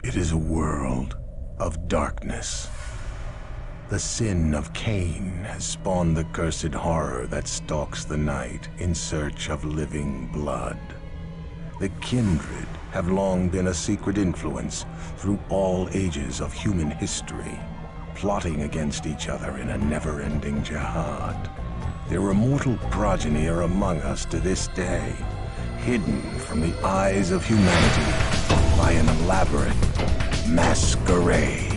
It is a world of darkness. The sin of Cain has spawned the cursed horror that stalks the night in search of living blood. The kindred have long been a secret influence through all ages of human history, plotting against each other in a never-ending jihad. Their immortal progeny are among us to this day, hidden from the eyes of humanity by an elaborate masquerade.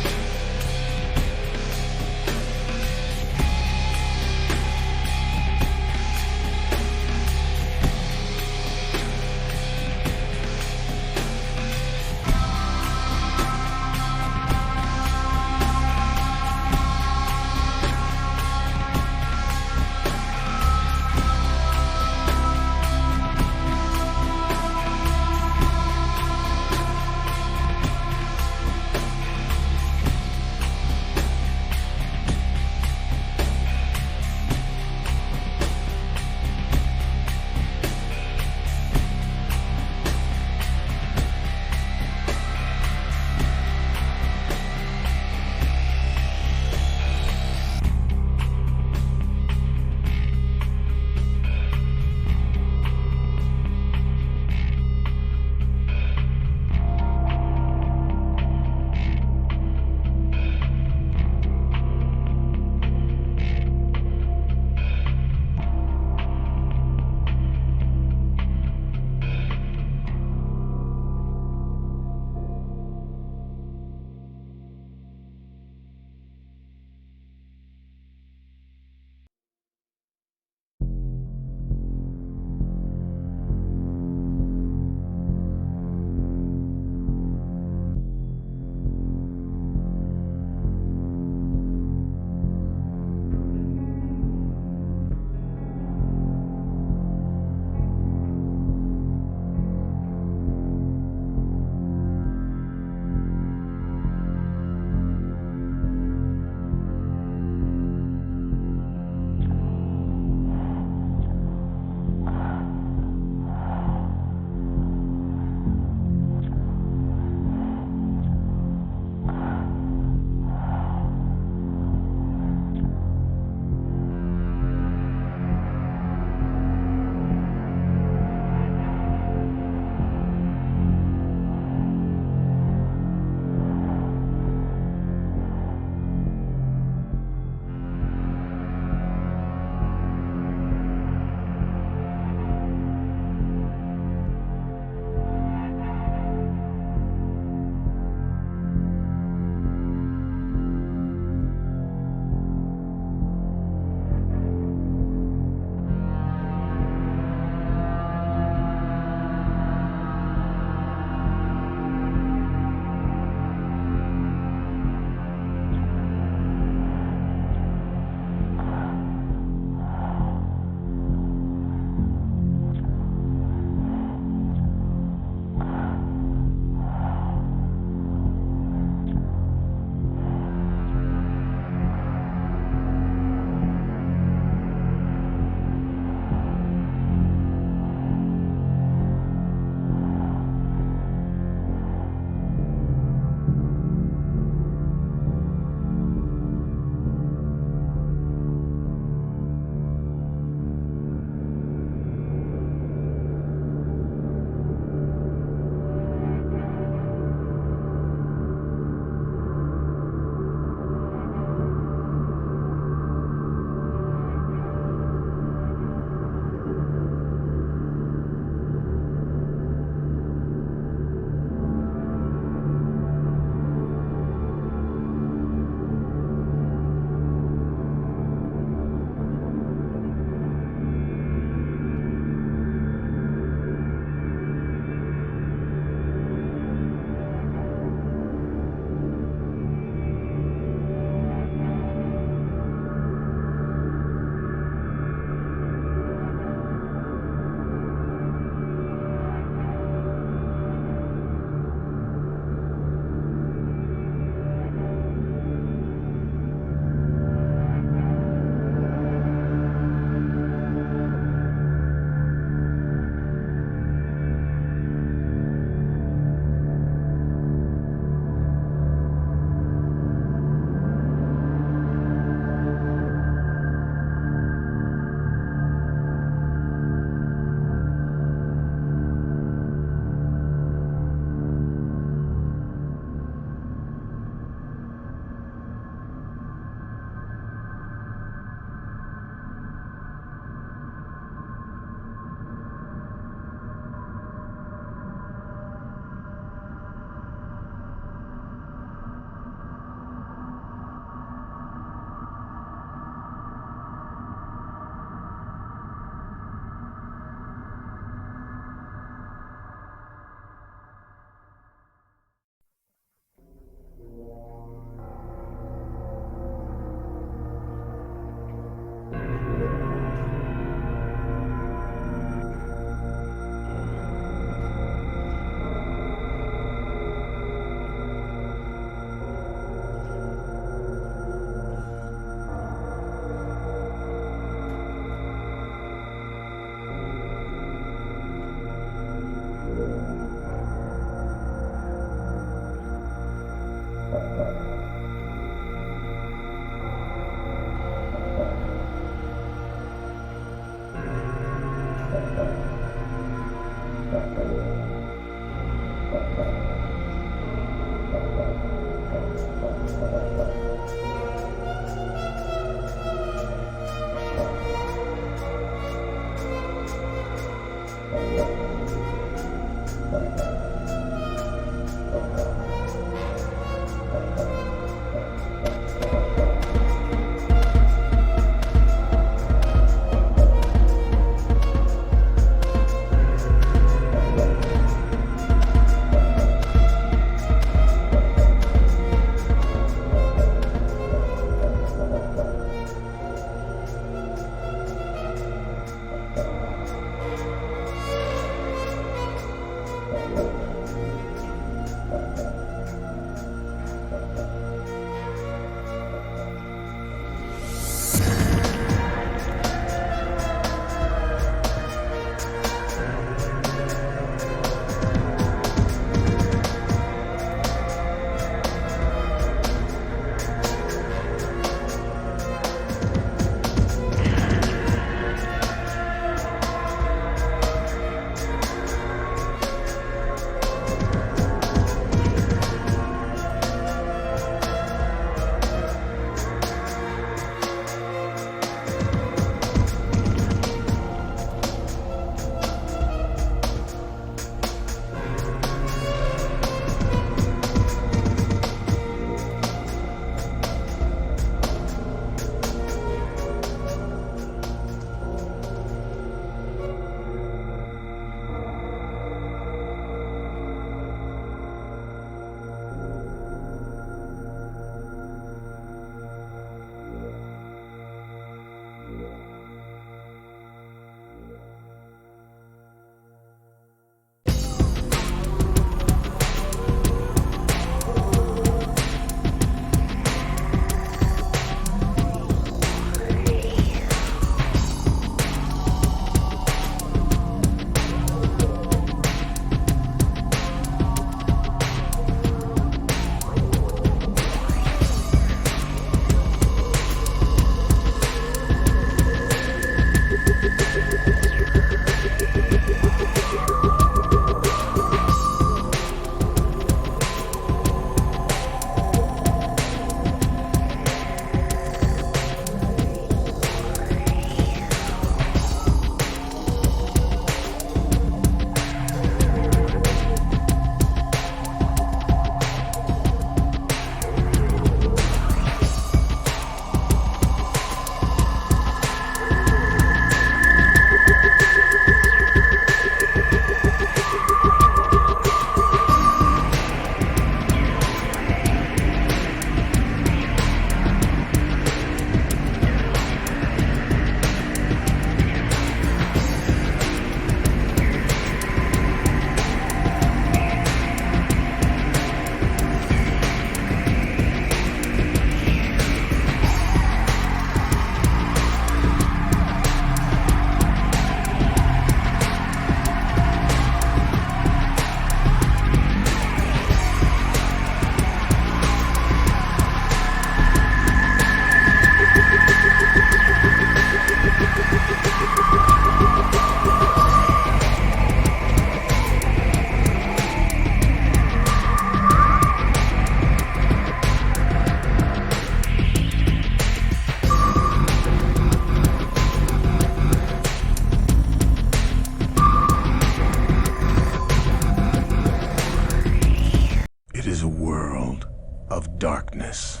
darkness.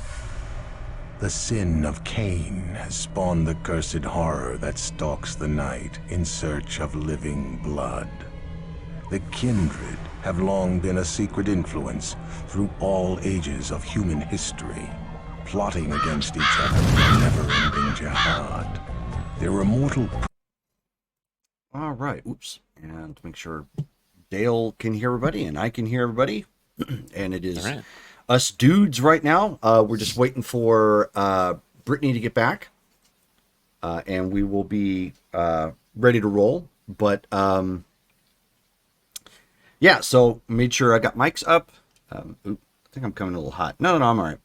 The sin of Cain has spawned the cursed horror that stalks the night in search of living blood. The kindred have long been a secret influence through all ages of human history, plotting against each other in a never-ending jihad. Their immortal... All right, oops. And to make sure Dale can hear everybody and I can hear everybody. And it is us dudes right now. We're just waiting for Brittany to get back. And we will be ready to roll. But yeah, so made sure I got mics up. I think I'm coming a little hot. No, I'm all right.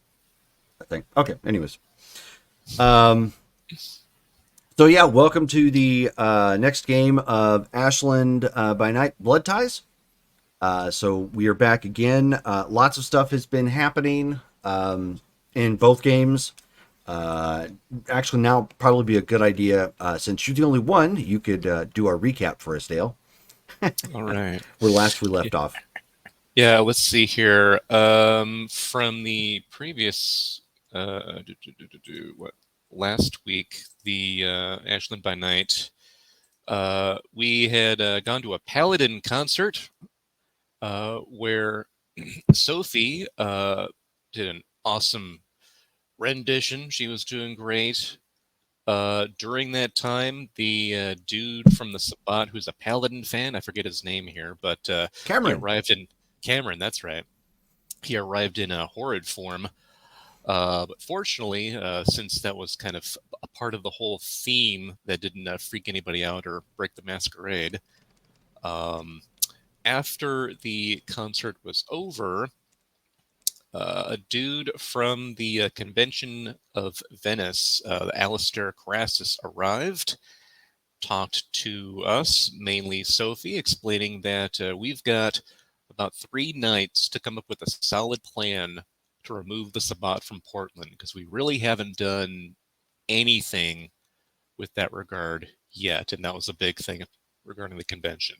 I think. Okay, anyways. So yeah, welcome to the next game of Ashland by Night Blood Ties. So we are back again. Lots of stuff has been happening in both games. Actually, now probably be a good idea since you're the only one. You could do our recap for us, Dale. All right. Where last we left off. Yeah, let's see here. From the previous, what, last week, the Ashland by Night, we had gone to a Paladin concert where Sophie did an awesome rendition. She was doing great. During that time, the dude from the Sabbat, who's a Paladin fan, I forget his name here, but he Cameron. arrived in Cameron. That's right. He arrived in a horrid form. But fortunately, since that was kind of a part of the whole theme that didn't freak anybody out or break the masquerade, after the concert was over, a dude from the convention of Venice, Alistair Crassus, arrived, talked to us, mainly Sophie, explaining that we've got about 3 nights to come up with a solid plan to remove the Sabbat from Portland, because we really haven't done anything with that regard yet, and that was a big thing regarding the convention.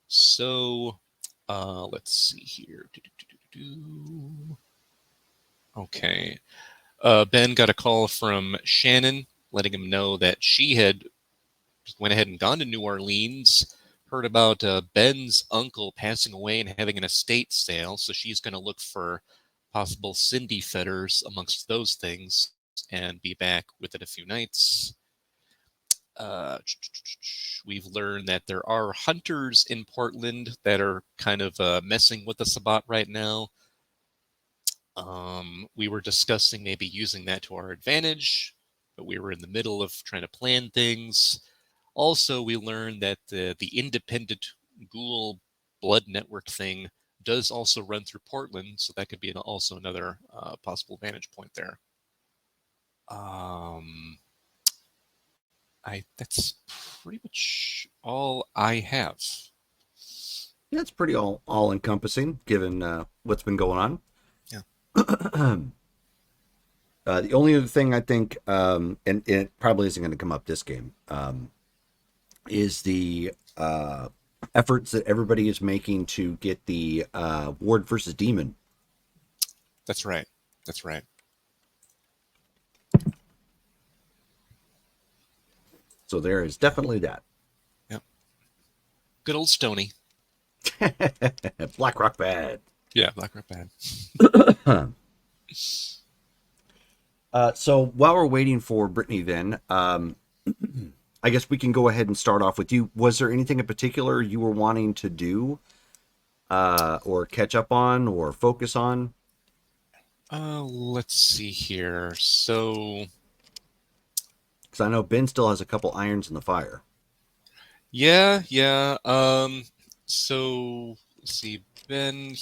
So, let's see here. Okay. Ben got a call from Shannon letting him know that she had went ahead and gone to New Orleans, heard about Ben's uncle passing away and having an estate sale, so she's going to look for possible Cindy fetters amongst those things and be back within a few nights. We've learned that there are hunters in Portland that are kind of messing with the Sabbat right now. We were discussing maybe using that to our advantage, but we were in the middle of trying to plan things. Also, we learned that the independent Ghoul Blood Network thing does also run through Portland, so that could be also another possible vantage point there. That's pretty much all I have. Yeah, it's pretty all encompassing given what's been going on. Yeah. The only other thing I think, and it probably isn't going to come up this game, is the efforts that everybody is making to get the Ward versus Demon. That's right. That's right. So there is definitely that. Yep. Good old Stony. Black Rock Bad. Yeah, Black Rock Bad. So while we're waiting for Brittany then, I guess we can go ahead and start off with you. Was there anything in particular you were wanting to do or catch up on or focus on? Let's see here. So... Because I know Ben still has a couple irons in the fire. Yeah. So, let's see. Ben,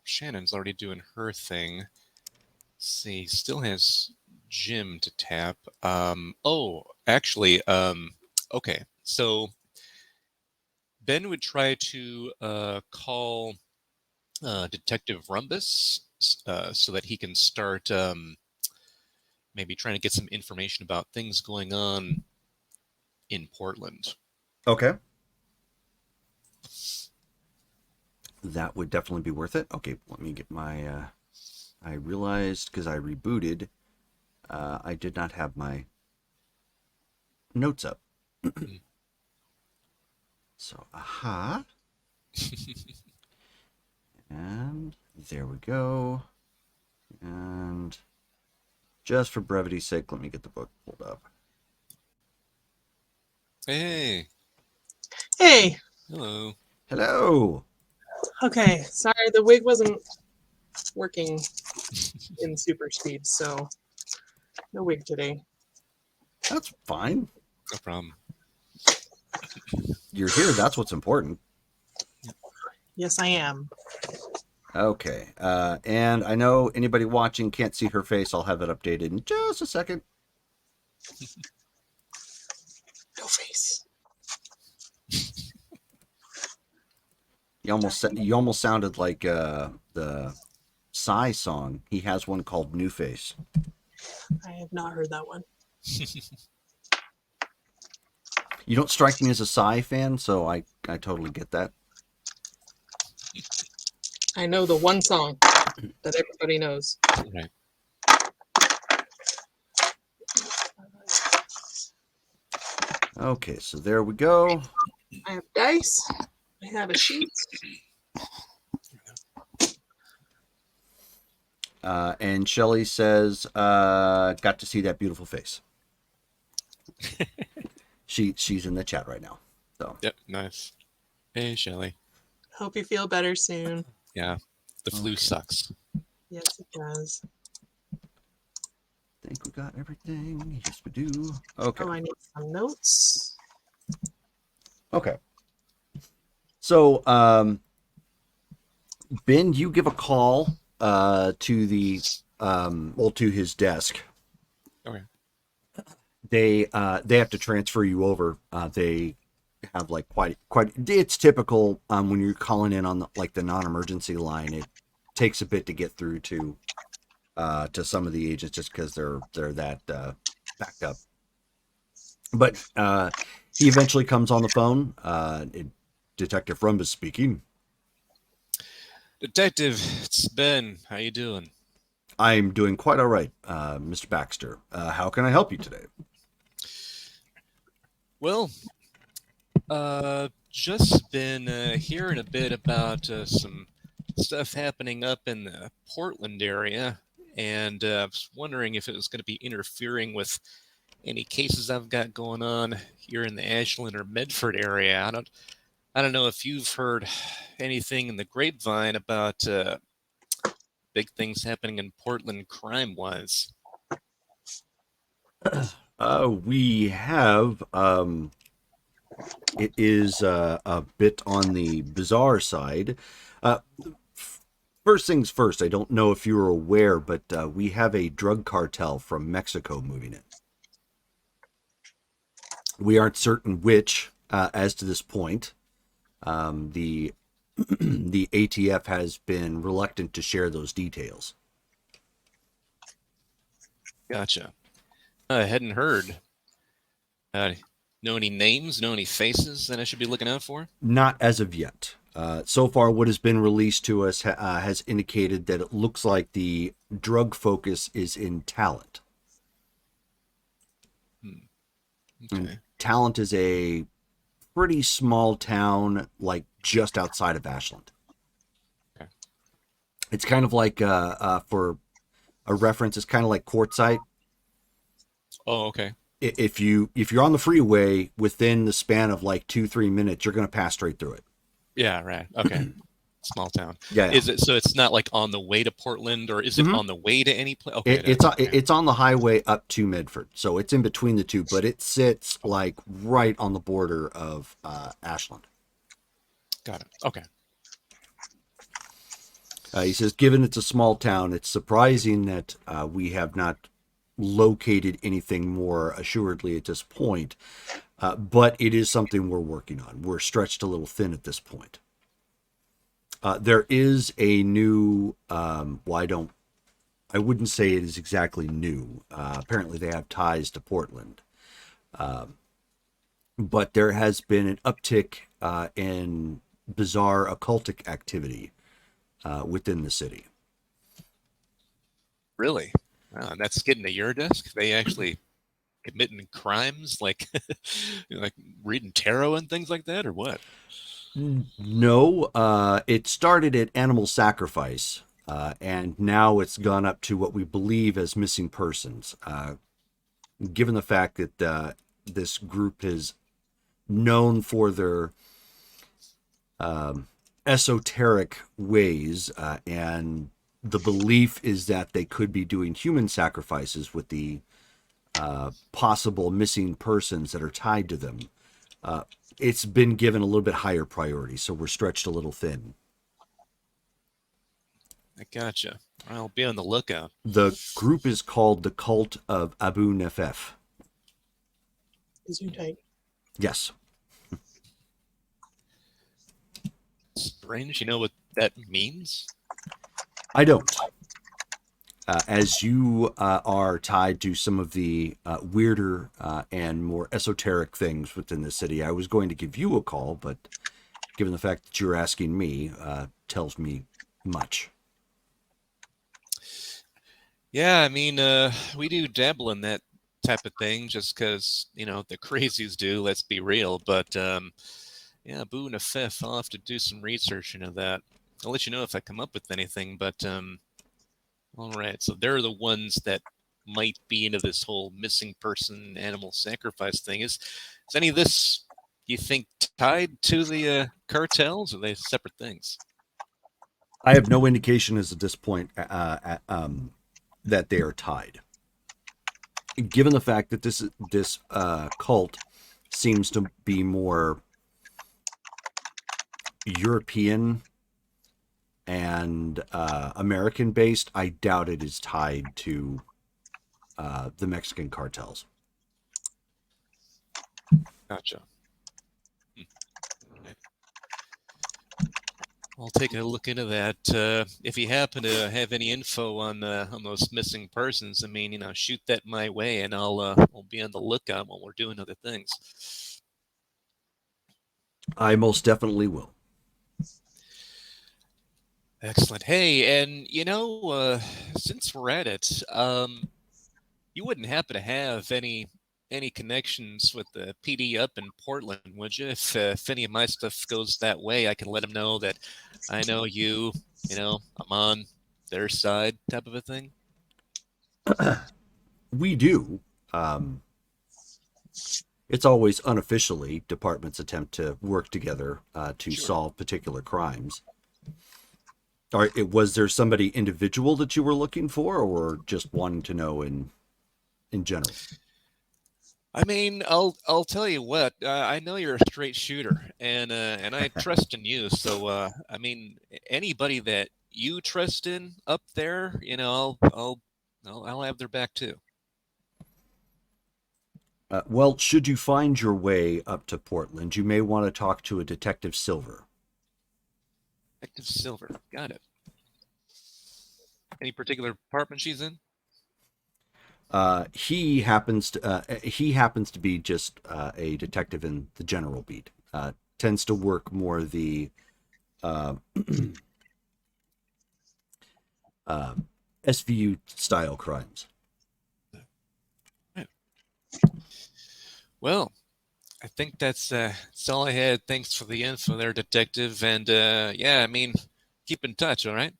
Shannon's already doing her thing. Let's see, still has Jim to tap. Actually, okay. So, Ben would try to call Detective Rumbus so that he can start maybe trying to get some information about things going on in Portland. Okay. That would definitely be worth it. Okay, let me get my... I realized, because I rebooted, I did not have my notes up. So, aha. And there we go. And... just for brevity's sake, let me get the book pulled up. Hey. Hey. Hello. Hello. Okay, sorry, the wig wasn't working in super speed, so no wig today. That's fine. No problem. You're here, that's what's important. Yes, I am. Okay, and I know anybody watching can't see her face. I'll have it updated in just a second. face. You almost sounded like the Psy song. He has one called New Face. I have not heard that one. You don't strike me as a Psy fan, so I totally get that. I know the one song that everybody knows. Right. Okay, so there we go. I have dice. I have a sheet. And Shelly says, got to see that beautiful face. She's in the chat right now. So Yep, nice. Hey, Shelly. Hope you feel better soon. Yeah, the flu sucks. Yes, it does. I think we got everything. Yes, we do. Okay. Oh, I need some notes. Okay. So, Ben, you give a call to the to his desk. Okay. They have to transfer you over. They have like quite. It's typical when you're calling in on the non-emergency line. It takes a bit to get through to some of the agents just because they're that backed up. But he eventually comes on the phone. Detective Rumbus speaking. Detective, it's Ben. How you doing? I'm doing quite all right, Mr. Baxter. How can I help you today? Well, just been hearing a bit about some stuff happening up in the Portland area, and I was wondering if it was going to be interfering with any cases I've got going on here in the Ashland or Medford area. I don't know if you've heard anything in the grapevine about big things happening in Portland crime-wise. We have. It is a bit on the bizarre side. First things first, I don't know if you were aware, but we have a drug cartel from Mexico moving in. We aren't certain which as to this point. The the ATF has been reluctant to share those details. Gotcha. I hadn't heard. Know any names? Know any faces that I should be looking out for? Not as of yet. So far, what has been released to us has indicated that it looks like the drug focus is in Talent. Okay. Talent is a pretty small town, like just outside of Ashland. Okay. It's kind of like, for a reference, it's kind of like Quartzsite. Oh, okay. If you're on the freeway within the span of like 2-3 minutes, you're going to pass straight through it. Yeah, right. Okay. Small town. Yeah. Is it so? It's not like on the way to Portland, or is it on the way to any place? Okay. It's on the highway up to Medford, so it's in between the two, but it sits like right on the border of Ashland. Got it. Okay. He says, given it's a small town, it's surprising that we have not located anything more assuredly at this point, but it is something we're working on. We're stretched a little thin at this point. There is a new, I wouldn't say it is exactly new. Apparently they have ties to Portland. But there has been an uptick in bizarre occultic activity within the city. Really? Wow, and that's getting to your desk? They actually committing crimes like like reading tarot and things like that, or what? No, it started at animal sacrifice, and now it's gone up to what we believe as missing persons. Given the fact that this group is known for their esoteric ways, and the belief is that they could be doing human sacrifices with the possible missing persons that are tied to them. It's been given a little bit higher priority, so we're stretched a little thin. I gotcha. I'll be on the lookout. The group is called the Cult of Abu Nefef. Gesundheit. Yes. Strange. You know what that means? I don't. As you are tied to some of the weirder and more esoteric things within the city, I was going to give you a call, but given the fact that you're asking me, tells me much. Yeah, I mean, we do dabble in that type of thing just because, the crazies do, let's be real. But, yeah, Boo and Afif, I'll have to do some research into that. I'll let you know if I come up with anything, but, all right. So they're the ones that might be into this whole missing person animal sacrifice thing. Is any of this, you think, tied to the cartels, or are they separate things? I have no indication as at this point that they are tied. Given the fact that this cult seems to be more European and American based, I doubt it is tied to the Mexican cartels. Gotcha. Okay. I'll take a look into that. If you happen to have any info on those missing persons, I mean, shoot that my way, and I'll be on the lookout while we're doing other things. I most definitely will. Excellent. Hey, and since we're at it, you wouldn't happen to have any connections with the PD up in Portland, would you? If any of my stuff goes that way, I can let them know that I know you. I'm on their side, type of a thing. We do. It's always unofficially departments attempt to work together to Sure. solve particular crimes. All right, was there somebody individual that you were looking for, or just wanting to know in general? I mean, I'll tell you what. I know you're a straight shooter, and I trust in you. So, I mean, anybody that you trust in up there, I'll have their back too. Well, should you find your way up to Portland, you may want to talk to a Detective Silver. Detective Silver, got it. Any particular department she's in? He happens to be just a detective in the general beat. Tends to work more the SVU style crimes. Well, I think that's all I had. Thanks for the info there, Detective. And yeah, I mean, keep in touch, all right?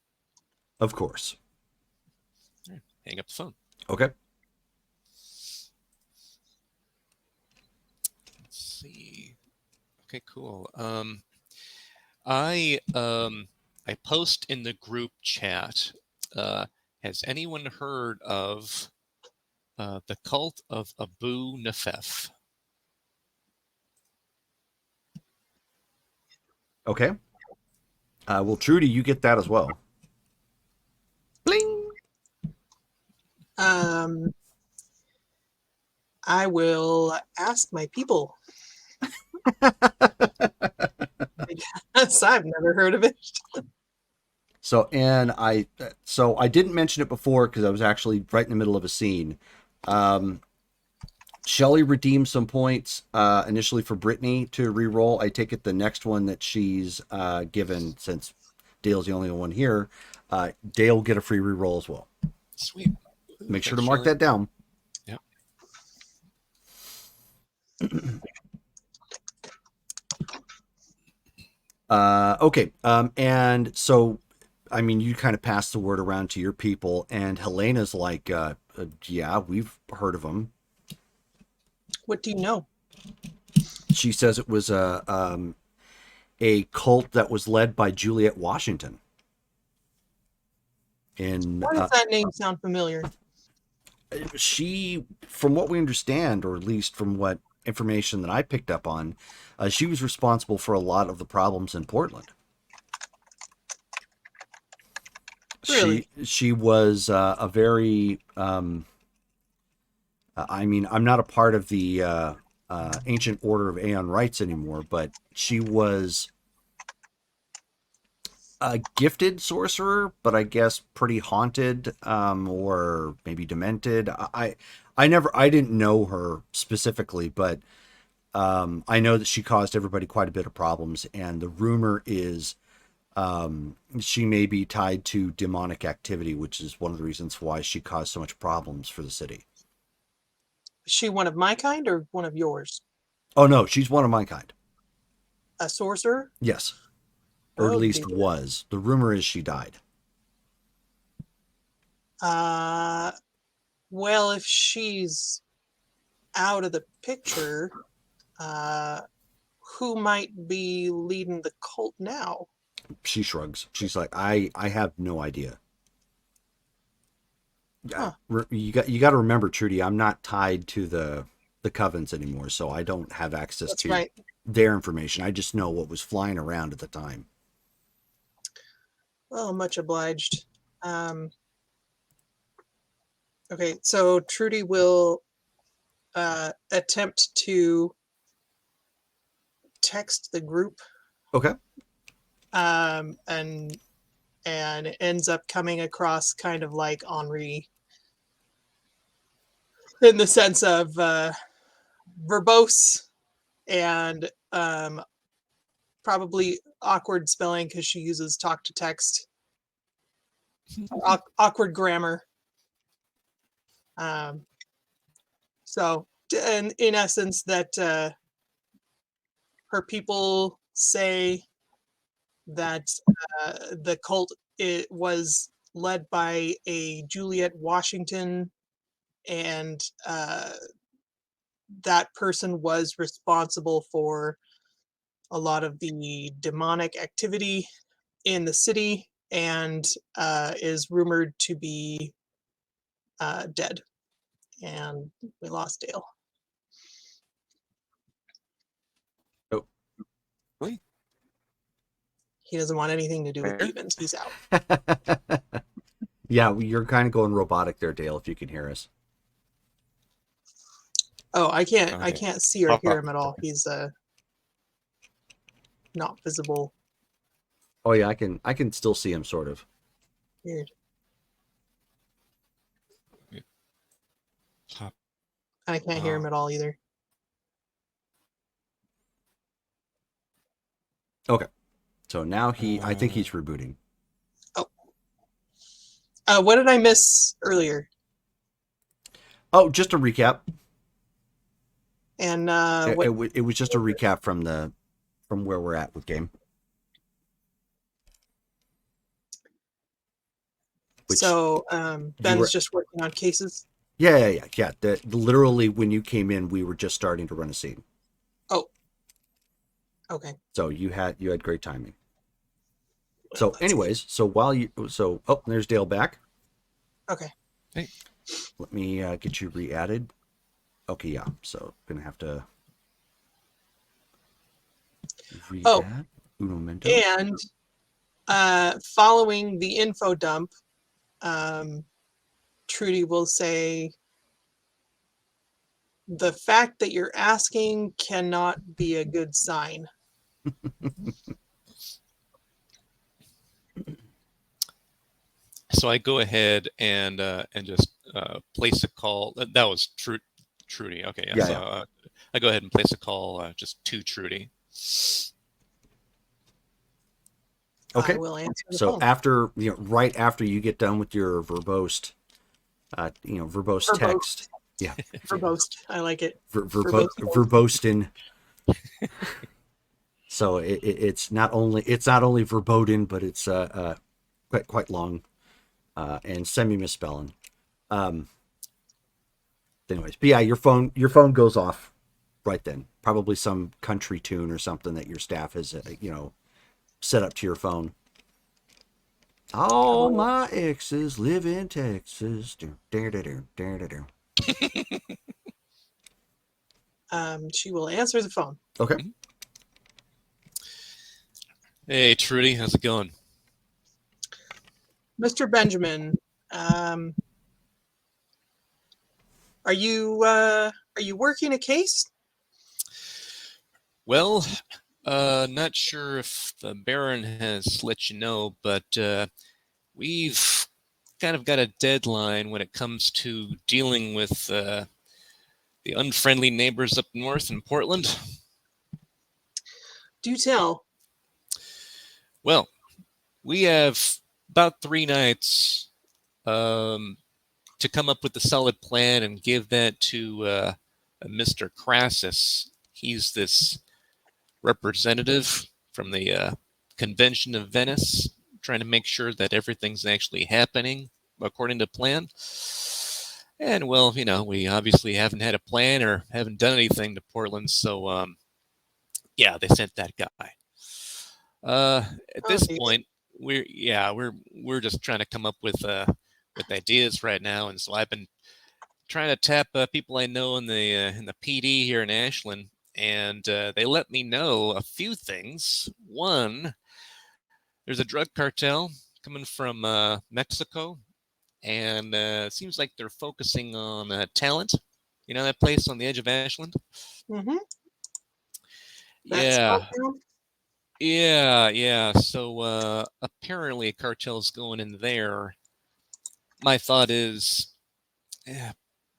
Of course. All right, hang up the phone. Okay. Let's see. Okay, cool. I post in the group chat. Has anyone heard of the cult of Abu Nafef? Okay. Well, Trudy, you get that as well. Bling. I will ask my people. Yes, I've never heard of it. So I didn't mention it before because I was actually right in the middle of a scene. Shelly redeemed some points initially for Brittany to re-roll. I take it the next one that she's given, since Dale's the only one here, Dale will get a free re-roll as well. Sweet. Make sure to mark that down. Yep. Okay. And so, I mean, you kind of pass the word around to your people, and Helena's like, yeah, we've heard of them. What do you know? She says it was a cult that was led by Juliet Washington. And Why does that name sound familiar? she, from what we understand, or at least from what information that I picked up on, she was responsible for a lot of the problems in Portland. Really? She was a very I mean, I'm not a part of the Ancient Order of Aeon Rites anymore, but she was a gifted sorcerer, but I guess pretty haunted, or maybe demented. I didn't know her specifically, but I know that she caused everybody quite a bit of problems, and the rumor is she may be tied to demonic activity, which is one of the reasons why she caused so much problems for the city. Is she one of my kind or one of yours? Oh no, she's one of my kind. A sorcerer? Yes, or at Oh, least dear. was. The rumor is she died. Well, if she's out of the picture, who might be leading the cult now? She shrugs. She's like, I have no idea. Huh. You got to remember, Trudy, I'm not tied to the covens anymore, so I don't have access That's to right. their information. I just know what was flying around at the time. Well, much obliged. Okay, so Trudy will attempt to text the group, Okay. and it ends up coming across kind of like Henri in the sense of verbose and probably awkward spelling because she uses talk to text, awkward grammar. So, and in essence, that her people say that the cult was led by a Juliet Washington, and that person was responsible for a lot of the demonic activity in the city, and is rumored to be dead. And we lost Dale. Oh. Really? He doesn't want anything to do with Where? demons. He's out. Yeah, you're kind of going robotic there, Dale, if you can hear us. Oh, I can't Okay. see or Pop hear up. him at all. He's not visible. Oh yeah, I can still see him sort of. Weird. Pop. I can't hear him at all either. Okay. So now I think he's rebooting. What did I miss earlier? Oh, just a recap. And It was just a recap from where we're at with game. So Ben's were- just working on cases. Yeah. Literally, when you came in, we were just starting to run a scene. Oh, okay. So you had great timing. So, anyways, oh, there's Dale back. Okay. Hey. Let me get you re-added. Okay, yeah. So gonna have to re-add un momento. And following the info dump, Trudy will say, the fact that you're asking cannot be a good sign. So I go ahead and just place a call. That was Trudy. Okay, yeah. Yeah, So yeah. I go ahead and place a call just to Trudy. Okay. I will answer the So phone. after right after you get done with your verbose, verbose text. Yeah. Verbose. I like it. Verbosed. So it's not only verboten, but it's quite long, and semi misspelling. Anyways, but yeah, your phone goes off right then. Probably some country tune or something that your staff has set up to your phone. All my exes live in Texas. She will answer the phone. Okay. Hey, Trudy, how's it going? Mr. Benjamin, are you working a case? Well, not sure if the Baron has let you know, but we've kind of got a deadline when it comes to dealing with the unfriendly neighbors up north in Portland. Do tell. Well, we have about 3 nights to come up with a solid plan and give that to Mr. Crassus. He's this representative from the Convention of Venice, trying to make sure that everything's actually happening according to plan. And well, we obviously haven't had a plan or haven't done anything to Portland, so yeah, they sent that guy. At this point, we're just trying to come up with ideas right now, and so I've been trying to tap people I know in the PD here in Ashland, and they let me know a few things. One, there's a drug cartel coming from Mexico, and it seems like they're focusing on Talent. You know that place on the edge of Ashland? Mm-hmm. Yeah. Yeah. So apparently a cartel's going in there. My thought is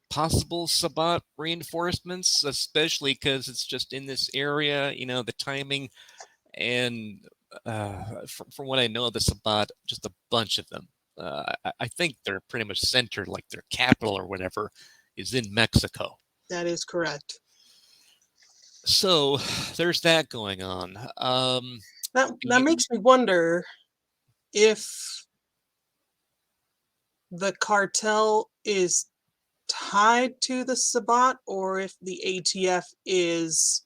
possible Sabbat reinforcements, especially because it's just in this area, the timing. And from what I know of the Sabbat, just a bunch of them. I think they're pretty much centered, like their capital or whatever is in Mexico. That is correct. So there's that going on. That makes me wonder if the cartel is tied to the Sabbat or if the ATF is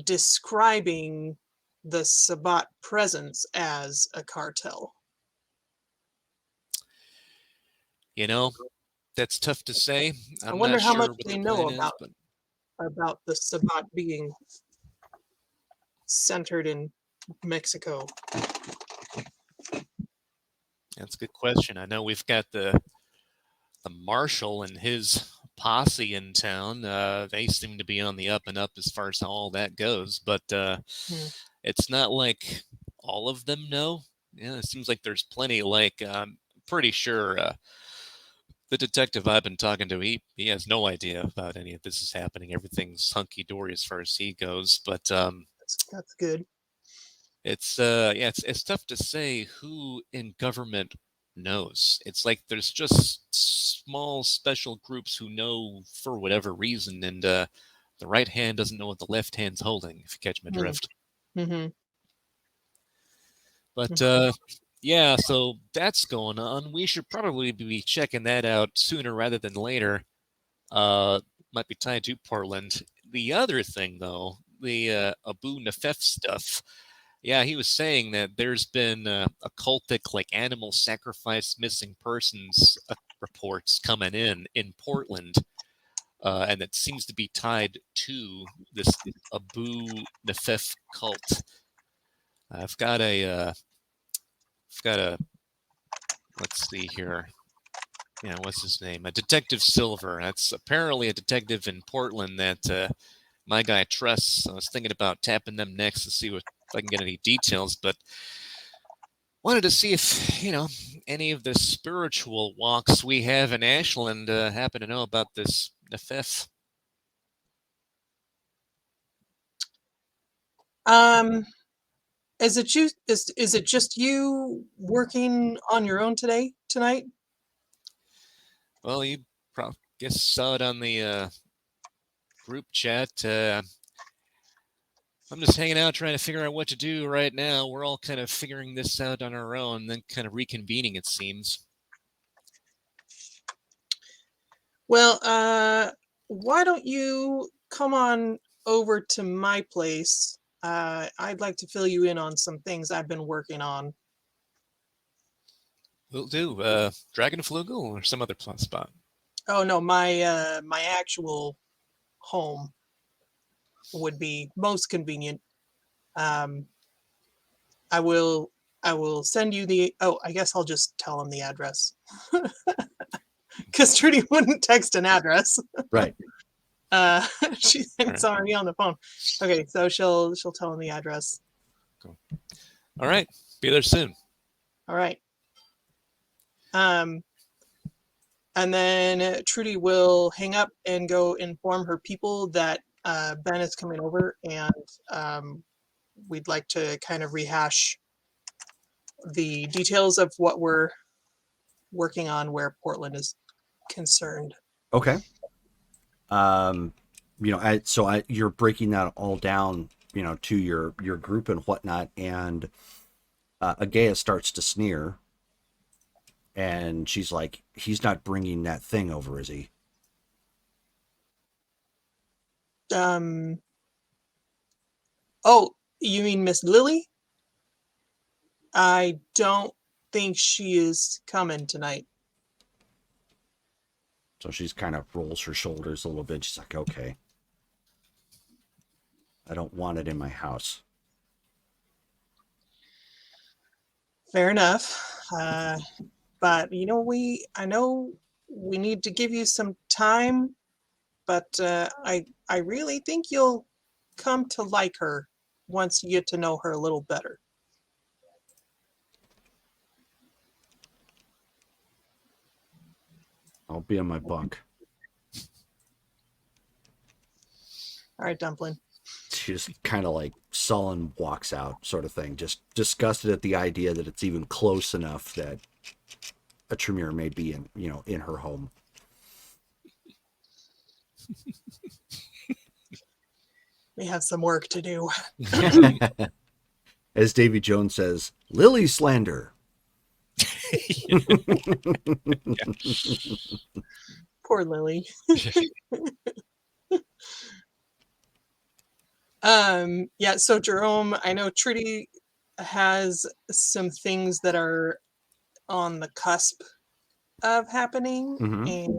describing the Sabbat presence as a cartel. That's tough to say. I wonder how much what they the know plan is, about the Sabbat being centered in Mexico. That's a good question. I know we've got the marshal and his posse in town. They seem to be on the up and up as far as how all that goes, but it's not like all of them know. Yeah, it seems like there's plenty. Like I'm pretty sure the detective I've been talking to, he has no idea about any of this is happening. Everything's hunky dory as far as he goes. But that's good. It's it's tough to say who in government knows. It's like there's just small special groups who know for whatever reason, and the right hand doesn't know what the left hand's holding, if you catch my drift. Mm-hmm. But yeah, so that's going on. We should probably be checking that out sooner rather than later. Might be tied to Portland. The other thing, though, the Abu Nafef stuff. Yeah, he was saying that there's been occultic, like animal sacrifice, missing persons reports coming in Portland, and it seems to be tied to this Abu Nafef cult. I've got a, let's see here. Yeah, what's his name? A Detective Silver. That's apparently a detective in Portland that my guy trusts. I was thinking about tapping them next to see if I can get any details, but wanted to see if, any of the spiritual walks we have in Ashland happen to know about this Nefef. Is it just you working on your own tonight? Well, you probably guess saw it on the group chat. I'm just hanging out trying to figure out what to do right now. We're all kind of figuring this out on our own, then kind of reconvening, it seems. Well, why don't you come on over to my place? I'd like to fill you in on some things I've been working on. Will do. Dragonflugel or some other spot? Oh no, my actual home would be most convenient. I will send you the. Oh, I guess I'll just tell him the address, because Trudy wouldn't text an address. Right. She's right. already on the phone. Okay, so she'll tell him the address. Cool. All right. Be there soon. All right. And then Trudy will hang up and go inform her people that Ben is coming over, and we'd like to kind of rehash the details of what we're working on where Portland is concerned. Okay. You're breaking that all down, to your group and whatnot, and Agaya starts to sneer, and she's like, "He's not bringing that thing over, is he?" Oh, you mean Miss Lily? I don't think she is coming tonight. So she's kind of rolls her shoulders a little bit. She's like, "Okay, I don't want it in my house." Fair enough. But I know we need to give you some time, but I really think you'll come to like her once you get to know her a little better. I'll be in my bunk. All right, Dumpling. She just kind of like sullen walks out, sort of thing, just disgusted at the idea that it's even close enough that a Tremere may be in her home. We have some work to do. As Davy Jones says, Lily slander. Poor Lily. Yeah, so Jerome, I know Trudy has some things that are on the cusp of happening, Mm-hmm. and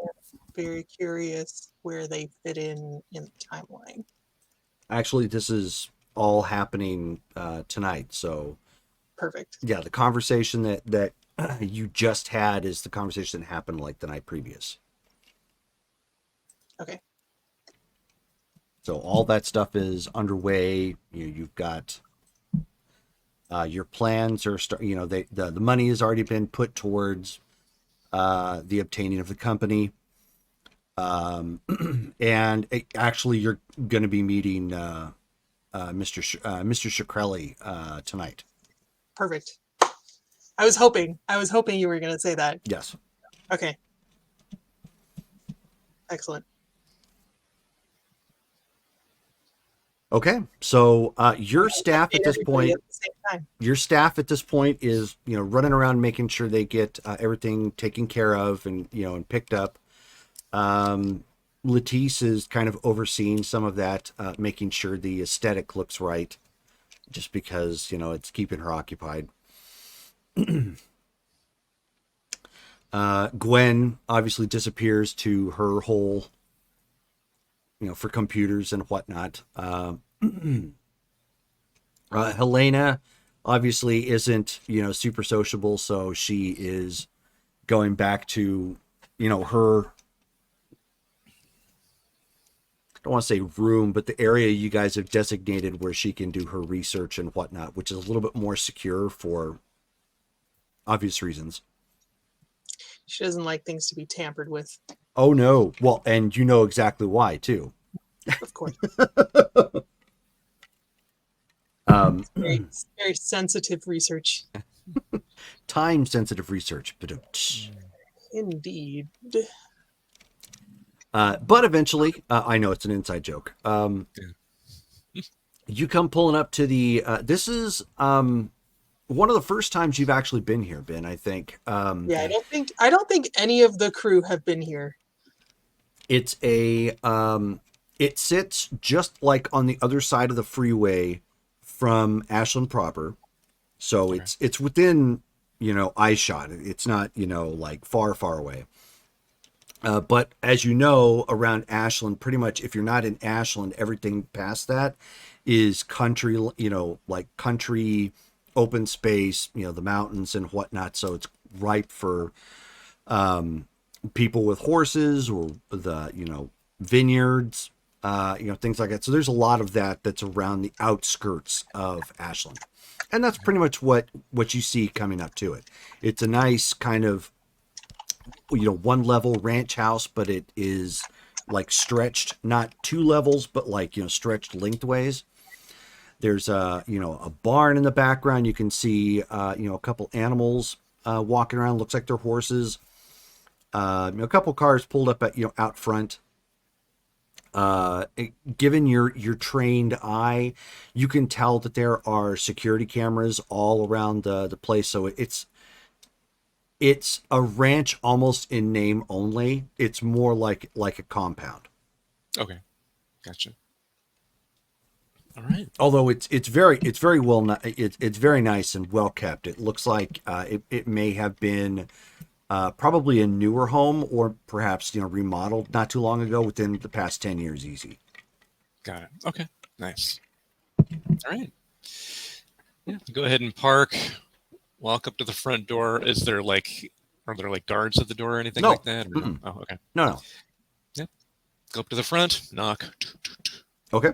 very curious where they fit in the timeline. Actually, this is all happening tonight. So, Perfect. yeah, the conversation that you just had is the conversation that happened like the night previous. Okay. So all that stuff is underway. You've got your plans are the money has already been put towards the obtaining of the company. And actually, you're going to be meeting Mr. Shkreli tonight. Perfect. I was hoping you were going to say that. Yes. Okay. Excellent. Okay. So your staff at this point, At the same time. is running around making sure they get everything taken care of and and picked up. Latisse is kind of overseeing some of that, making sure the aesthetic looks right, just because it's keeping her occupied. Gwen obviously disappears to her whole, for computers and whatnot. Helena obviously isn't, super sociable, so she is going back to, her, I don't want to say room, but the area you guys have designated where she can do her research and whatnot, which is a little bit more secure for obvious reasons. She doesn't like things to be tampered with. Oh no. Well, and you know exactly why too. Of course. Very, very sensitive research. time sensitive research. Indeed. But eventually, I know it's an inside joke. You come pulling up to the. This is one of the first times you've actually been here, Ben. I think. Yeah, I don't think any of the crew have been here. It's a. It sits just like on the other side of the freeway from Ashland proper, so Okay. it's within eye shot. It's not like far away. But as you know, around Ashland, pretty much if you're not in Ashland, everything past that is country, like country, open space, the mountains and whatnot. So it's ripe for people with horses or the, vineyards. things like that. So there's a lot of that's around the outskirts of Ashland, and that's pretty much what you see coming up to it. It's a nice kind of one level ranch house, but it is like stretched, not 2 levels, but like stretched lengthways. There's a barn in the background. You can see a couple animals walking around. Looks like they're horses. A couple cars pulled up at out front. Given your trained eye, you can tell that there are security cameras all around the place. So it's a ranch almost in name only. It's more like a compound. Okay, gotcha. All right. Although it's very well, it's very nice and well kept. It looks like it may have been probably a newer home, or perhaps remodeled not too long ago, within the past 10 years, easy. Got it. Okay, nice. All right. Yeah, go ahead and park. Walk up to the front door. Are there like guards at the door or anything No. like that? Mm-mm. Oh, okay. No. Yep. Go up to the front. Knock. Okay.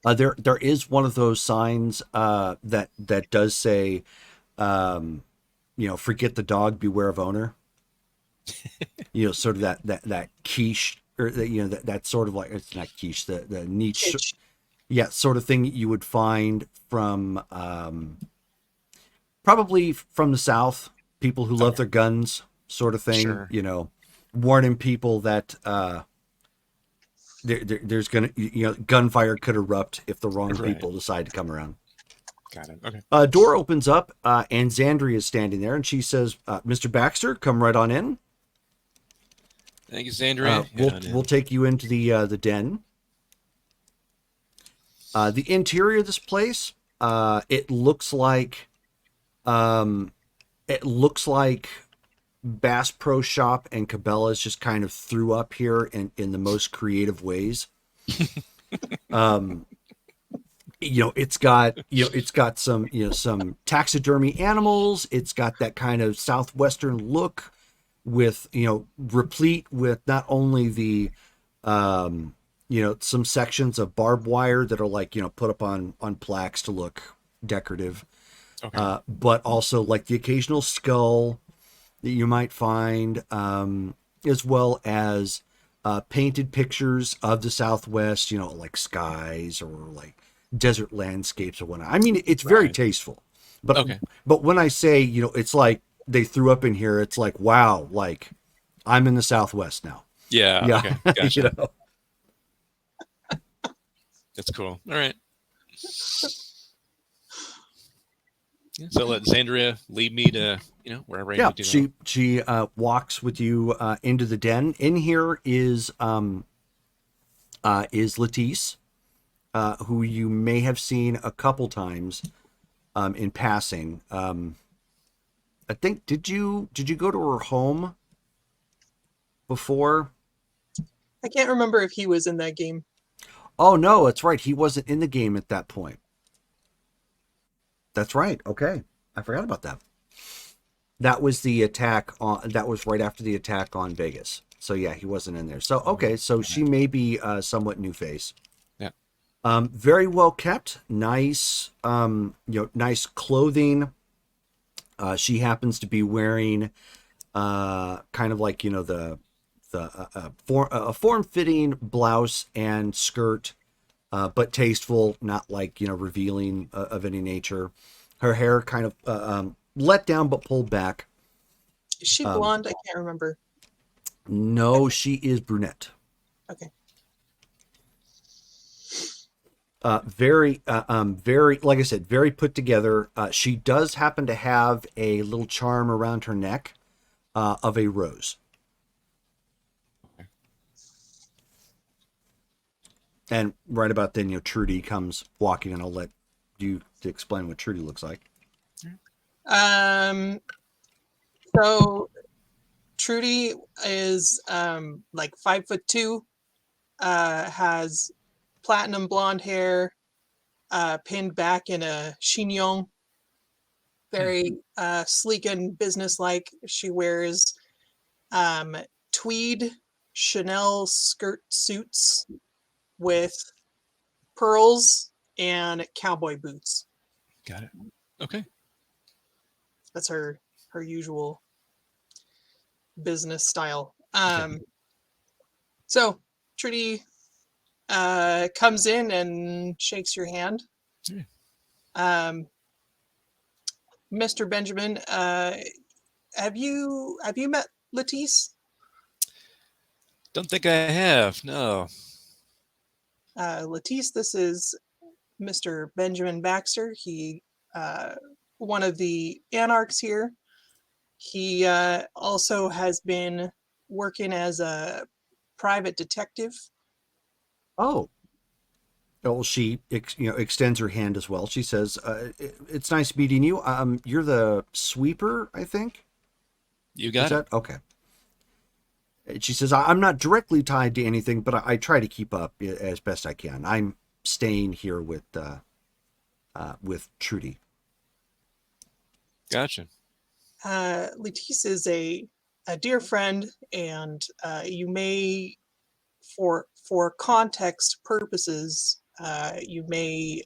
There is one of those signs that does say, forget the dog, beware of owner. Sort of that quiche, or that sort of like, it's not quiche, the niche, sort of thing you would find from probably from the South, people who love their guns, sort of thing. Sure. Warning people that there's gonna gunfire could erupt if the wrong people decide to come around. Got it. Okay. Door opens up, and Xandria is standing there, and she says, "Mr. Baxter, come right on in. Thank you, Xandria. We'll take you into the den." The interior of this place, it looks like Bass Pro Shop and Cabela's just kind of threw up here in the most creative ways. It's got some taxidermy animals. It's got that kind of southwestern look, with replete with not only the some sections of barbed wire that are like put up on plaques to look decorative, but also like the occasional skull that you might find, as well as painted pictures of the Southwest, like skies or like desert landscapes or whatnot. I mean, it's very tasteful, but when I say it's like they threw up in here, it's like, wow, like I'm in the Southwest now. Yeah. Okay. Gotcha. That's cool. All right. So let Xandria lead me to wherever I need to go. She walks with you into the den. In here is Latisse, who you may have seen a couple times in passing. I think did you go to her home before? I can't remember if he was in that game. Oh no, that's right. He wasn't in the game at that point. That's right. Okay, I forgot about that. That was the attack on. That was right after the attack on Vegas. So yeah, he wasn't in there. So okay, so she may be somewhat new face. Yeah. Very well kept. Nice. Nice clothing. She happens to be wearing, kind of like a form-fitting blouse and skirt, but tasteful, not like revealing of any nature. Her hair kind of let down but pulled back. Is she blonde? I can't remember. No, she is brunette. Okay. Very, like I said, very put together. She does happen to have a little charm around her neck of a rose. And right about then, Trudy comes walking, and I'll let you to explain what Trudy looks like. So Trudy is like 5'2", has platinum blonde hair, pinned back in a chignon, very sleek and businesslike. She wears tweed Chanel skirt suits with pearls and cowboy boots. Got it. Okay. That's her usual business style. So Trudy comes in and shakes your hand. Yeah. Mr. Benjamin, have you met Latisse? Don't think I have. No. Latisse, this is Mr. Benjamin Baxter. He one of the anarchs here. He also has been working as a private detective. Oh. Well, she extends her hand as well. She says, "It's nice meeting you. You're the sweeper, I think." You got Is it. that okay? And she says, "I'm not directly tied to anything, but I try to keep up as best I can. I'm staying here with Trudy." Gotcha. Latisse is a dear friend, and you may, for context purposes, you may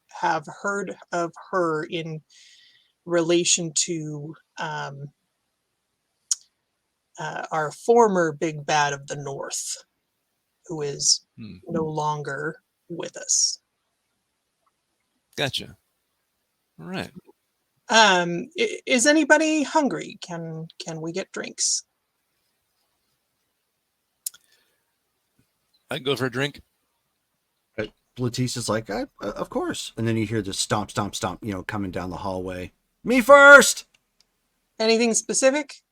have heard of her in relation to our former big bad of the North, who is no longer with us. Gotcha. All right. Is anybody hungry? Can we get drinks? I can go for a drink. Latisse is like, "Of course." And then you hear the stomp, stomp, stomp, coming down the hallway. "Me first." Anything specific?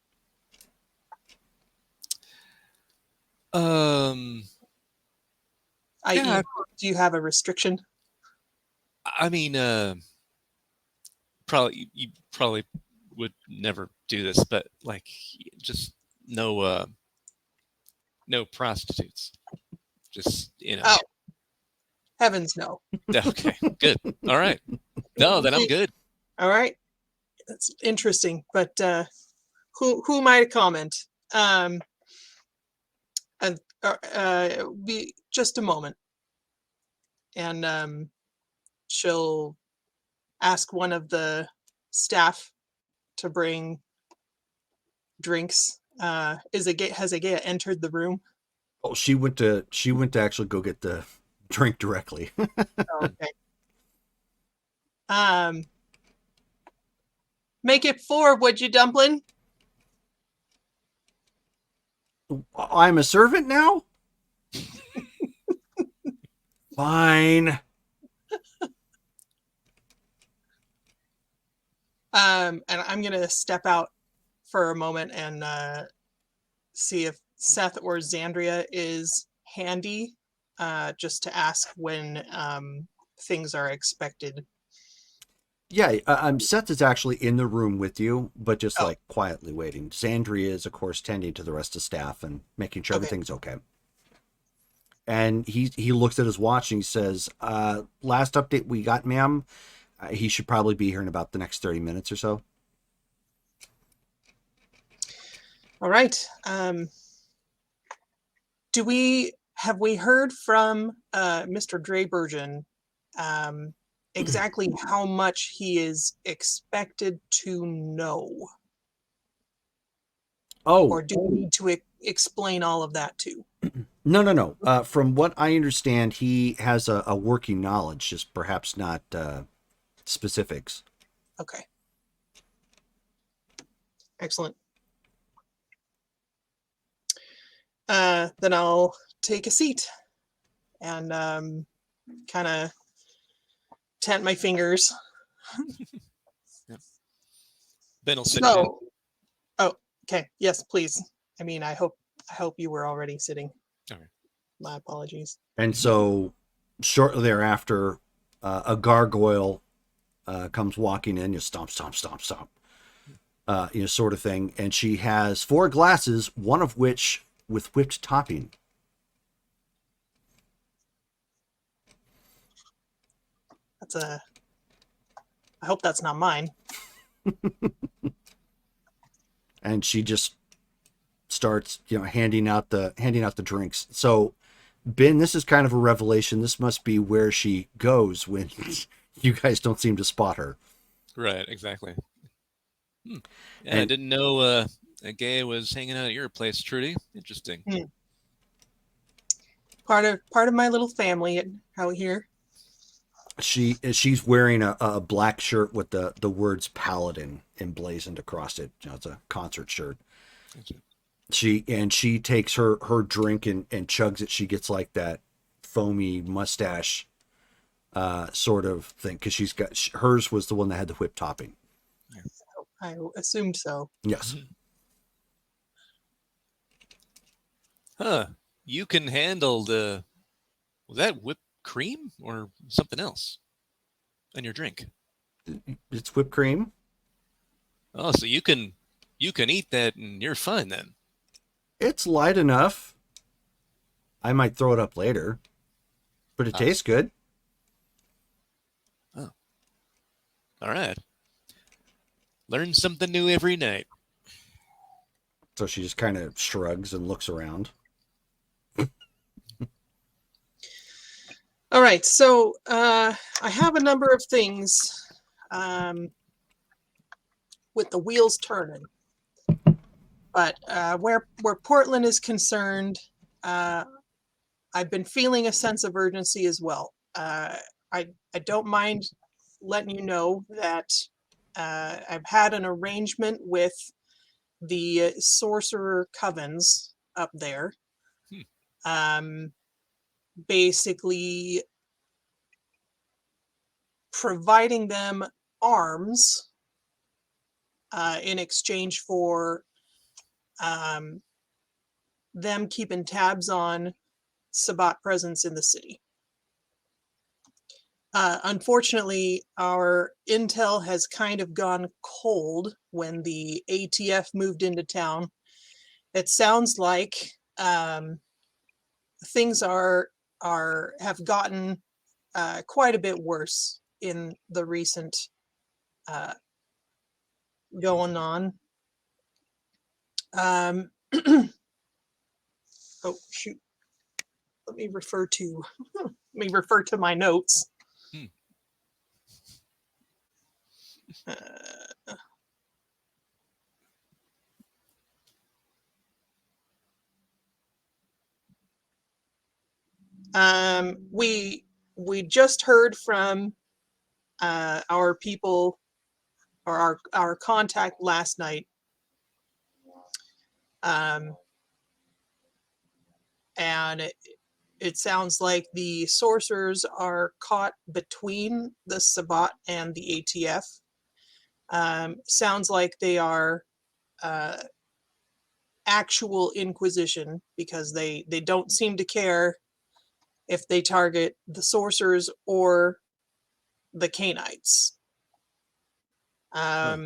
Um. I.e., Yeah. do you have a restriction? I mean, you probably would never do this, but like, just no prostitutes. Just Oh, heavens no. Okay, good. All right. No, then I'm good. All right, that's interesting. But who am I to comment? And be just a moment, and she'll ask one of the staff to bring drinks. Has Agaya entered the room? Oh, she went to actually go get the drink directly. Okay. Make it 4, would you, Dumpling? I'm a servant now? Fine. And I'm gonna step out for a moment and see if Seth or Xandria is handy, just to ask when things are expected. Yeah, Seth is actually in the room with you, but just Oh. like quietly waiting. Xandria is, of course, tending to the rest of staff and making sure Okay. everything's okay. And he looks at his watch and he says, "Last update we got, ma'am, he should probably be here in about the next 30 minutes or so." All right. Have we heard from Mr. Draybergen exactly how much he is expected to know? Oh, Or do we need to explain all of that too? no. From what I understand, he has a working knowledge, just perhaps not specifics. Okay. Excellent. Then I'll take a seat and kind of tent my fingers. Ben will sit down. So, oh, okay. Yes, please. I mean, I hope you were already sitting. All right. My apologies. And so, shortly thereafter, a gargoyle comes walking in. You stomp, stomp, stomp, stomp. Sort of thing. And she has 4 glasses, one of which with whipped topping. I hope that's not mine. And she just starts, handing out the drinks. So, Ben, this is kind of a revelation. This must be where she goes when you guys don't seem to spot her. Right, exactly. Yeah, I And didn't know a gay was hanging out at your place, Trudy. Interesting. Part of my little family out here. she's wearing a black shirt with the words Paladin emblazoned across it. It's a concert shirt. Gotcha. She takes her drink and chugs it. She gets like that foamy mustache sort of thing because she's got hers was the one that had the whipped topping. I assumed so. Yes. Huh. You can handle was that whipped cream or something else in your drink? It's whipped cream. Oh, so you can eat that and you're fine then. It's light enough. I might throw it up later, but it tastes good. Oh. All right. Learn something new every night. So she just kind of shrugs and looks around. All right, so I have a number of things with the wheels turning, but where Portland is concerned, I've been feeling a sense of urgency as well. I don't mind letting you know that I've had an arrangement with the sorcerer covens up there. Basically providing them arms in exchange for them keeping tabs on Sabbat presence in the city. Unfortunately, our intel has kind of gone cold when the ATF moved into town. It sounds like things have gotten quite a bit worse in the recent going on. Oh shoot! Let me refer to my notes. We just heard from our people or our contact last night, and it sounds like the sorcerers are caught between the Sabbat and the ATF. Sounds like they are actual Inquisition because they don't seem to care if they target the sorcerers or the Canaanites. All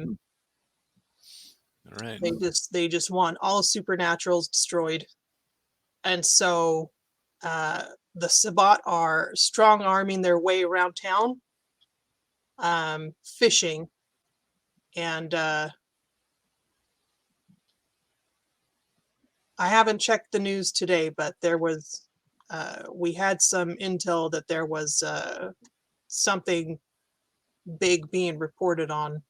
right. They just want all supernaturals destroyed, and so the Sabbat are strong arming their way around town, fishing, and I haven't checked the news today, but there was we had some intel that there was something big being reported on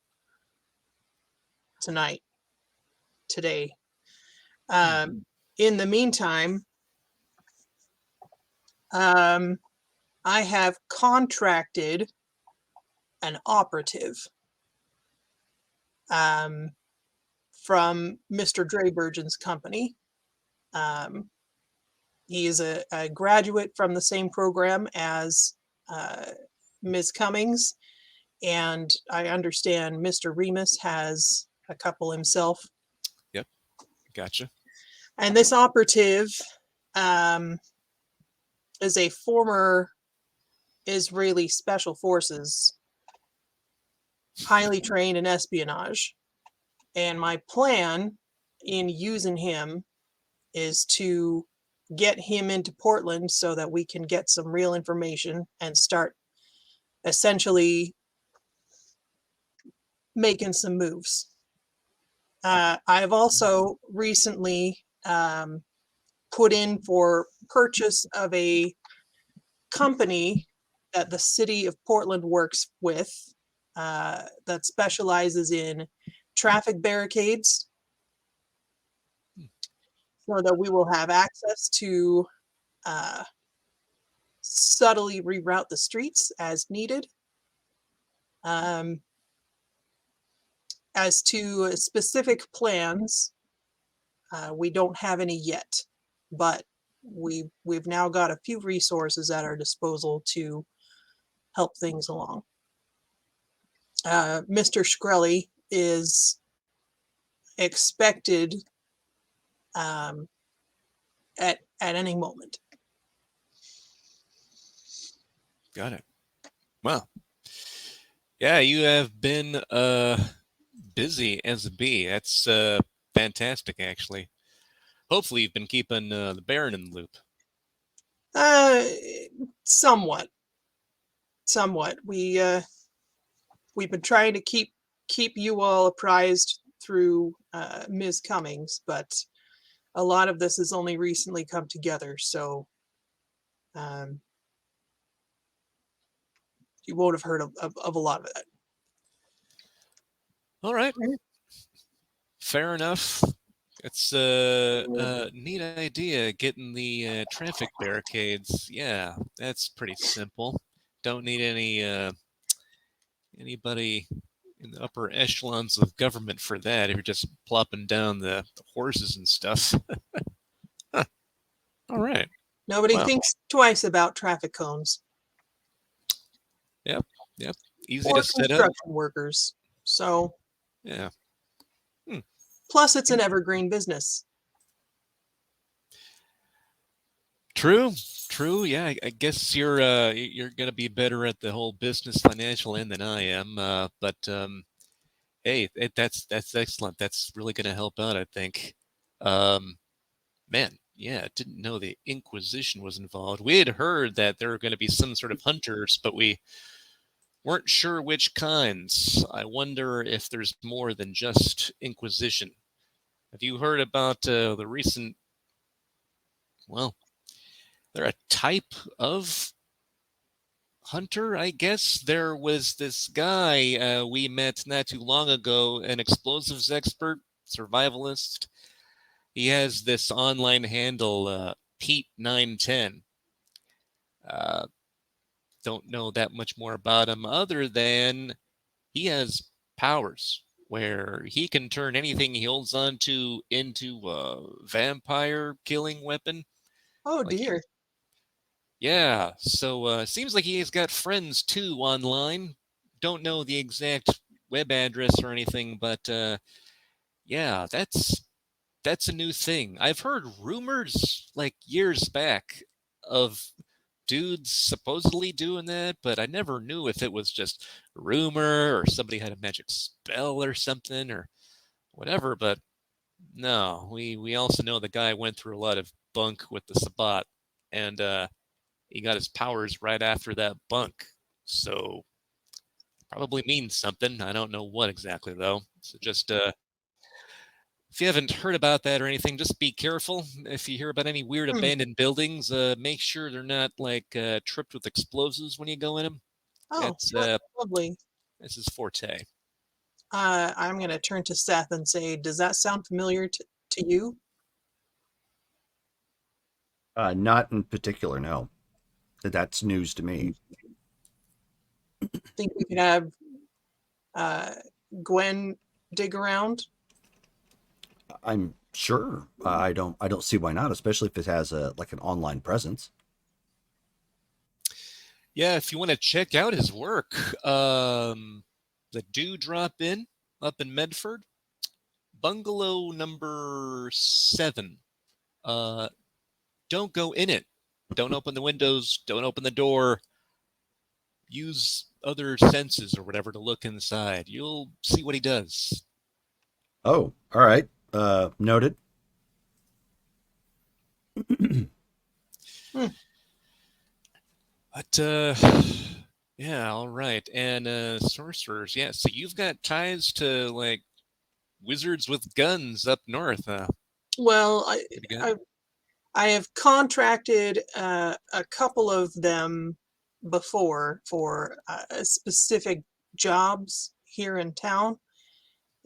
today. In the meantime, I have contracted an operative from Mr. Drayburgen's company. He is a graduate from the same program as Ms. Cummings, and I understand Mr. Remus has a couple himself. Yep, gotcha. And this operative is a former Israeli Special Forces, highly trained in espionage. And my plan in using him is to get him into Portland so that we can get some real information and start essentially making some moves. I've also recently put in for purchase of a company that the city of Portland works with that specializes in traffic barricades, so that we will have access to subtly reroute the streets as needed. As to specific plans, we don't have any yet, but we've now got a few resources at our disposal to help things along. Mr. Shkreli is expected at any moment. Got it. Well, yeah, you have been busy as a bee. That's fantastic, actually. Hopefully, you've been keeping the Baron in the loop. Somewhat. We've been trying to keep you all apprised through Ms. Cummings, but a lot of this has only recently come together, so you won't have heard of a lot of that. All right. Fair enough. It's a neat idea, getting the traffic barricades. Yeah, that's pretty simple. Don't need anybody in the upper echelons of government for that. If you're just plopping down the horses and stuff. Huh. All right. Nobody thinks twice about traffic cones. Yep. Easy or to set up. construction workers. So Yeah. plus it's an evergreen business. True. Yeah, I guess you're gonna be better at the whole business financial end than I am. But hey, that's excellent. That's really gonna help out, I think. Man, yeah, I didn't know the Inquisition was involved. We had heard that there were going to be some sort of hunters, but we weren't sure which kinds. I wonder if there's more than just Inquisition. Have you heard about the recent? Well, they're a type of hunter, I guess. There was this guy we met not too long ago, an explosives expert, survivalist. He has this online handle, Pete910. Don't know that much more about him other than he has powers where he can turn anything he holds on to into a vampire killing weapon. Oh dear. Yeah, so seems like he has got friends too online. Don't know the exact web address or anything, but yeah, that's a new thing. I've heard rumors like years back of dudes supposedly doing that, but I never knew if it was just rumor or somebody had a magic spell or something or whatever. But no, we also know the guy went through a lot of bunk with the Sabbat, and he got his powers right after that bunk. So probably means something. I don't know what exactly though. So just if you haven't heard about that or anything, just be careful. If you hear about any weird abandoned buildings, make sure they're not like tripped with explosives when you go in them. Oh, that's lovely. This is forte. I'm going to turn to Seth and say, does that sound familiar to you? Not in particular, no. That's news to me. Think we could have Gwen dig around? I'm sure. I don't see why not, especially if it has like an online presence. Yeah, if you want to check out his work, the Dewdrop Inn up in Medford, bungalow number 7. Don't go in it. Don't open the windows. Don't open the door. Use other senses or whatever to look inside. You'll see what he does. Oh, all right. Noted. But yeah, all right. And sorcerers, yeah. So you've got ties to like wizards with guns up north, huh? Well, Pretty good. I have contracted a couple of them before for specific jobs here in town,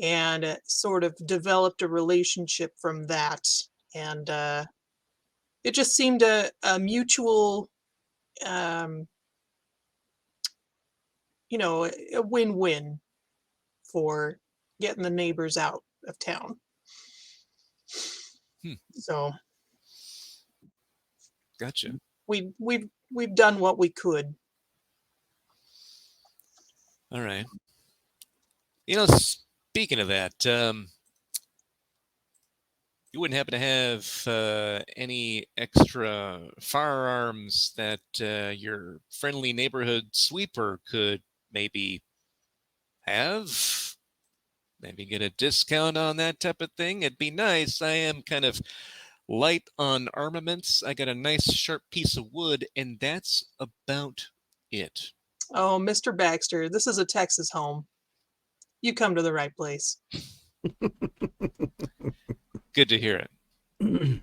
and sort of developed a relationship from that. And it just seemed a mutual, um, a win-win for getting the neighbors out of town. Hmm. So Gotcha. we've done what we could. All right. Speaking of that, you wouldn't happen to have any extra firearms that your friendly neighborhood sweeper could maybe have? Maybe get a discount on that type of thing? It'd be nice. I am kind of light on armaments. I got a nice sharp piece of wood, and that's about it. Oh, Mr. Baxter, this is a Texas home. You come to the right place. Good to hear it.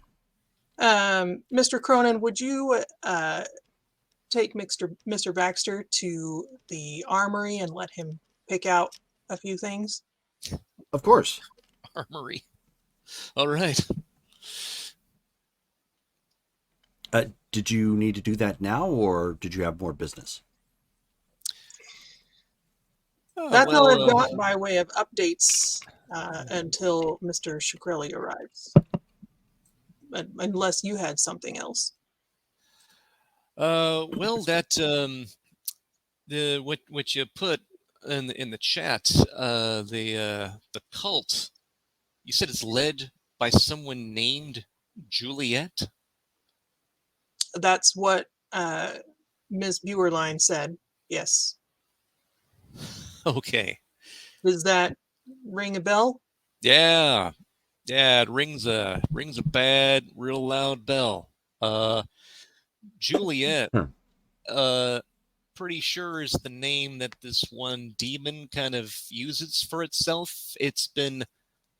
Mr. Cronin, would you take Mr. Baxter to the armory and let him pick out a few things? Of course. Armory. All right. Did you need to do that now, or did you have more business? That's all I've Well, got by way of updates until Mr. Shkreli arrives. Unless you had something else. well, that the what you put in the chat, the cult. You said it's led by someone named Juliet. That's what Ms. Buerline said. Yes. Okay. Does that ring a bell? Yeah. Yeah, it rings a bad, real loud bell. Juliet, Huh. pretty sure is the name that this one demon kind of uses for itself. It's been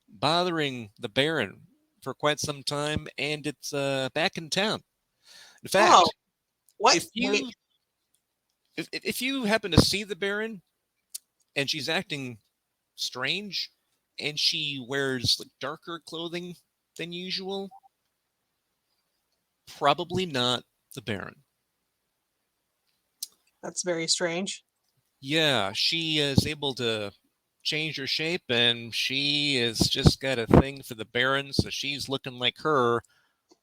bothering the Baron for quite some time, and it's back in town. In Oh, fact, what? if you if you happen to see the Baron and she's acting strange, and she wears like darker clothing than usual, probably not the Baron. That's very strange. Yeah, she is able to change her shape, and she has just got a thing for the Baron, so she's looking like her,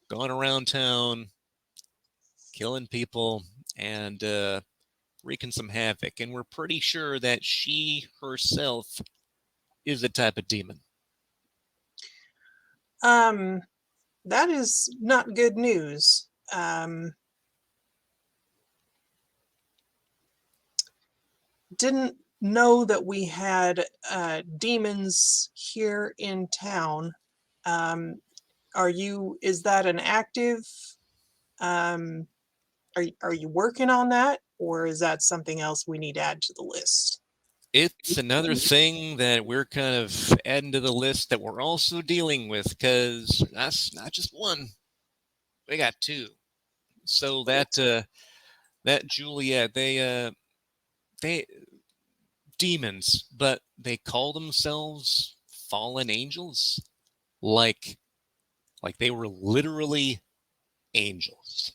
going around town, killing people, and wreaking some havoc. And we're pretty sure that she herself is a type of demon. That is not good news. Didn't know that we had demons here in town. Is that an active, um, are you working on that, or is that something else we need to add to the list? It's another thing that we're kind of adding to the list that we're also dealing with, because that's not just one. We got two. So that Juliet, they demons, but they call themselves fallen angels, like they were literally angels,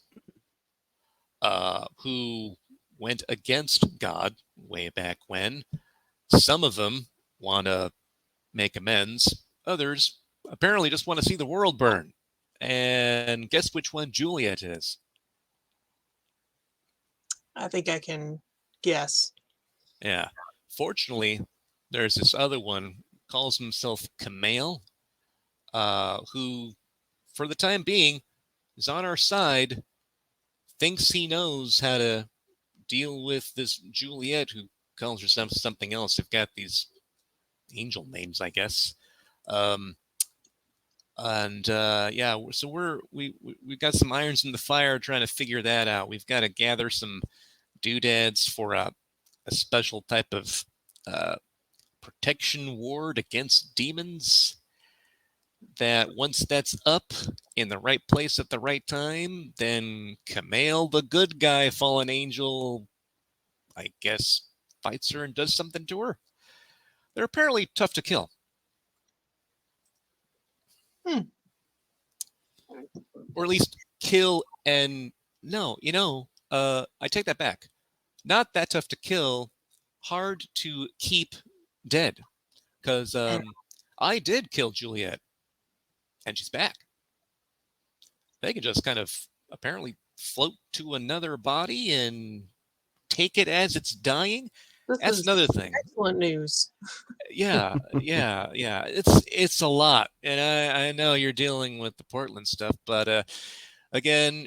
who went against God way back when. Some of them want to make amends. Others apparently just want to see the world burn. And guess which one Juliet is? I think I can guess. Yeah. Fortunately, there's this other one, calls himself Kamel, who, for the time being, is on our side, thinks he knows how to deal with this Juliet, who calls herself something else. They've got these angel names, I guess. Um, and yeah, so we've got some irons in the fire trying to figure that out. We've got to gather some doodads for a special type of protection ward against demons. that once that's up in the right place at the right time, then Camille, the good guy fallen angel, I guess, fights her and does something to her. They're apparently tough to kill. Or at least kill and... No, I take that back. Not that tough to kill, hard to keep dead. Because I did kill Juliet, and she's back. They can just kind of apparently float to another body and take it as it's dying. That's another thing. Excellent news. Yeah. It's a lot, and I know you're dealing with the Portland stuff, but again,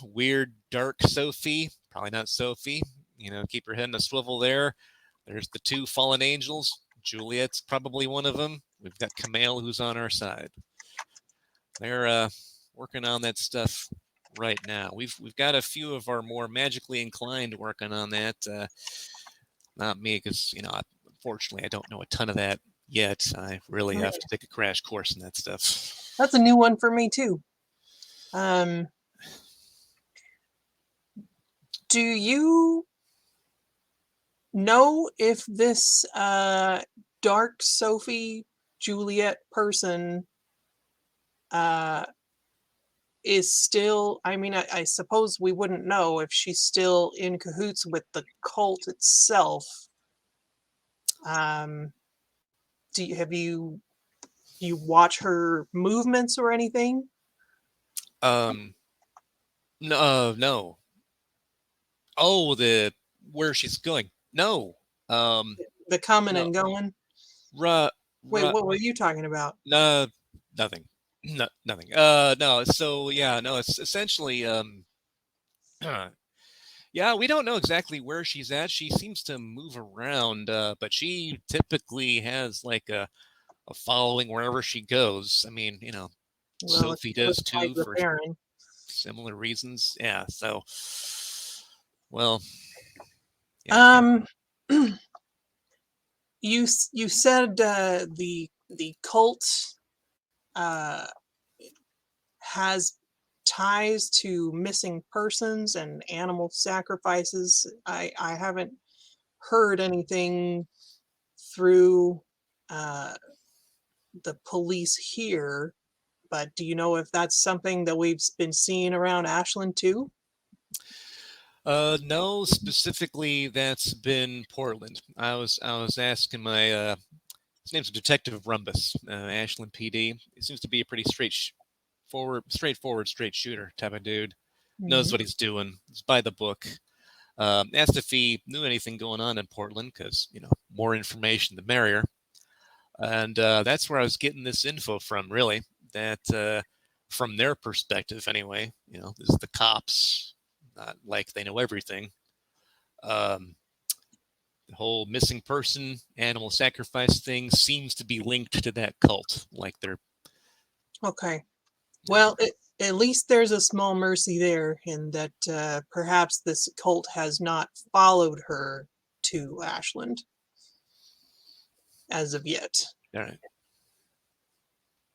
weird, dark Sophie, probably not Sophie. Keep her head in a swivel there. There's the two fallen angels. Juliet's probably one of them. We've got Camille, who's on our side. They're working on that stuff right now. We've got a few of our more magically inclined working on that. Not me, because unfortunately, I don't know a ton of that yet. I really have to take a crash course in that stuff. That's a new one for me too. Do you know if this dark Sophie Juliet person is still... I suppose we wouldn't know if she's still in cahoots with the cult itself. Have you watch her movements or anything? No. Oh, where she's going? No. The coming and going. Wait, what were you talking about? Nothing. Nothing. No. So yeah, no. It's essentially yeah, we don't know exactly where she's at. She seems to move around, but she typically has like a following wherever she goes. I mean, Sophie does too for similar reasons. Yeah. So, well. Yeah. You said the cult has ties to missing persons and animal sacrifices. I haven't heard anything through the police here, but do you know if that's something that we've been seeing around Ashland too? No, specifically that's been Portland. I was asking my his name's Detective Rumbus, Ashland PD. He seems to be a pretty straightforward, straight shooter type of dude. Knows what he's doing. He's by the book. Asked if he knew anything going on in Portland, because more information the merrier. And that's where I was getting this info from, really. That from their perspective, anyway. This is the cops. Not like they know everything. The whole missing person, animal sacrifice thing seems to be linked to that cult. Like they're... Okay. Well, at least there's a small mercy there in that perhaps this cult has not followed her to Ashland as of yet. All right.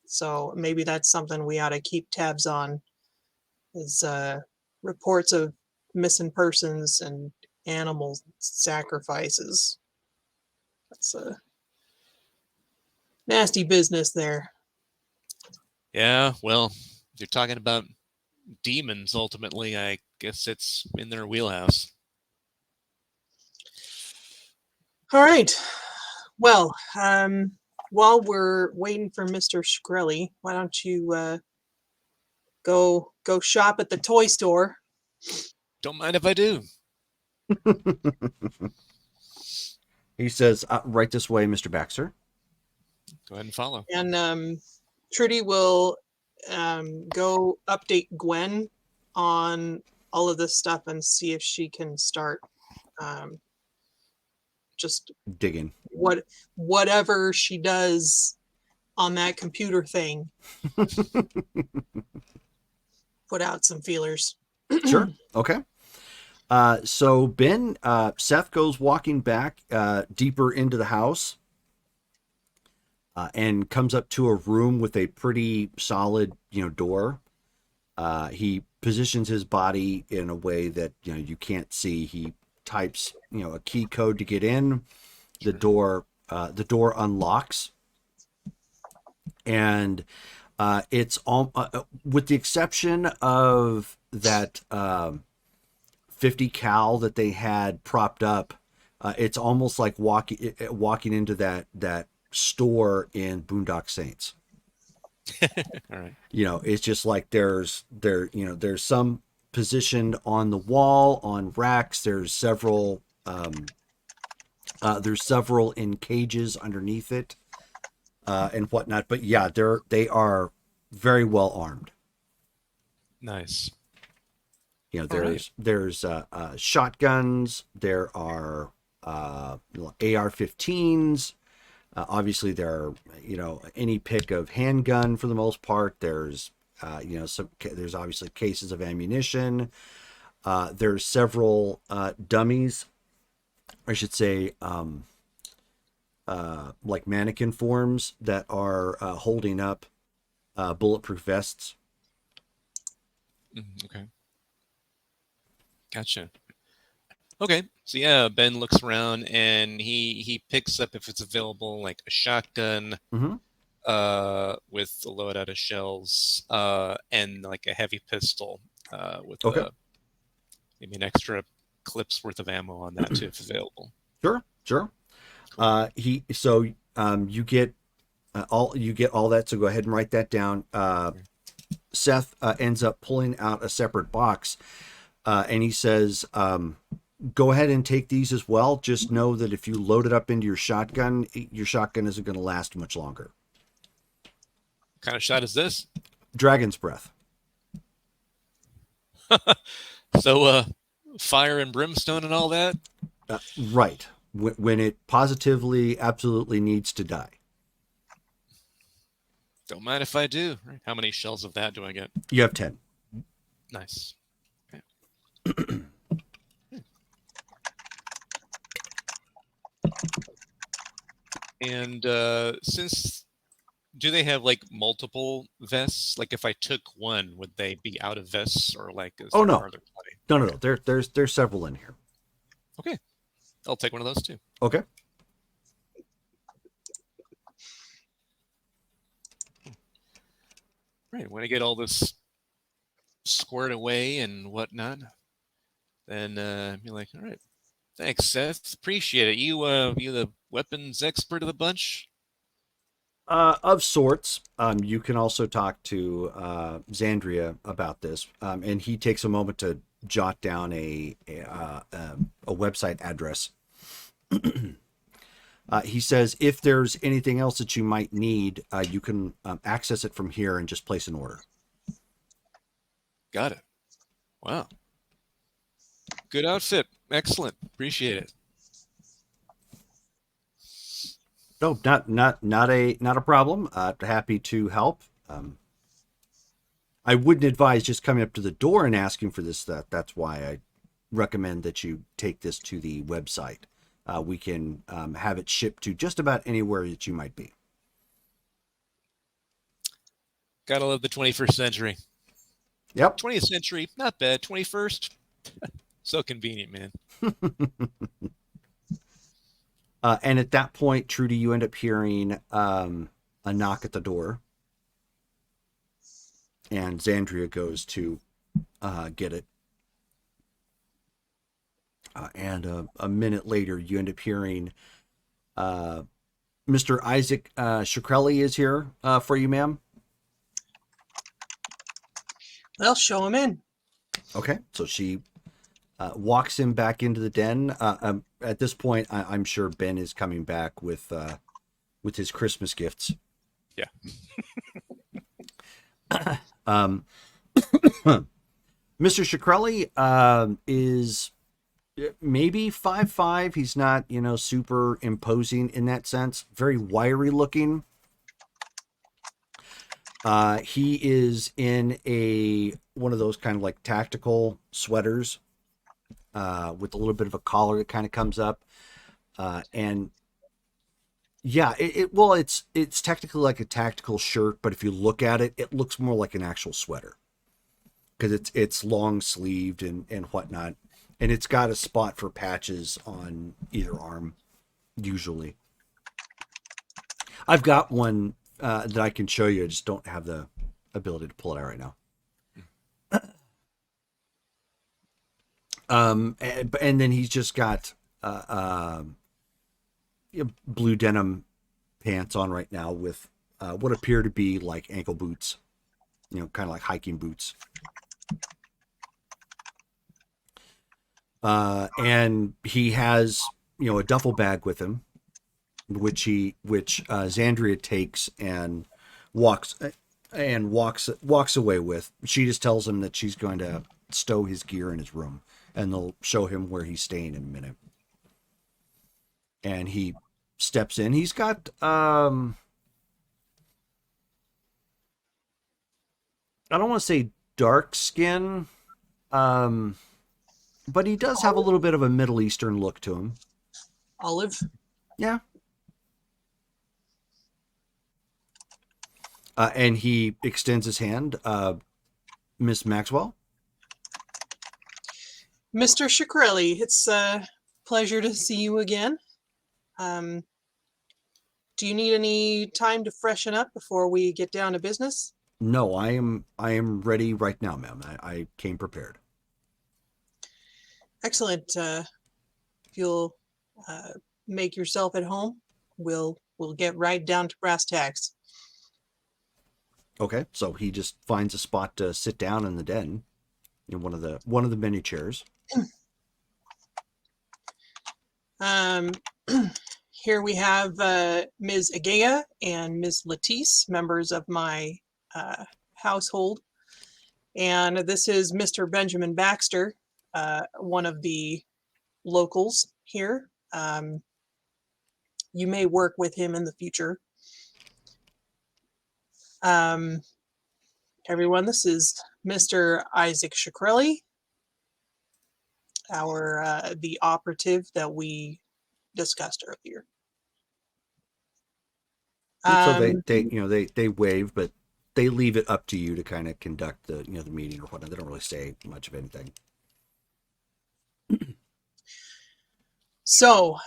So maybe that's something we ought to keep tabs on, is reports of missing persons and animal sacrifices. That's a nasty business there. Yeah, well, you're talking about demons, ultimately. I guess it's in their wheelhouse. All right. Well, while we're waiting for Mr. Shkreli, why don't you go shop at the toy store? Don't mind if I do. He says, right this way, Mr. Baxter. Go ahead and follow. And Trudy will go update Gwen on all of this stuff and see if she can start just digging whatever she does on that computer thing. Put out some feelers. Sure. Okay. So Ben, Seth goes walking back deeper into the house. and comes up to a room with a pretty solid, door. He positions his body in a way that you can't see. He types a key code to get in. The door unlocks, and it's all with the exception of that 50 cal that they had propped up. It's almost like walking into that store in Boondock Saints. All right. It's just like there's some positioned on the wall on racks. There's several in cages underneath it, and whatnot. But yeah, they are very well armed. Nice. There's shotguns. There are AR-15s. Obviously, there are any pick of handgun for the most part. There's there's obviously cases of ammunition. There's several dummies, I should say, like mannequin forms that are holding up bulletproof vests. Okay. Gotcha. Okay, so yeah, Ben looks around and he picks up, if it's available, like a shotgun Mm-hmm. with a loadout of shells and like a heavy pistol with Okay. maybe an extra clip's worth of ammo on that too, if available. Sure. Cool. You get all that. So go ahead and write that down. Seth ends up pulling out a separate box, and he says, go ahead and take these as well. Just know that if you load it up into your shotgun isn't going to last much longer. What kind of shot is this? Dragon's breath. So, fire and brimstone and all that? Right. When it positively, absolutely needs to die. Don't mind if I do. How many shells of that do I get? You have 10. Nice. Okay. And do they have like multiple vests? Like if I took one, would they be out of vests or like? Oh no. Are there plenty? No. There's several in here. Okay, I'll take one of those too. Okay. Right. When I get all this squared away and whatnot, then you're like, all right, thanks, Seth. Appreciate it. You the weapons expert of the bunch? Of sorts. You can also talk to Xandria about this, and he takes a moment to jot down a website address. He says, if there's anything else that you might need, you can access it from here and just place an order. Got it. Wow. Good outfit. Excellent. Appreciate it. No, not a problem. Happy to help. I wouldn't advise just coming up to the door and asking for this. That's why I recommend that you take this to the website. We can have it shipped to just about anywhere that you might be. Gotta love the 21st century. Yep. 20th century, not bad. 21st, so convenient, man. And at that point, Trudy, you end up hearing a knock at the door. And Xandria goes to get it. And a minute later, you end up hearing Mr. Isaac Shkreli is here for you, ma'am. Well, show him in. Okay, so she walks him back into the den. At this point, I'm sure Ben is coming back with his Christmas gifts. Yeah. Mr. Shkreli is maybe 5'5". He's not, super imposing in that sense. Very wiry looking. He is in one of those kind of like tactical sweaters with a little bit of a collar that kind of comes up. And Yeah, well, it's technically like a tactical shirt, but if you look at it, it looks more like an actual sweater because it's long sleeved and whatnot, and it's got a spot for patches on either arm usually. I've got one that I can show you. I just don't have the ability to pull it out right now. And then he's just got blue denim pants on right now with what appear to be like ankle boots, kind of like hiking boots. And he has, a duffel bag with him, which Xandria takes and walks walks away with. She just tells him that she's going to stow his gear in his room, and they'll show him where he's staying in a minute. And he steps in. He's got I don't want to say dark skin, but he does have a little bit of a Middle Eastern look to him. Olive. Yeah. And he extends his hand. Miss Maxwell? Mr. Shkreli, it's a pleasure to see you again. Do you need any time to freshen up before we get down to business? No, I am ready right now, ma'am. I came prepared. Excellent. If you'll make yourself at home, we'll get right down to brass tacks. Okay, so he just finds a spot to sit down in the den, in one of the many chairs. Here we have Ms. Agea and Ms. Latisse, members of my household. And this is Mr. Benjamin Baxter, one of the locals here. You may work with him in the future. Everyone, this is Mr. Isaac Shkreli, the operative that we discussed earlier. So they wave, but they leave it up to you to kind of conduct the the meeting or whatnot. They don't really say much of anything. So,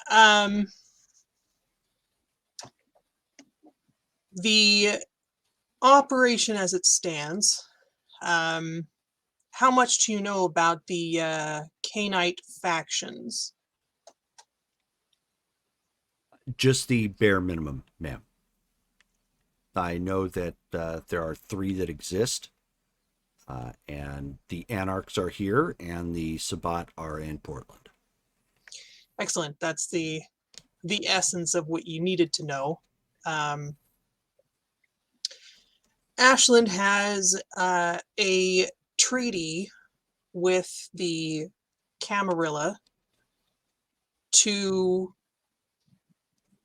the operation as it stands, how much do you know about the Cainite factions? Just the bare minimum, ma'am. I know that there are 3 that exist, and the Anarchs are here, and the Sabbat are in Portland. Excellent. That's the essence of what you needed to know. Ashland has a treaty with the Camarilla to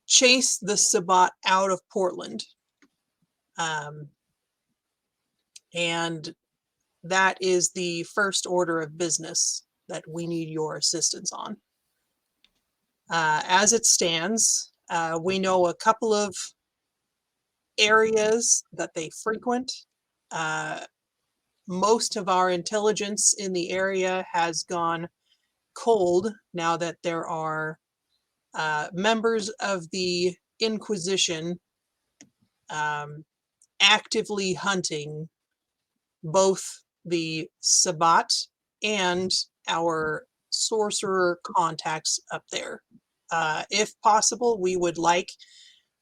chase the Sabbat out of Portland. And that is the first order of business that we need your assistance on. As it stands, we know a couple of areas that they frequent. Most of our intelligence in the area has gone cold now that there are members of the Inquisition actively hunting both the Sabbat and our sorcerer contacts up there. If possible, we would like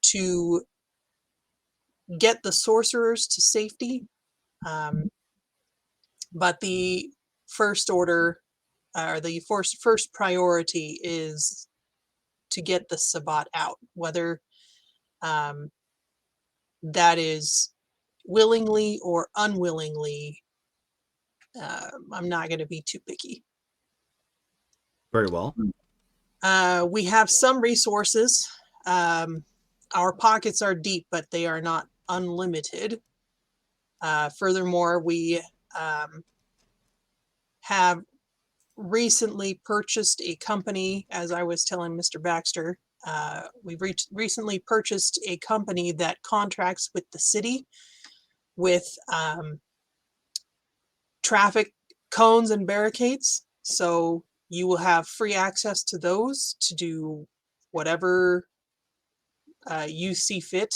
to get the sorcerers to safety, but the first order, or the first priority is to get the Sabbat out, whether that is willingly or unwillingly. I'm not going to be too picky. Very well. We have some resources. Our pockets are deep, but they are not unlimited. Furthermore, we have recently purchased a company, as I was telling Mr. Baxter, we've recently purchased a company that contracts with the city with traffic cones and barricades. So you will have free access to those to do whatever you see fit.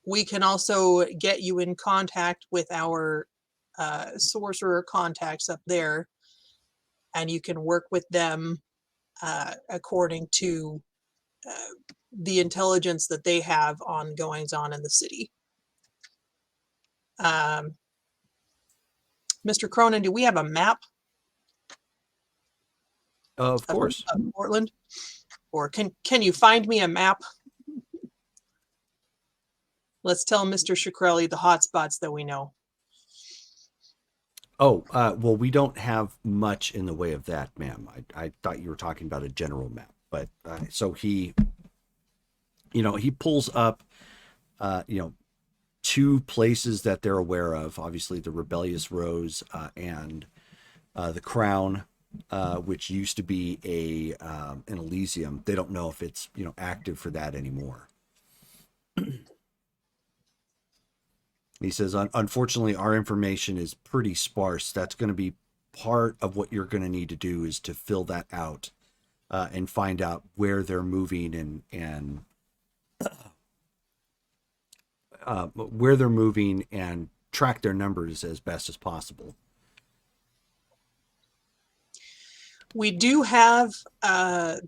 We can also get you in contact with our sorcerer contacts up there, and you can work with them according to the intelligence that they have on goings on in the city. Mr. Cronin, do we have a map Of course. of Portland? Or can you find me a map? Let's tell Mr. Shkreli the hot spots that we know. Oh, well, we don't have much in the way of that, ma'am. I thought you were talking about a general map, but so he pulls up, two places that they're aware of. Obviously, the Rebellious Rose and the Crown, which used to be an Elysium. They don't know if it's active for that anymore. He says, unfortunately, our information is pretty sparse. That's going to be part of what you're going to need to do, is to fill that out and find out where they're moving and where they're moving and track their numbers as best as possible. We do have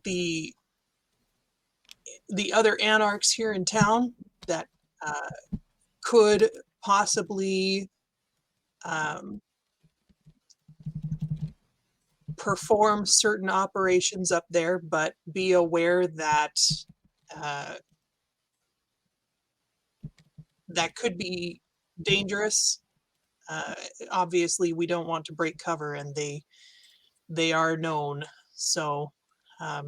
the other anarchs here in town that could possibly perform certain operations up there, but be aware that that could be dangerous. Obviously, we don't want to break cover, and they are known, so that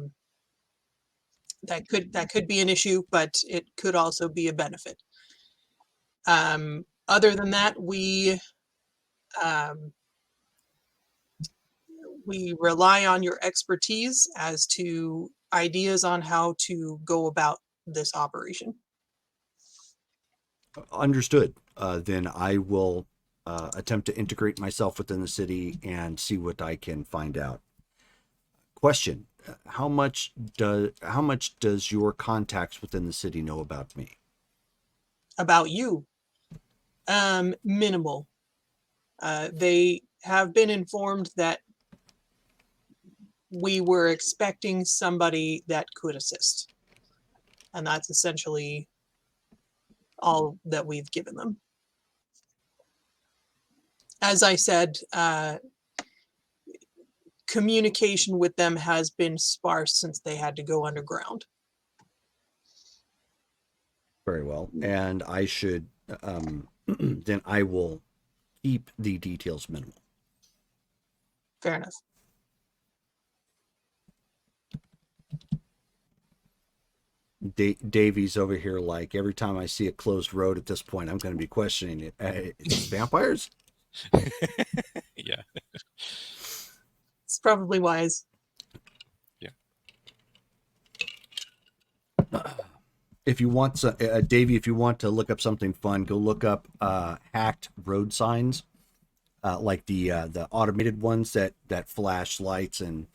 could be an issue, but it could also be a benefit. Other than that, we rely on your expertise as to ideas on how to go about this operation. Understood. Then I will attempt to integrate myself within the city and see what I can find out. Question: how much does your contacts within the city know about me? About you? Minimal. They have been informed that we were expecting somebody that could assist, and that's essentially all that we've given them. As I said, communication with them has been sparse since they had to go underground. Very well. And I should, then I will keep the details minimal. Fair enough. Davy's over here like, every time I see a closed road at this point, I'm going to be questioning it. It's vampires? Yeah. It's probably wise. Yeah. If you want, Davy, if you want to look up something fun, go look up hacked road signs, like the automated ones that flash lights and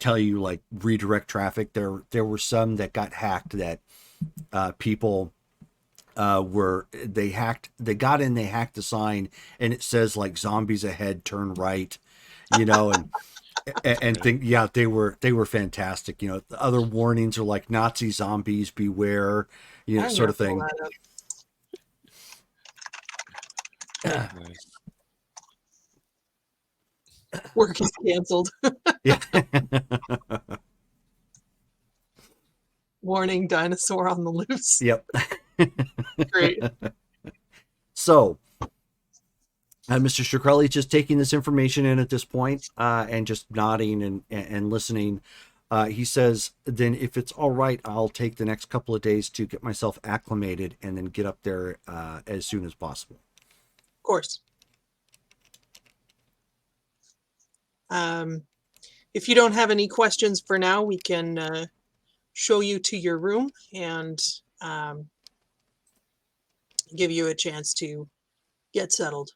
tell you, like, redirect traffic. There were some that got hacked that people they got in, they hacked the sign, and it says like zombies ahead, turn right, and think, yeah, they were fantastic. The other warnings are like Nazi zombies beware, sort of thing. Work is canceled. Yeah. Warning, dinosaur on the loose. Yep. Great. So, Mr. Shkreli just taking this information in at this point, and just nodding and listening. He says, then if it's all right, I'll take the next couple of days to get myself acclimated and then get up there as soon as possible. Of course. if you don't have any questions for now, we can show you to your room and give you a chance to get settled.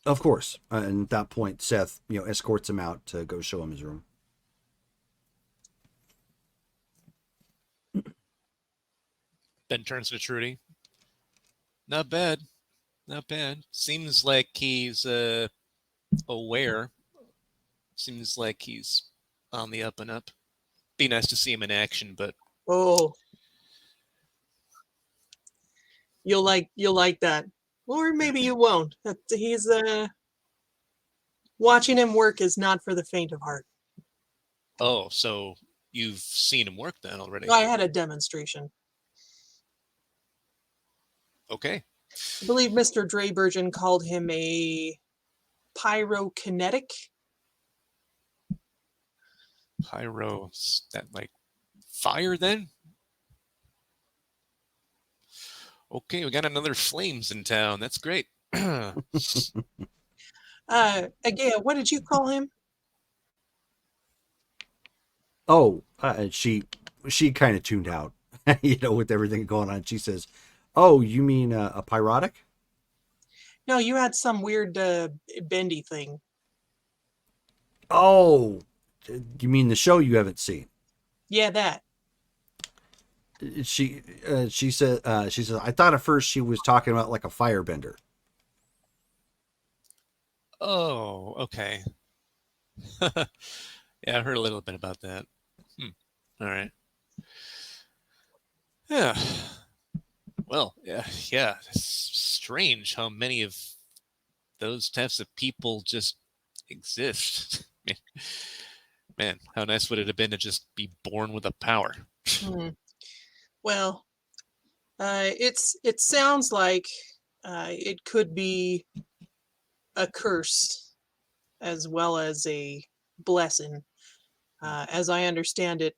Of course. And at that point, Seth, escorts him out to go show him his room. Ben turns to Trudy. Not bad. Not bad. Seems like he's aware. Seems like he's on the up and up. Be nice to see him in action, but Oh, you'll like that, or maybe you won't. He's watching him work is not for the faint of heart. oh, so you've seen him work then already? I had a demonstration. Okay. I believe Mr. Draybergen called him a pyrokinetic. Pyro, that like fire then? Okay, we got another flames in town. That's great. Agaya, what did you call him? Oh, she kind of tuned out, with everything going on. She says, "Oh, you mean a pyrotic?" No, you had some weird bendy thing. Oh, you mean the show you haven't seen? Yeah, that. She said I thought at first she was talking about like a firebender. Oh, okay. Yeah, I heard a little bit about that. All right. Yeah. Well, yeah. It's strange how many of those types of people just exist. Man, how nice would it have been to just be born with a power? Well, it sounds like it could be a curse as well as a blessing. As I understand it,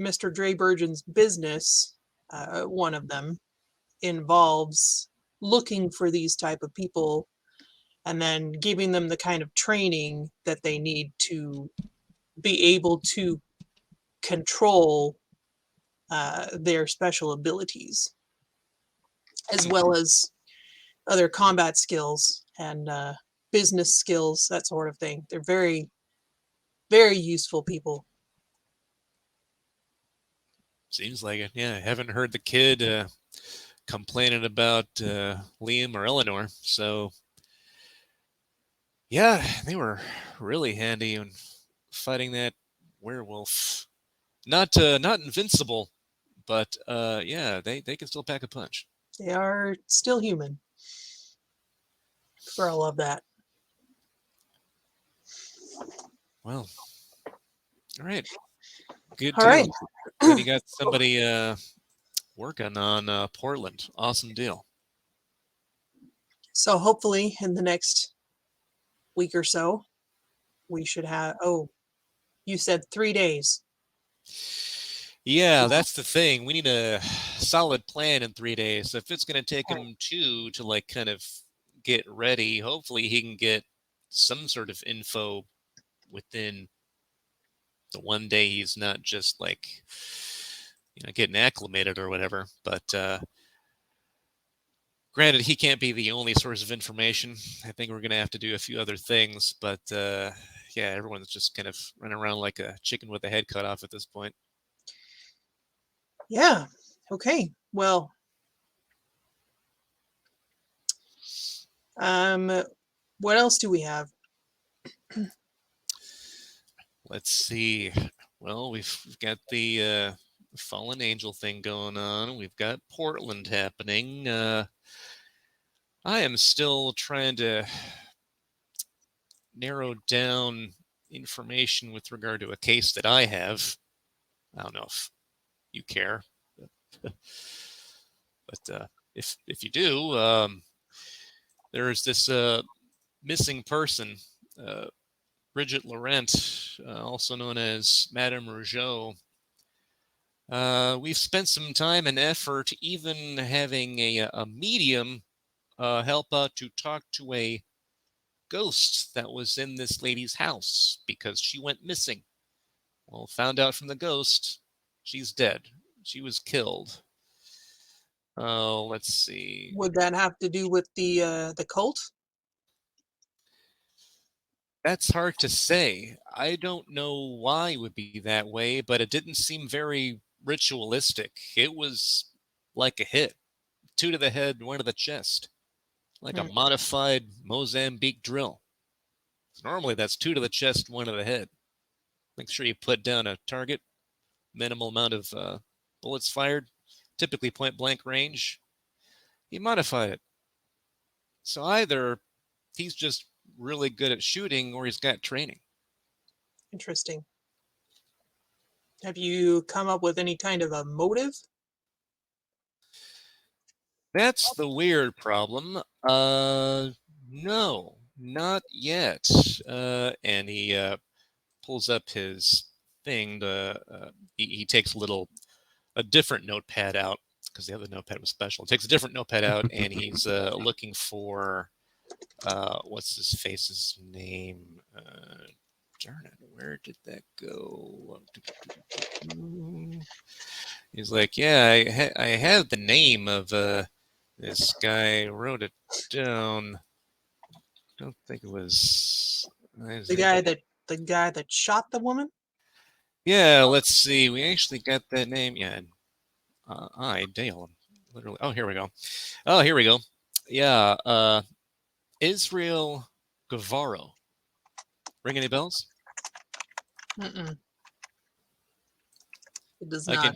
Mr. Draybergen's business, one of them, involves looking for these type of people and then giving them the kind of training that they need to be able to control their special abilities, as well as other combat skills and business skills, that sort of thing. They're very, very useful people. Seems like it. Yeah, I haven't heard the kid complaining about Liam or Eleanor. So, yeah, they were really handy in fighting that werewolf. Not invincible, but yeah, they can still pack a punch. They are still human for all of that. Well, all right. Good All deal. right. Glad you got somebody working on Portland. Awesome deal. So hopefully in the next week or so, we should have, oh, you said 3 days. Yeah, that's the thing. We need a solid plan in 3 days. So if it's going to take him 2 to like kind of get ready, hopefully he can get some sort of info within the 1 day. He's not just like, getting acclimated or whatever. But granted, he can't be the only source of information. I think we're going to have to do a few other things. But yeah, everyone's just kind of running around like a chicken with a head cut off at this point. Yeah. Okay. Well, what else do we have? Let's see. Well, we've got the fallen angel thing going on. We've got Portland happening. I am still trying to narrow down information with regard to a case that I have. I don't know if you care, but if you do, there's this missing person, Bridget Laurent, also known as Madame Rougeau. We've spent some time and effort even having a medium help out to talk to a ghost that was in this lady's house because she went missing. Well, found out from the ghost, she's dead. She was killed. Oh, let's see. Would that have to do with the cult? That's hard to say. I don't know why it would be that way, but it didn't seem very ritualistic. It was like a hit. 2 to the head, 1 to the chest. Like a modified Mozambique drill. Normally that's 2 to the chest, 1 to the head. Make sure you put down a target, minimal amount of bullets fired, typically point blank range. He modified it. So either he's just really good at shooting or he's got training. Interesting. Have you come up with any kind of a motive? That's the weird problem. No, not yet. And he pulls up his thing. He takes a different notepad out because the other notepad was special. He takes a different notepad out and he's looking for what's his face's name? Darn it, where did that go? He's like, yeah, I have the name of this guy. I wrote it down. Don't think it was The guy that shot the woman? Yeah, let's see. We actually got that name. Yeah, Dale. Literally. Oh, here we go. Oh, here we go. Yeah, Israel Guevaro. Ring any bells? Mm-mm. It does I not.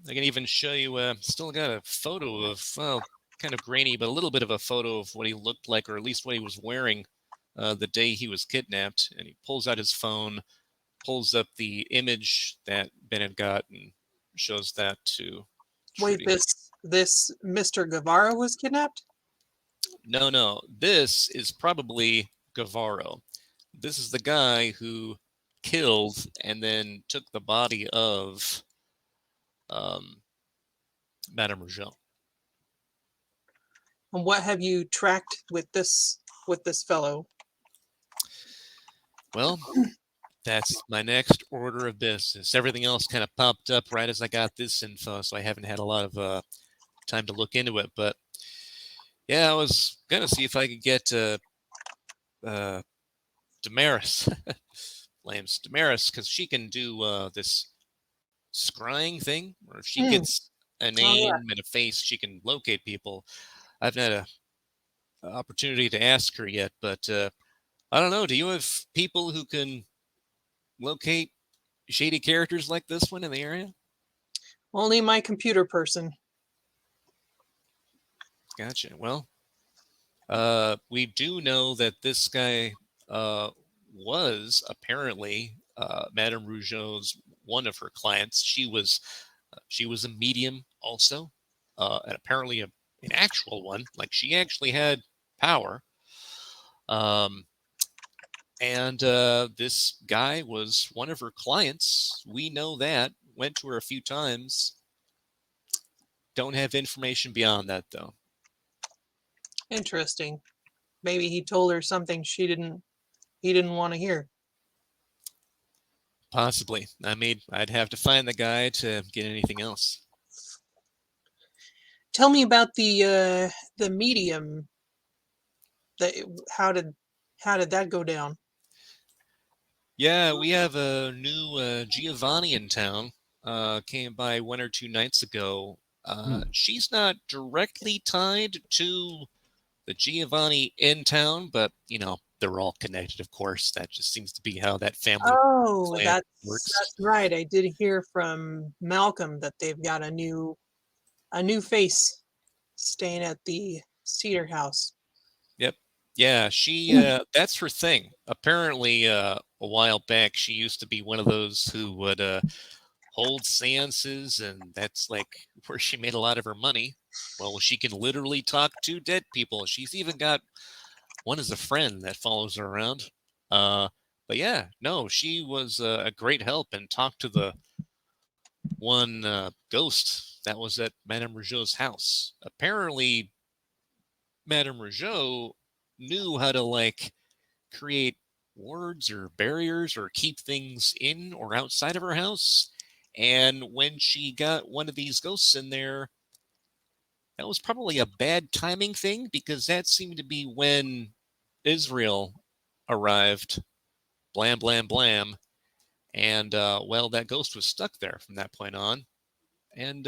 can even show you. Still got a photo of, well, kind of grainy, but a little bit of a photo of what he looked like, or at least what he was wearing the day he was kidnapped. And he pulls out his phone, pulls up the image that Bennett got, and shows that to Wait, Trudy. this Mr. Guevara was kidnapped? No. This is probably Guevaro. This is the guy who killed and then took the body of Madame Rougeau. And what have you tracked with this fellow? Well, that's my next order of business. Everything else kind of popped up right as I got this info, so I haven't had a lot of time to look into it. But yeah, I was gonna see if I could get Damaris, Lambs Damaris, because she can do this scrying thing, or if she gets a name and a face, she can locate people. I've not had a opportunity to ask her yet, but I don't know. Do you have people who can locate shady characters like this one in the area? Only my computer person. Gotcha. Well, we do know that this guy was apparently Madame Rougeau's one of her clients. She was a medium also, and apparently an actual one. Like she actually had power. And this guy was one of her clients. We know that. Went to her a few times. Don't have information beyond that, though. Interesting. Maybe he told her something he didn't want to hear. Possibly. I mean, I'd have to find the guy to get anything else. Tell me about the medium. How did that go down? Yeah, we have a new Giovanni in town. Came by 1 or 2 nights ago. She's not directly tied to the Giovanni in town, but they're all connected. Of course, that just seems to be how that family works. That's right. I did hear from Malcolm that they've got a new face staying at the Cedar House. Yep. Yeah, she that's her thing. Apparently, a while back, she used to be one of those who would hold seances, and that's like where she made a lot of her money. Well, she can literally talk to dead people. She's even got one as a friend that follows her around. But yeah, no, she was a great help and talked to the one ghost that was at Madame Rougeau's house. Apparently, Madame Rougeau knew how to create wards or barriers or keep things in or outside of her house. And when she got one of these ghosts in there, that was probably a bad timing thing because that seemed to be when Israel arrived. Blam, blam, blam. And, well, that ghost was stuck there from that point on. And,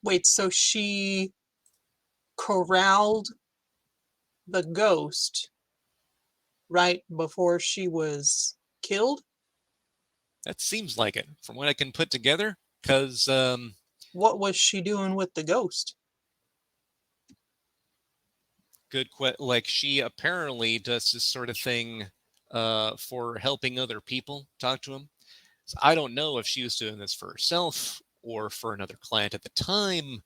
Wait, so she corralled the ghost right before she was killed? that seems like it from what I can put together. Because, What was she doing with the ghost? like she apparently does this sort of thing for helping other people talk to them. So I don't know if she was doing this for herself or for another client at the time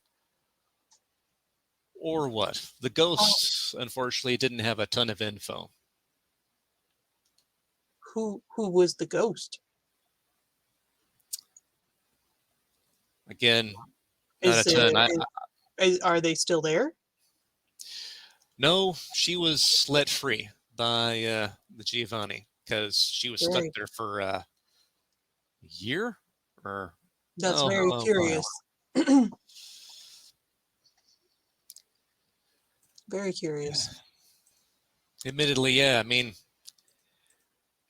or what. The ghosts, unfortunately, didn't have a ton of info. Who was the ghost? Again, not a Is ton. are they still there? No, she was let free by the Giovanni because she was stuck Very, there for a year or that's oh, very a while. curious. Very curious. Admittedly, yeah. I mean,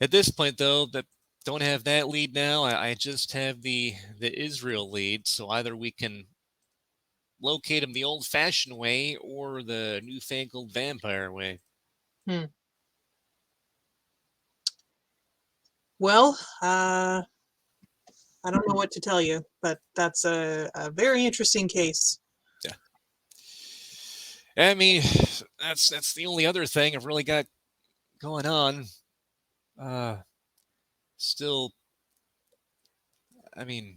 at this point though, that don't have that lead now. I just have the Israel lead. So either we can locate him the old-fashioned way or the newfangled vampire way. Hmm. Well, I don't know what to tell you, but that's a very interesting case. Yeah. I mean, that's the only other thing I've really got going on. Uh, still, I mean,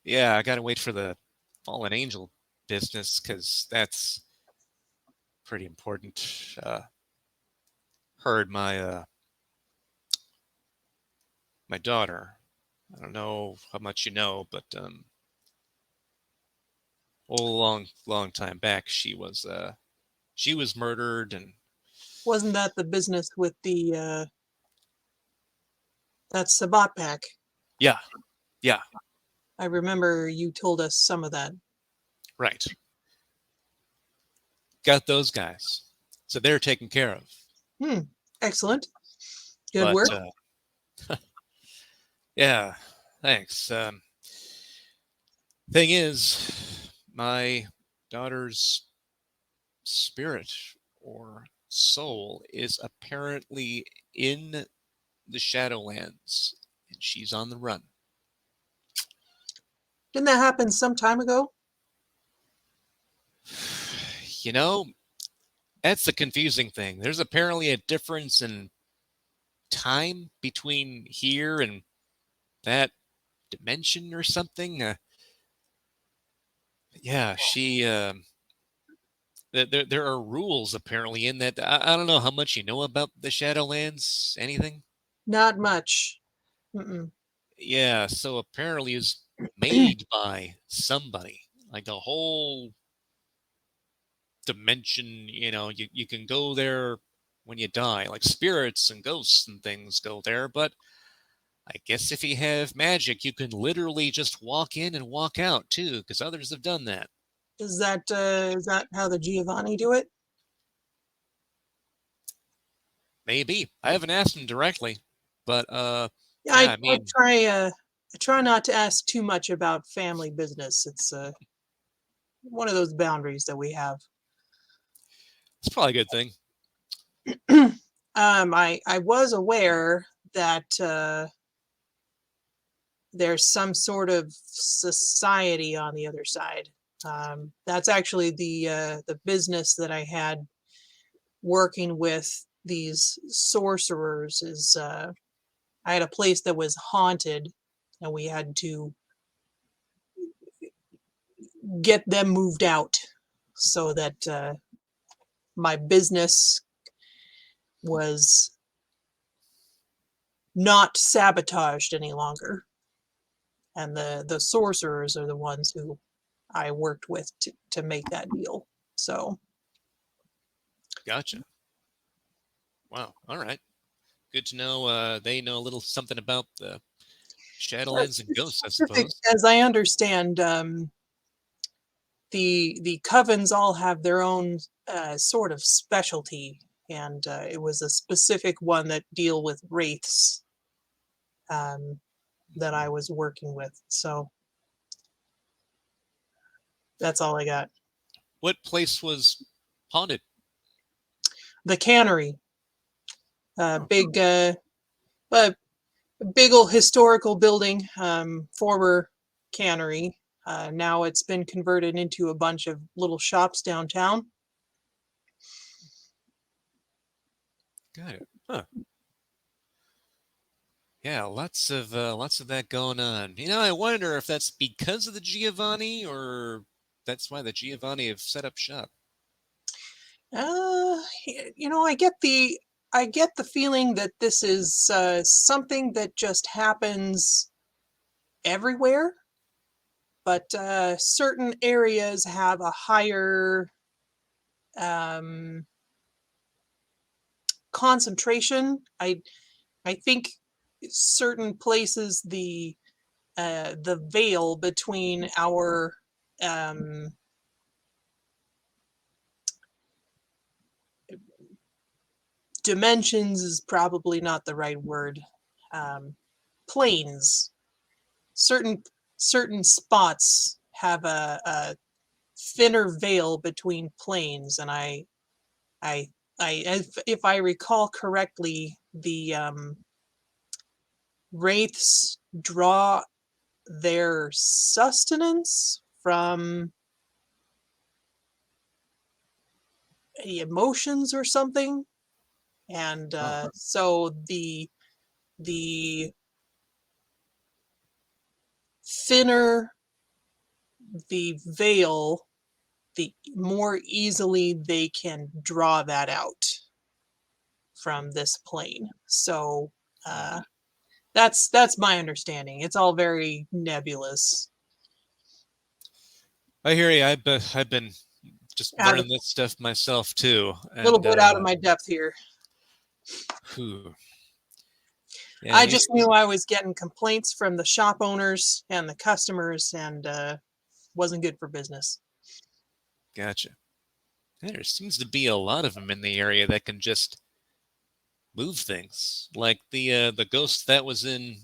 yeah, I gotta wait for the fallen angel business because that's pretty important. Heard my daughter. I don't know how much you know, but a long time back, she was murdered, and Wasn't that the business with the that Sabat pack? yeah, yeah, I remember you told us some of that. right. Got those guys, so they're taken care of. Hmm. Excellent. Good But work. yeah, thanks. Thing is, my daughter's spirit or soul is apparently in the Shadowlands, and she's on the run. Didn't that happen some time ago? You know, that's the confusing thing. There's apparently a difference in time between here and that dimension or something. Yeah, she. There are rules apparently in that. I don't know how much you know about the Shadowlands. Anything? Not much. Mm-mm. Yeah. So apparently, it's made by somebody. Like a whole dimension. You can go there when you die. Like spirits and ghosts and things go there, but I guess if you have magic, you can literally just walk in and walk out too, because others have done that. Is that how the Giovanni do it? Maybe. I haven't asked him directly, but Yeah, yeah, I I mean, try not to ask too much about family business. It's one of those boundaries that we have. it's probably a good thing. I was aware that there's some sort of society on the other side. That's actually the business that I had working with these sorcerers. Is I had a place that was haunted, and we had to get them moved out so that my business was not sabotaged any longer. And the sorcerers are the ones who I worked with to make that deal. So Gotcha. Wow. All right. Good to know. They know a little something about the Shadowlands and ghosts, I Specific, suppose. as I understand, the covens all have their own sort of specialty, and it was a specific one that deal with wraiths that I was working with. So that's all I got. What place was haunted? The cannery, Oh. big, a big old historical building, former cannery. Now it's been converted into a bunch of little shops downtown. Got it. Huh. Yeah, lots of that going on. I wonder if that's because of the Giovanni, or that's why the Giovanni have set up shop. I get the feeling that this is something that just happens everywhere, but certain areas have a higher um, concentration. I think certain places the veil between our um, dimensions is probably not the right word. Um, Planes. Certain spots have a thinner veil between planes, and I, if I recall correctly, the wraiths draw their sustenance from emotions or something, and so the thinner the veil, the more easily they can draw that out from this plane. So that's my understanding. It's all very nebulous. I hear you. I've been just Out of learning this stuff myself too, a little and bit out of my depth here. whew. Yeah, I just knew I was getting complaints from the shop owners and the customers, and wasn't good for business. gotcha. There seems to be a lot of them in the area that can just move things, like the ghost that was in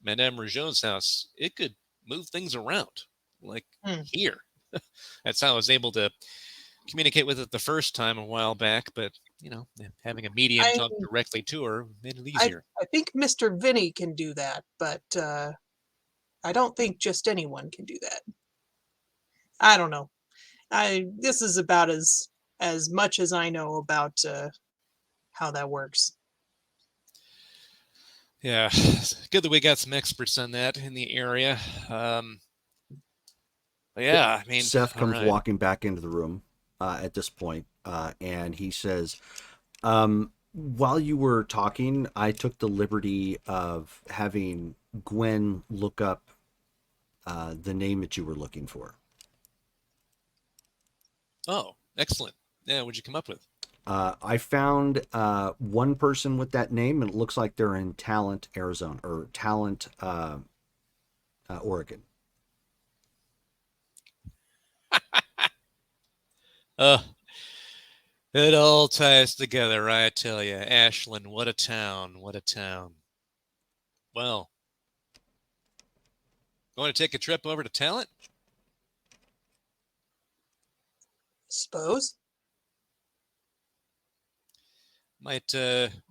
Madame Rougeau's house. It could move things around, like here. That's how I was able to communicate with it the first time a while back, but having a medium I, talk directly to her made it I easier. I think Mr. Vinny can do that, but I don't think just anyone can do that. I don't know. This is about as much as I know about how that works. Yeah, good that we got some experts on that in the area. Yeah, I mean, Seth all comes right. walking back into the room at this point, and he says, while you were talking, I took the liberty of having Gwen look up the name that you were looking for. Oh, excellent. Yeah, what'd you come up with? I found one person with that name, and it looks like they're in Talent, Arizona, or Talent, Oregon. Uh, it all ties together, I tell you. Ashland, what a town, what a town. Well, going to take a trip over to Talent? Suppose. Might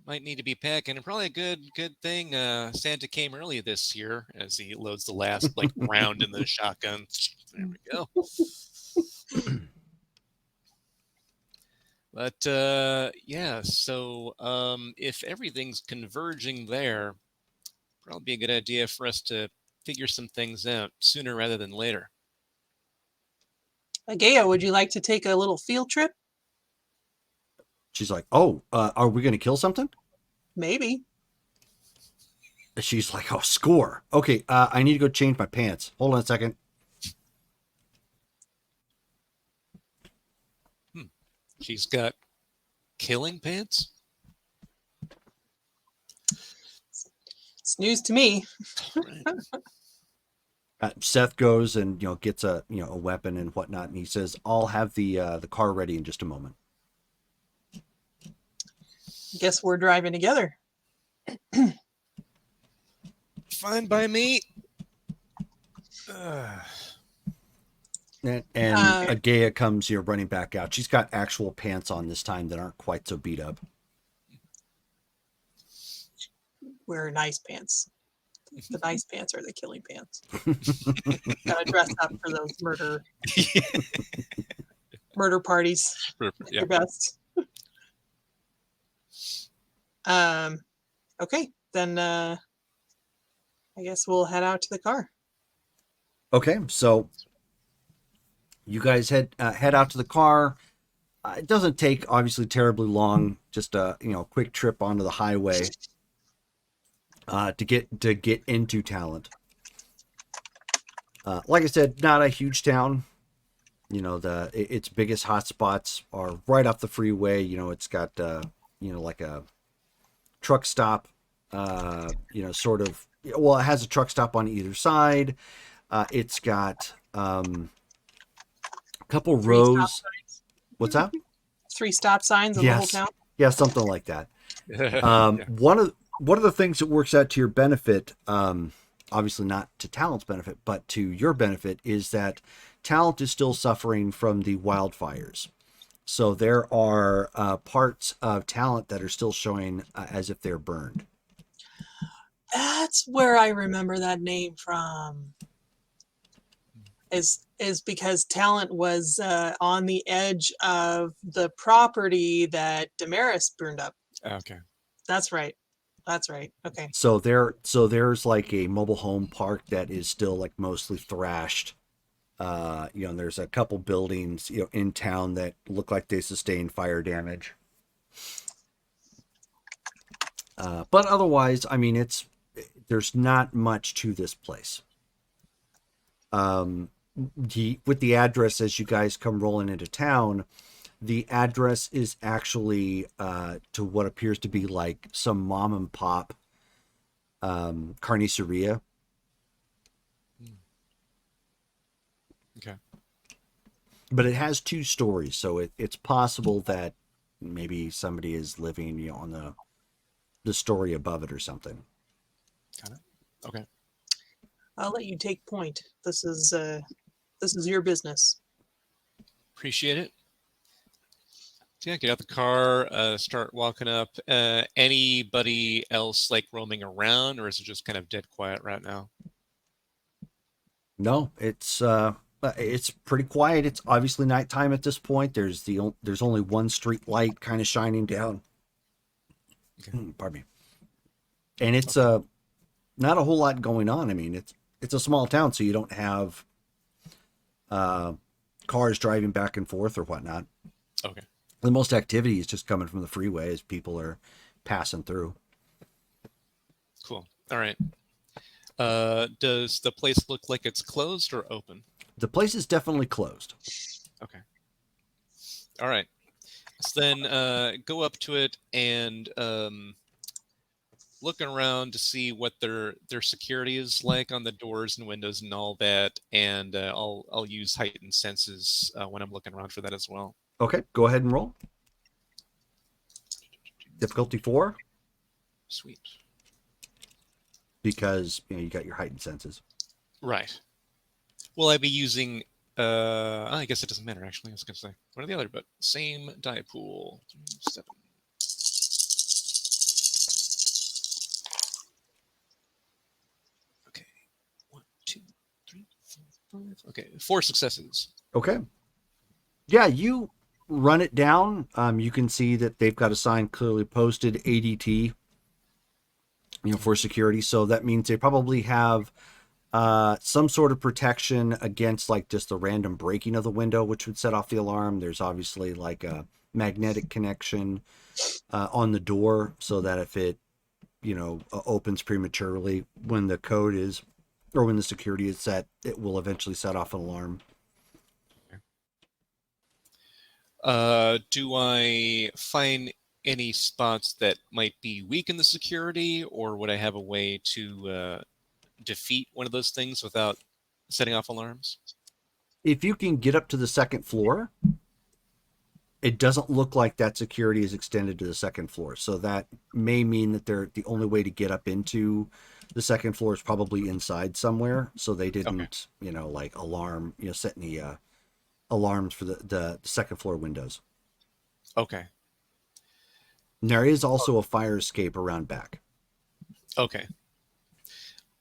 need to be packing, and probably a good thing Santa came early this year as he loads the last round in the shotgun. There we go. But yeah, so if everything's converging there, probably be a good idea for us to figure some things out sooner rather than later. Agea, would you like to take a little field trip? She's like, "Oh, are we going to kill something?" Maybe. She's like, "Oh, score. Okay, I need to go change my pants. Hold on a second." She's got killing pants? It's news to me. Right. Seth goes and gets a a weapon and whatnot, and he says, "I'll have the car ready in just a moment." Guess we're driving together. Fine by me. And Uh, Agaya comes here running back out. She's got actual pants on this time that aren't quite so beat up. Wear nice pants. The nice pants are the killing pants. Gotta dress up for those murder parties. Yeah. Your best. Okay, then I guess we'll head out to the car. Okay, so you guys head out to the car. It doesn't take obviously terribly long. Just a quick trip onto the highway to get into Talent. Like I said, not a huge town. Its biggest hotspots are right off the freeway. It's got like a truck stop. Sort of. Well, it has a truck stop on either side. It's got a couple rows. What's that? 3 stop signs in the whole town. Yeah, something like that. Yeah. One of the things that works out to your benefit, obviously not to Talent's benefit, but to your benefit, is that Talent is still suffering from the wildfires. So there are parts of Talent that are still showing as if they're burned. That's where I remember that name from. Is because Talent was on the edge of the property that Damaris burned up. Okay. That's right. Okay. So there's like a mobile home park that is still like mostly thrashed. There's a couple buildings in town that look like they sustained fire damage. But otherwise, I mean, there's not much to this place. With the address, as you guys come rolling into town, the address is actually to what appears to be like some mom and pop carniceria. Okay. But it has 2 stories, so it's possible that maybe somebody is living on the story above it or something. Got it. Okay. I'll let you take point. This is your business. Appreciate it. So yeah, get out the car, start walking up. Anybody else like roaming around, or is it just kind of dead quiet right now? No, it's pretty quiet. It's obviously nighttime at this point. There's only one street light kind of shining down. Okay. Pardon me. And it's not a whole lot going on. I mean, it's a small town, so you don't have cars driving back and forth or whatnot. Okay. The most activity is just coming from the freeway as people are passing through. Cool. All right. Does the place look like it's closed or open? The place is definitely closed. Okay. All right. So then go up to it and looking around to see what their security is like on the doors and windows and all that, and I'll use heightened senses when I'm looking around for that as well. Okay, go ahead and roll. Difficulty 4. Sweet. Because you got your heightened senses. Right. Will I be using? I guess it doesn't matter actually. I was gonna say one or the other, but same die pool. 7. Okay. 1, 2, 3, 4, 5. Okay, 4 successes. Okay. Yeah, you run it down. You can see that they've got a sign clearly posted ADT, for security. So that means they probably have some sort of protection against like just the random breaking of the window, which would set off the alarm. There's obviously like a magnetic connection on the door so that if it, opens prematurely when the code is, or when the security is set, it will eventually set off an alarm. Do I find any spots that might be weak in the security, or would I have a way to defeat one of those things without setting off alarms? If you can get up to the second floor, it doesn't look like that security is extended to the second floor. So that may mean that the only way to get up into the second floor is probably inside somewhere. So they didn't, like alarm, set any alarms for the second floor windows. Okay. And there is also a fire escape around back. Okay.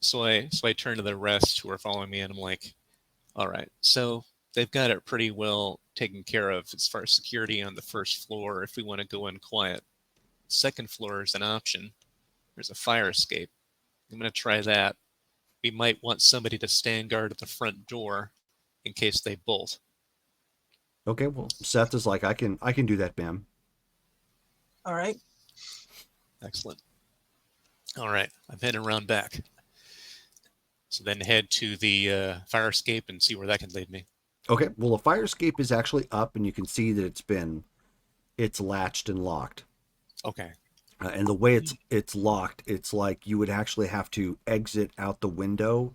So I turn to the rest who are following me, and I'm like, all right, so they've got it pretty well taken care of as far as security on the first floor if we want to go in quiet. Second floor is an option. There's a fire escape. I'm going to try that. We might want somebody to stand guard at the front door in case they bolt. Okay, well, Seth is like, I can do that, ma'am. All right. Excellent. All right, I'm heading around back. So then head to the fire escape and see where that can lead me. Okay, well, the fire escape is actually up, and you can see that it's latched and locked. Okay. And the way it's locked, it's like you would actually have to exit out the window,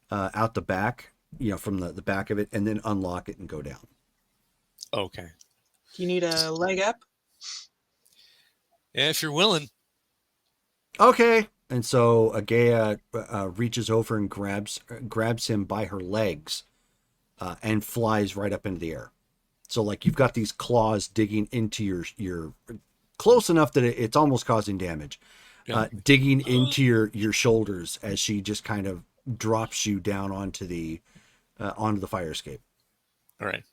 out the back, from the back of it, and then unlock it and go down. Okay. Do you need a leg up? Yeah, if you're willing. Okay. And so Agaya reaches over and grabs him by her legs, and flies right up into the air. So like you've got these claws digging into your close enough that it's almost causing damage, digging into your shoulders as she just kind of drops you down onto the fire escape. All right.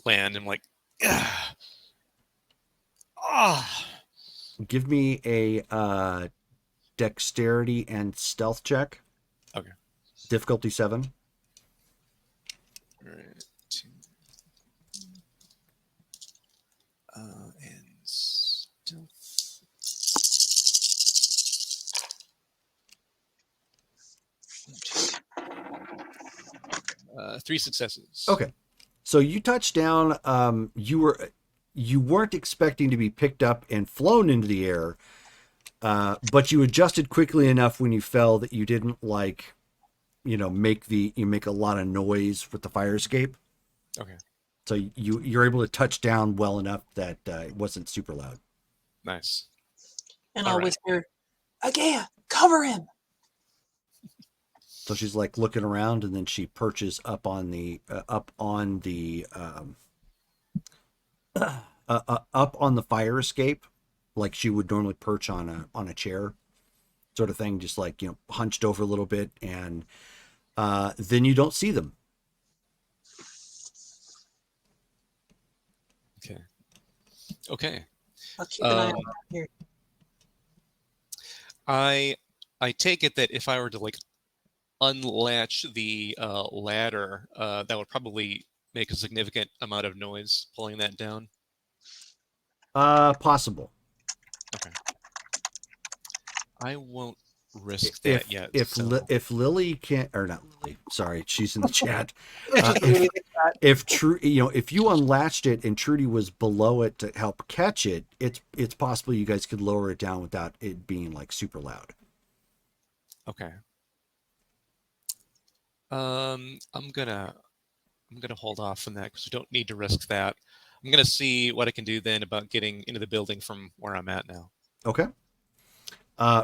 Land and like, ah. Give me a dexterity and stealth check. Okay. Difficulty 7. All right. 2. And stealth. 3 successes. Okay. So you touched down. You weren't expecting to be picked up and flown into the air, but you adjusted quickly enough when you fell that you didn't make a lot of noise with the fire escape. Okay. So you're able to touch down well enough that it wasn't super loud. Nice. And I'll whisper, Agaya, cover him. So she's like looking around, and then she perches up on the fire escape, like she would normally perch on a chair, sort of thing, just like hunched over a little bit, and then you don't see them. Okay. I'll keep an eye on here. I take it that if I were to like unlatch the ladder, that would probably make a significant amount of noise pulling that down. Possible. Okay. I won't risk that yet. If Lily can't, or not Lily, sorry, she's in the chat. If you unlatched it and Trudy was below it to help catch it, it's possible you guys could lower it down without it being like super loud. Okay. I'm gonna hold off on that because we don't need to risk that. I'm gonna see what I can do then about getting into the building from where I'm at now. Okay.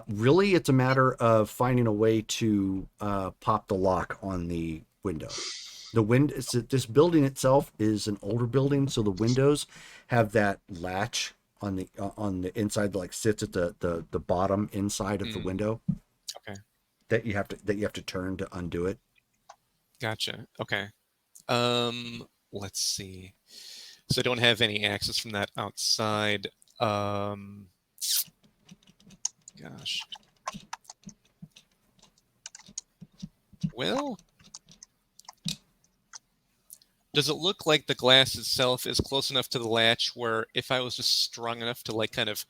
Really, it's a matter of finding a way to pop the lock on the window. This building itself is an older building, so the windows have that latch on the inside, like sits at the bottom inside of the window. Okay. That you have to turn to undo it. Gotcha. Okay. Let's see. So I don't have any access from that outside. Gosh. Well, does it look like the glass itself is close enough to the latch where if I was just strong enough to like kind of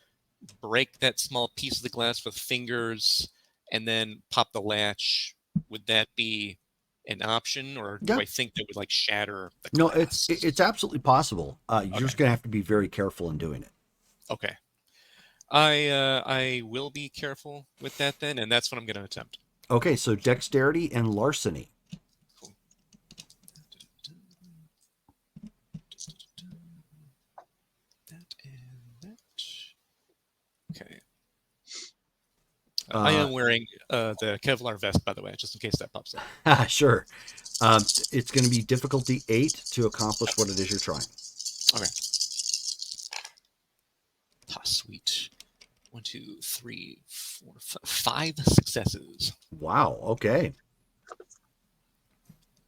break that small piece of the glass with fingers and then pop the latch, would that be an option, or do I think that would like shatter the glass? No, it's absolutely possible. You're just gonna have to be very careful in doing it. Okay. I will be careful with that then, and that's what I'm going to attempt. Okay, so dexterity and larceny. Cool. That and that. Okay. I am wearing the Kevlar vest, by the way, just in case that pops up. Sure. It's going to be difficulty 8 to accomplish what it is you're trying. Okay. Ah, sweet. 1, 2, 3, 4, 5 successes. Wow. Okay.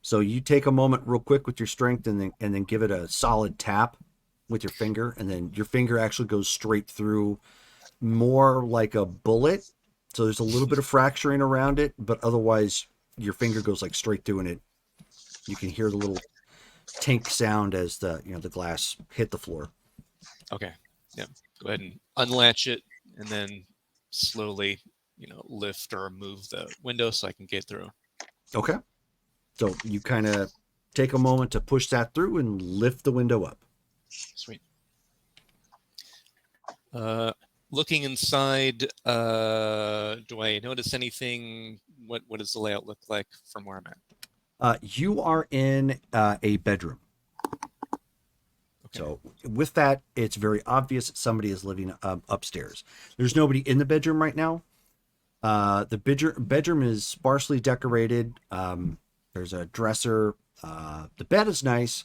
So you take a moment real quick with your strength and then give it a solid tap with your finger, and then your finger actually goes straight through, more like a bullet. So there's a little bit of fracturing around it, but otherwise your finger goes like straight through, and you can hear the little tink sound as the glass hit the floor. Okay. Yeah. Go ahead and unlatch it, and then slowly, lift or move the window so I can get through. Okay. So you kind of take a moment to push that through and lift the window up. Sweet. Looking inside, do I notice anything? What does the layout look like from where I'm at? You are in a bedroom. Okay. So with that, it's very obvious that somebody is living upstairs. There's nobody in the bedroom right now. The bedroom is sparsely decorated. There's a dresser. The bed is nice.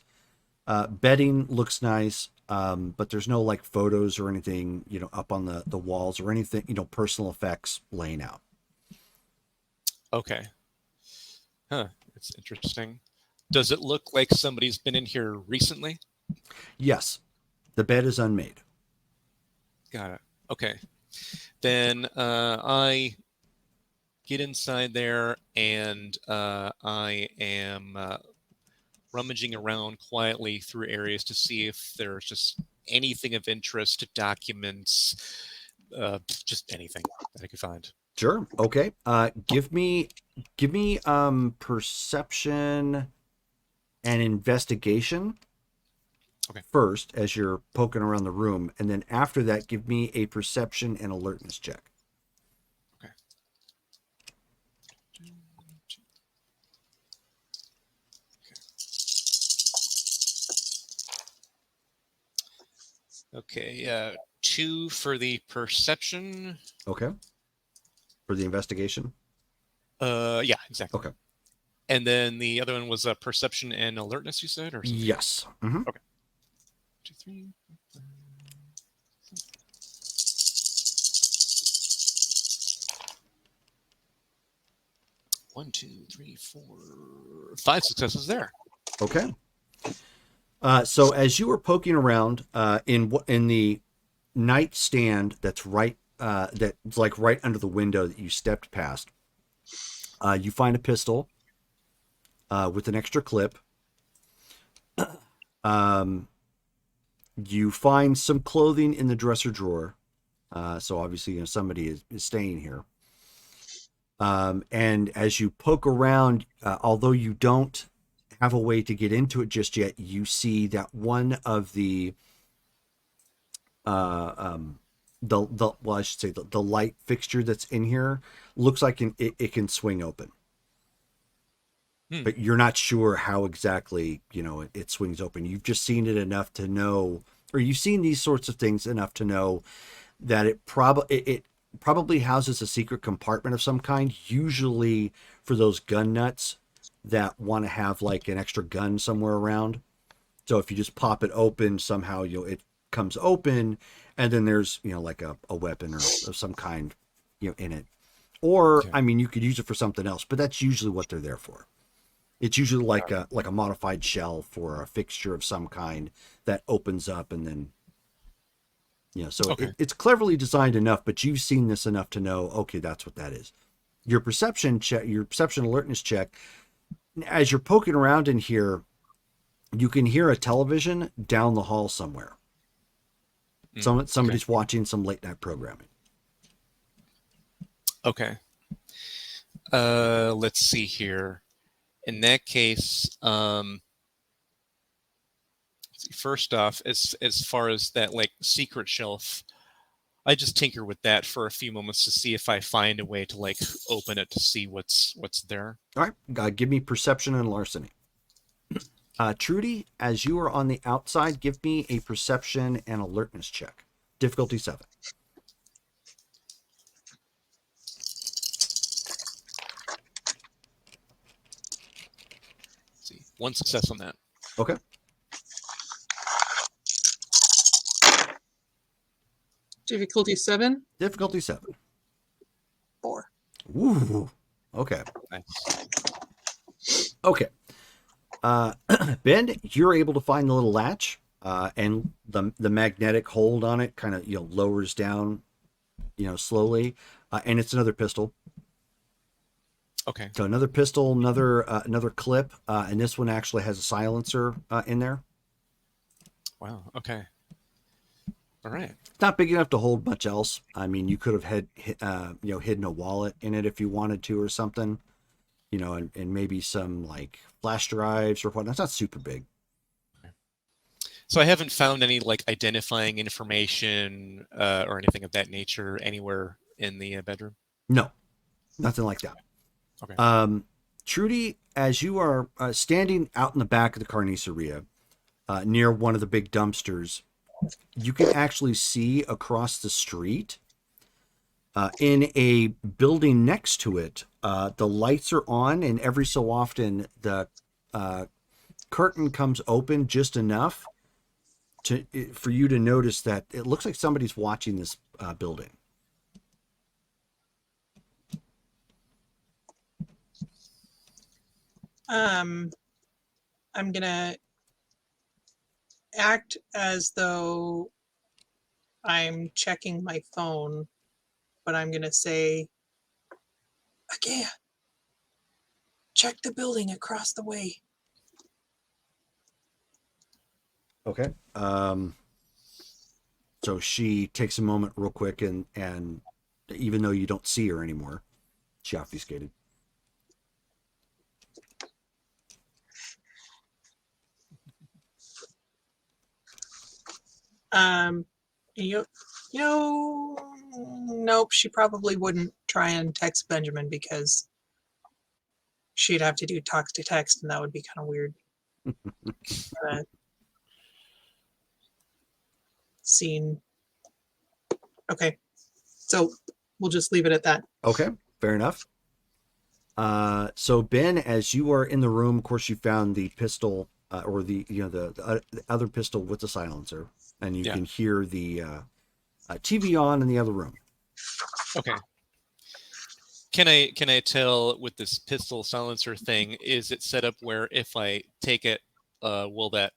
Bedding looks nice. But there's no like photos or anything, up on the walls or anything, personal effects laying out. Okay. Huh. It's interesting. Does it look like somebody's been in here recently? Yes. The bed is unmade. Got it. Okay. Then I get inside there, and I am rummaging around quietly through areas to see if there's just anything of interest, documents, just anything that I could find. Sure. Okay. Give me perception and investigation. Okay. First, as you're poking around the room, and then after that, give me a perception and alertness check. Okay. Okay. 2 for the perception. Okay. For the investigation. Yeah, exactly. Okay. And then the other one was perception and alertness, you said, or something? Yes. Mm-hmm. Okay. 2, 3. 1, 2, 3, 4, 5 successes there. Okay. So as you were poking around in the nightstand that's right under the window that you stepped past, you find a pistol with an extra clip. You find some clothing in the dresser drawer. So obviously, somebody is staying here. And as you poke around, although you don't have a way to get into it just yet, you see that one of the light fixture that's in here looks like it can swing open. But you're not sure how exactly, it swings open. You've just seen it enough to know, or you've seen these sorts of things enough to know that it probably houses a secret compartment of some kind, usually for those gun nuts that want to have like an extra gun somewhere around. So if you just pop it open, somehow it comes open, and then there's like a weapon or of some kind in it. Or okay. I mean, you could use it for something else, but that's usually what they're there for. It's usually like a modified shell for a fixture of some kind that opens up and then so okay. It's cleverly designed enough, but you've seen this enough to know, okay, that's what that is. Your perception alertness check, as you're poking around in here, you can hear a television down the hall somewhere. Somebody's watching some late night programming. Okay. Let's see here. In that case, First off, as far as that like secret shelf, I just tinker with that for a few moments to see if I find a way to like open it to see what's there. All right, give me perception and larceny. Trudy, as you are on the outside, give me a perception and alertness check. Difficulty 7. Let's see, 1 success on that. Okay. Difficulty 7. Difficulty 7. 4. Ooh. Okay. Nice. Okay. Ben, you're able to find the little latch, and the magnetic hold on it kind of lowers down, slowly, and it's another pistol. Okay. So another pistol, another clip, and this one actually has a silencer in there. Wow. Okay. All right. It's not big enough to hold much else. I mean, you could have hidden a wallet in it if you wanted to or something, and maybe some like flash drives or whatnot. It's not super big. So I haven't found any like identifying information or anything of that nature anywhere in the bedroom. No, nothing like that. Okay. Trudy, as you are standing out in the back of the carniceria, near one of the big dumpsters, you can actually see across the street, in a building next to it, the lights are on, and every so often the curtain comes open just enough for you to notice that it looks like somebody's watching this building. I'm gonna act as though I'm checking my phone, but I'm gonna say, again, check the building across the way. Okay. So she takes a moment real quick, and even though you don't see her anymore, she obfuscated. Nope, she probably wouldn't try and text Benjamin because she'd have to do talk to text, and that would be kind of weird. Scene. Okay, so we'll just leave it at that. Okay, fair enough. So Ben, as you are in the room, of course, you found the pistol, or the other pistol with the silencer, and you can hear the TV on in the other room. Okay. Can I tell with this pistol silencer thing, is it set up where if I take it, will that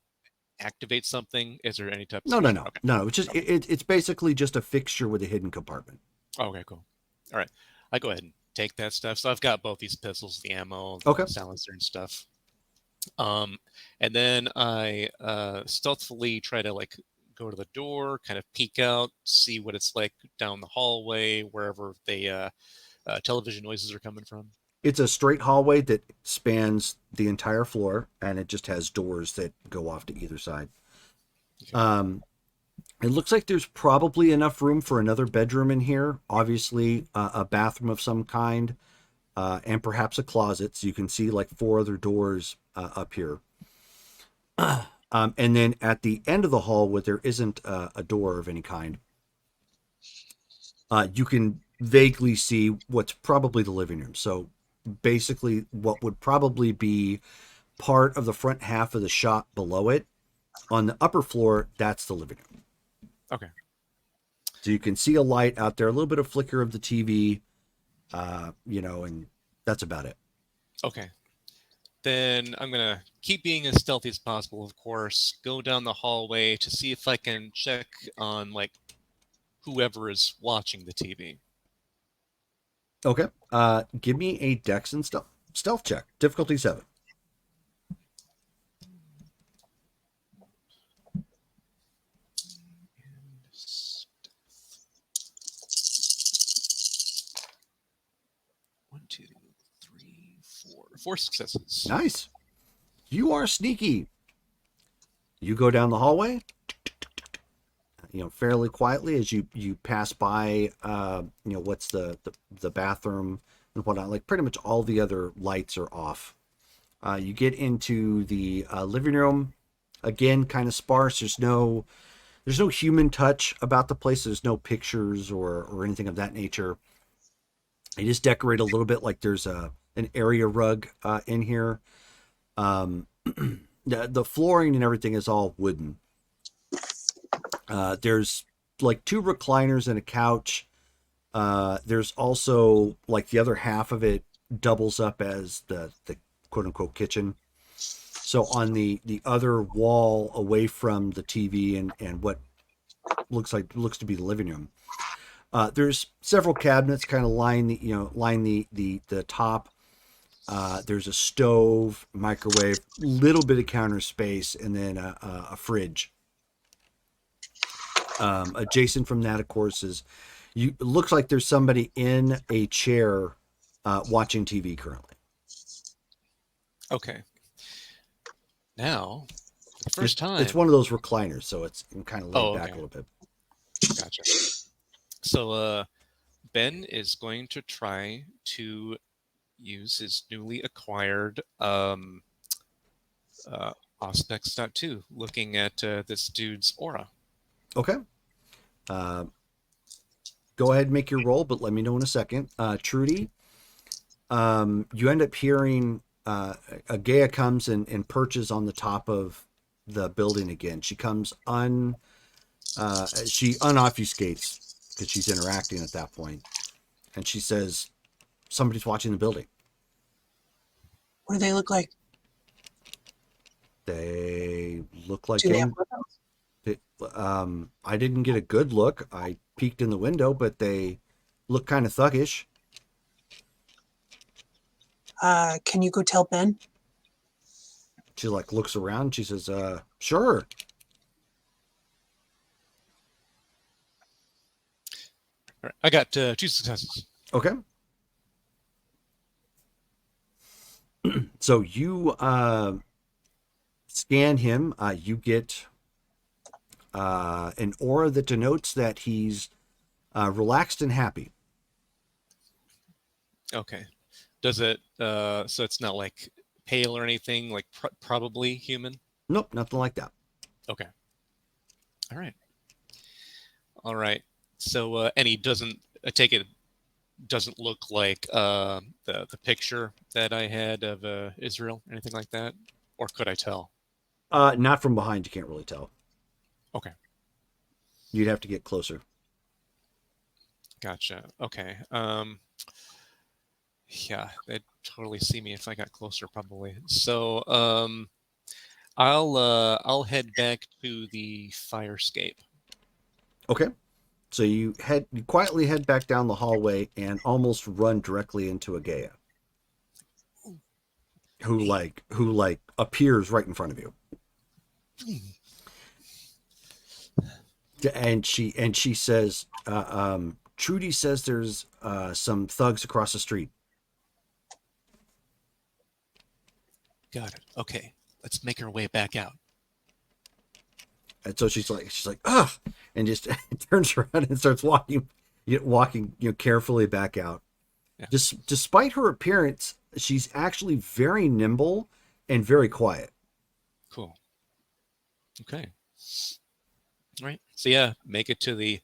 activate something? Is there any type of No. Okay. No. It's just it's basically just a fixture with a hidden compartment. Okay, cool. All right. I go ahead and take that stuff. So I've got both these pistols, the ammo, Okay. the silencer and stuff. And then I stealthily try to like go to the door, kind of peek out, see what it's like down the hallway, wherever the television noises are coming from. It's a straight hallway that spans the entire floor, and it just has doors that go off to either side. Okay. It looks like there's probably enough room for another bedroom in here. Obviously, a bathroom of some kind, and perhaps a closet. So you can see like 4 other doors up here. And then at the end of the hall, where there isn't a door of any kind, you can vaguely see what's probably the living room. So basically what would probably be part of the front half of the shop below it. On the upper floor, that's the living room. Okay. So you can see a light out there, a little bit of flicker of the TV, and that's about it. Okay. Then I'm going to keep being as stealthy as possible, of course, go down the hallway to see if I can check on, like, whoever is watching the TV. Okay. Give me a Dex and stealth check. Difficulty 7. One, two, three, four. 4 successes. Nice. You are sneaky. You go down the hallway, fairly quietly as you pass by, what's the bathroom and whatnot. Like pretty much all the other lights are off. You get into the living room. Again, kind of sparse. There's no human touch about the place. There's no pictures or anything of that nature. They just decorate a little bit, like there's an area rug in here. The flooring and everything is all wooden. There's like 2 recliners and a couch. There's also like the other half of it doubles up as the quote unquote kitchen. So on the other wall away from the TV and what looks to be the living room, there's several cabinets kind of line the top. There's a stove, microwave, little bit of counter space, and then a fridge. Adjacent from that, of course, it looks like there's somebody in a chair watching TV currently. Okay. Now, the first time. It's one of those recliners, so it's kind of laid back a little bit. Gotcha. So Ben is going to try to use his newly acquired Auspex.2, looking at this dude's aura. Okay. Go ahead and make your roll, but let me know in a second. Trudy, you end up hearing Agaya comes and perches on the top of the building again. She comes she unobfuscates because she's interacting at that point, and she says, "Somebody's watching the building." What do they look like? They look like Do they have weapons? I didn't get a good look. I peeked in the window, but they look kind of thuggish. Can you go tell Ben? She like looks around. She says, "Sure." All right, I got 2 successes. Okay. So you scan him. You get an aura that denotes that he's relaxed and happy. Okay. Does it? So it's not like pale or anything. Like probably human. Nope, nothing like that. Okay. All right. All right. So and he doesn't. I take it doesn't look like the picture that I had of Israel, anything like that, or could I tell? Not from behind. You can't really tell. Okay. You'd have to get closer. Gotcha. Okay. Yeah, they'd totally see me if I got closer, probably. So I'll head back to the fire escape. Okay. So you quietly head back down the hallway and almost run directly into Agaya, who appears right in front of you. And she says, Trudy says there's some thugs across the street. Got it. Okay, let's make our way back out. And so she's like, ugh, and just turns around and starts walking carefully back out. Yeah. Despite her appearance, she's actually very nimble and very quiet. Cool. Okay. All right. So yeah, make it to the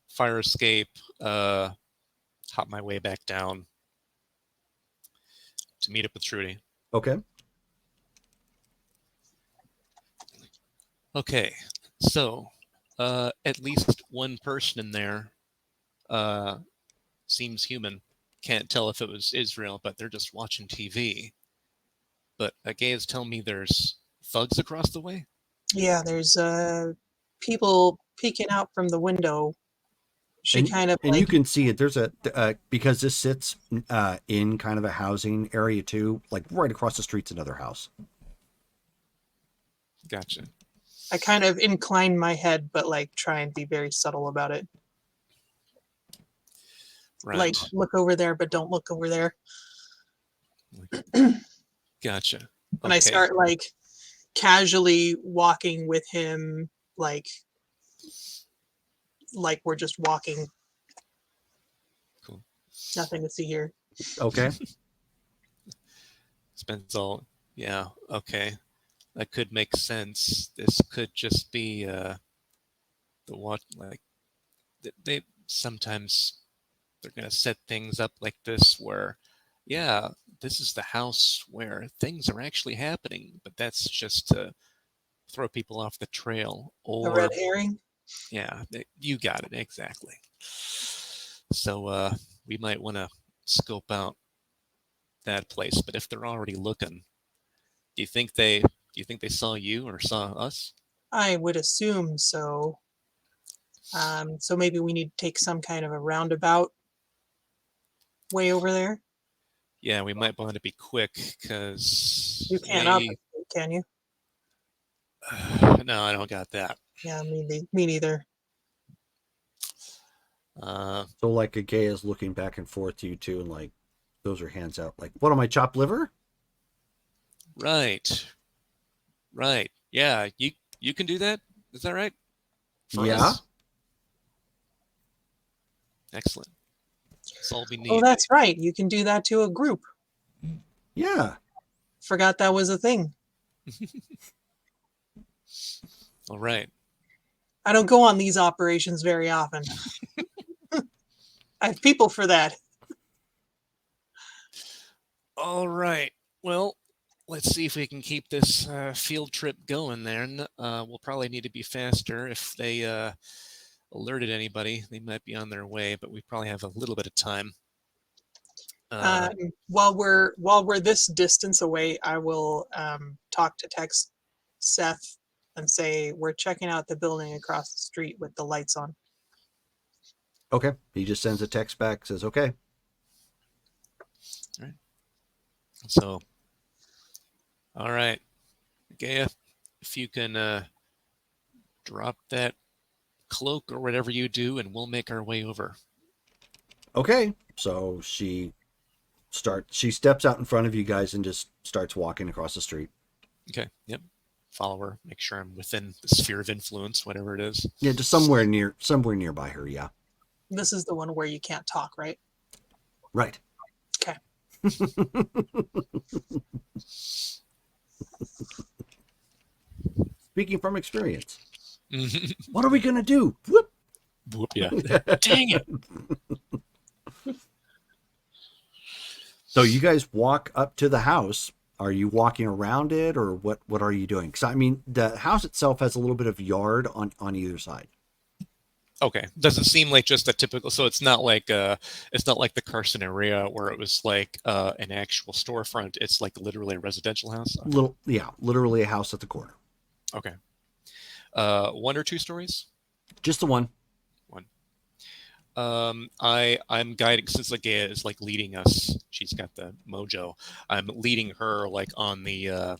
fire escape, hop my way back down to meet up with Trudy. Okay. Okay. So at least one person in there seems human. Can't tell if it was Israel, but they're just watching TV. But Agaya's telling me there's thugs across the way? Yeah, there's people peeking out from the window. And you can see it. There's because this sits in kind of a housing area too, like right across the street's another house. Gotcha. I kind of incline my head, but like try and be very subtle about it. Right. Like look over there, but don't look over there. Gotcha. And I start like casually walking with him, like we're just walking. Cool. Nothing to see here. Okay. Spends all. Yeah. Okay. That could make sense. This could just be the what like they sometimes they're gonna set things up like this where, yeah, this is the house where things are actually happening, but that's just to throw people off the trail. A red Or herring. yeah, you got it exactly. So we might want to scope out that place. But if they're already looking, do you think they saw you or saw us? I would assume so. So maybe we need to take some kind of a roundabout way over there. Yeah, we might want to be quick because You can't they. obfuscate, can you? No, I don't got that. Yeah, me neither. Uh, So like Agaya's looking back and forth to you two and like throws her hands out like, what am I, chopped liver? right, right. Yeah, you can do that. Is that right? For Yeah. us? Excellent. That's all we need. Oh, that's right. You can do that to a group. Yeah. Forgot that was a thing. All right. I don't go on these operations very often. I have people for that. All right. Well, let's see if we can keep this field trip going then. We'll probably need to be faster. If they alerted anybody, they might be on their way, but we probably have a little bit of time. While we're this distance away, I will text Seth and say we're checking out the building across the street with the lights on. Okay. He just sends a text back, says, okay. All right. So, all right. Gaia, if you can drop that cloak or whatever you do, and we'll make our way over. Okay. So she steps out in front of you guys and just starts walking across the street. Okay. Yep. Follow her. Make sure I'm within the sphere of influence, whatever it is. Yeah, just somewhere nearby her. Yeah. This is the one where you can't talk, right? Right. Okay. Speaking from experience. What are we going to do? Whoop. Whoop, yeah. Dang it. So you guys walk up to the house. Are you walking around it, or what are you doing? Because I mean, the house itself has a little bit of yard on either side. Okay. Doesn't seem like just a typical. So it's not like the Carson area where it was like an actual storefront. It's like literally a residential house. Okay. Literally a house at the corner. Okay. 1 or 2 stories? Just the one. One. I'm guiding, since Gaia is like leading us. She's got the mojo. I'm leading her like on the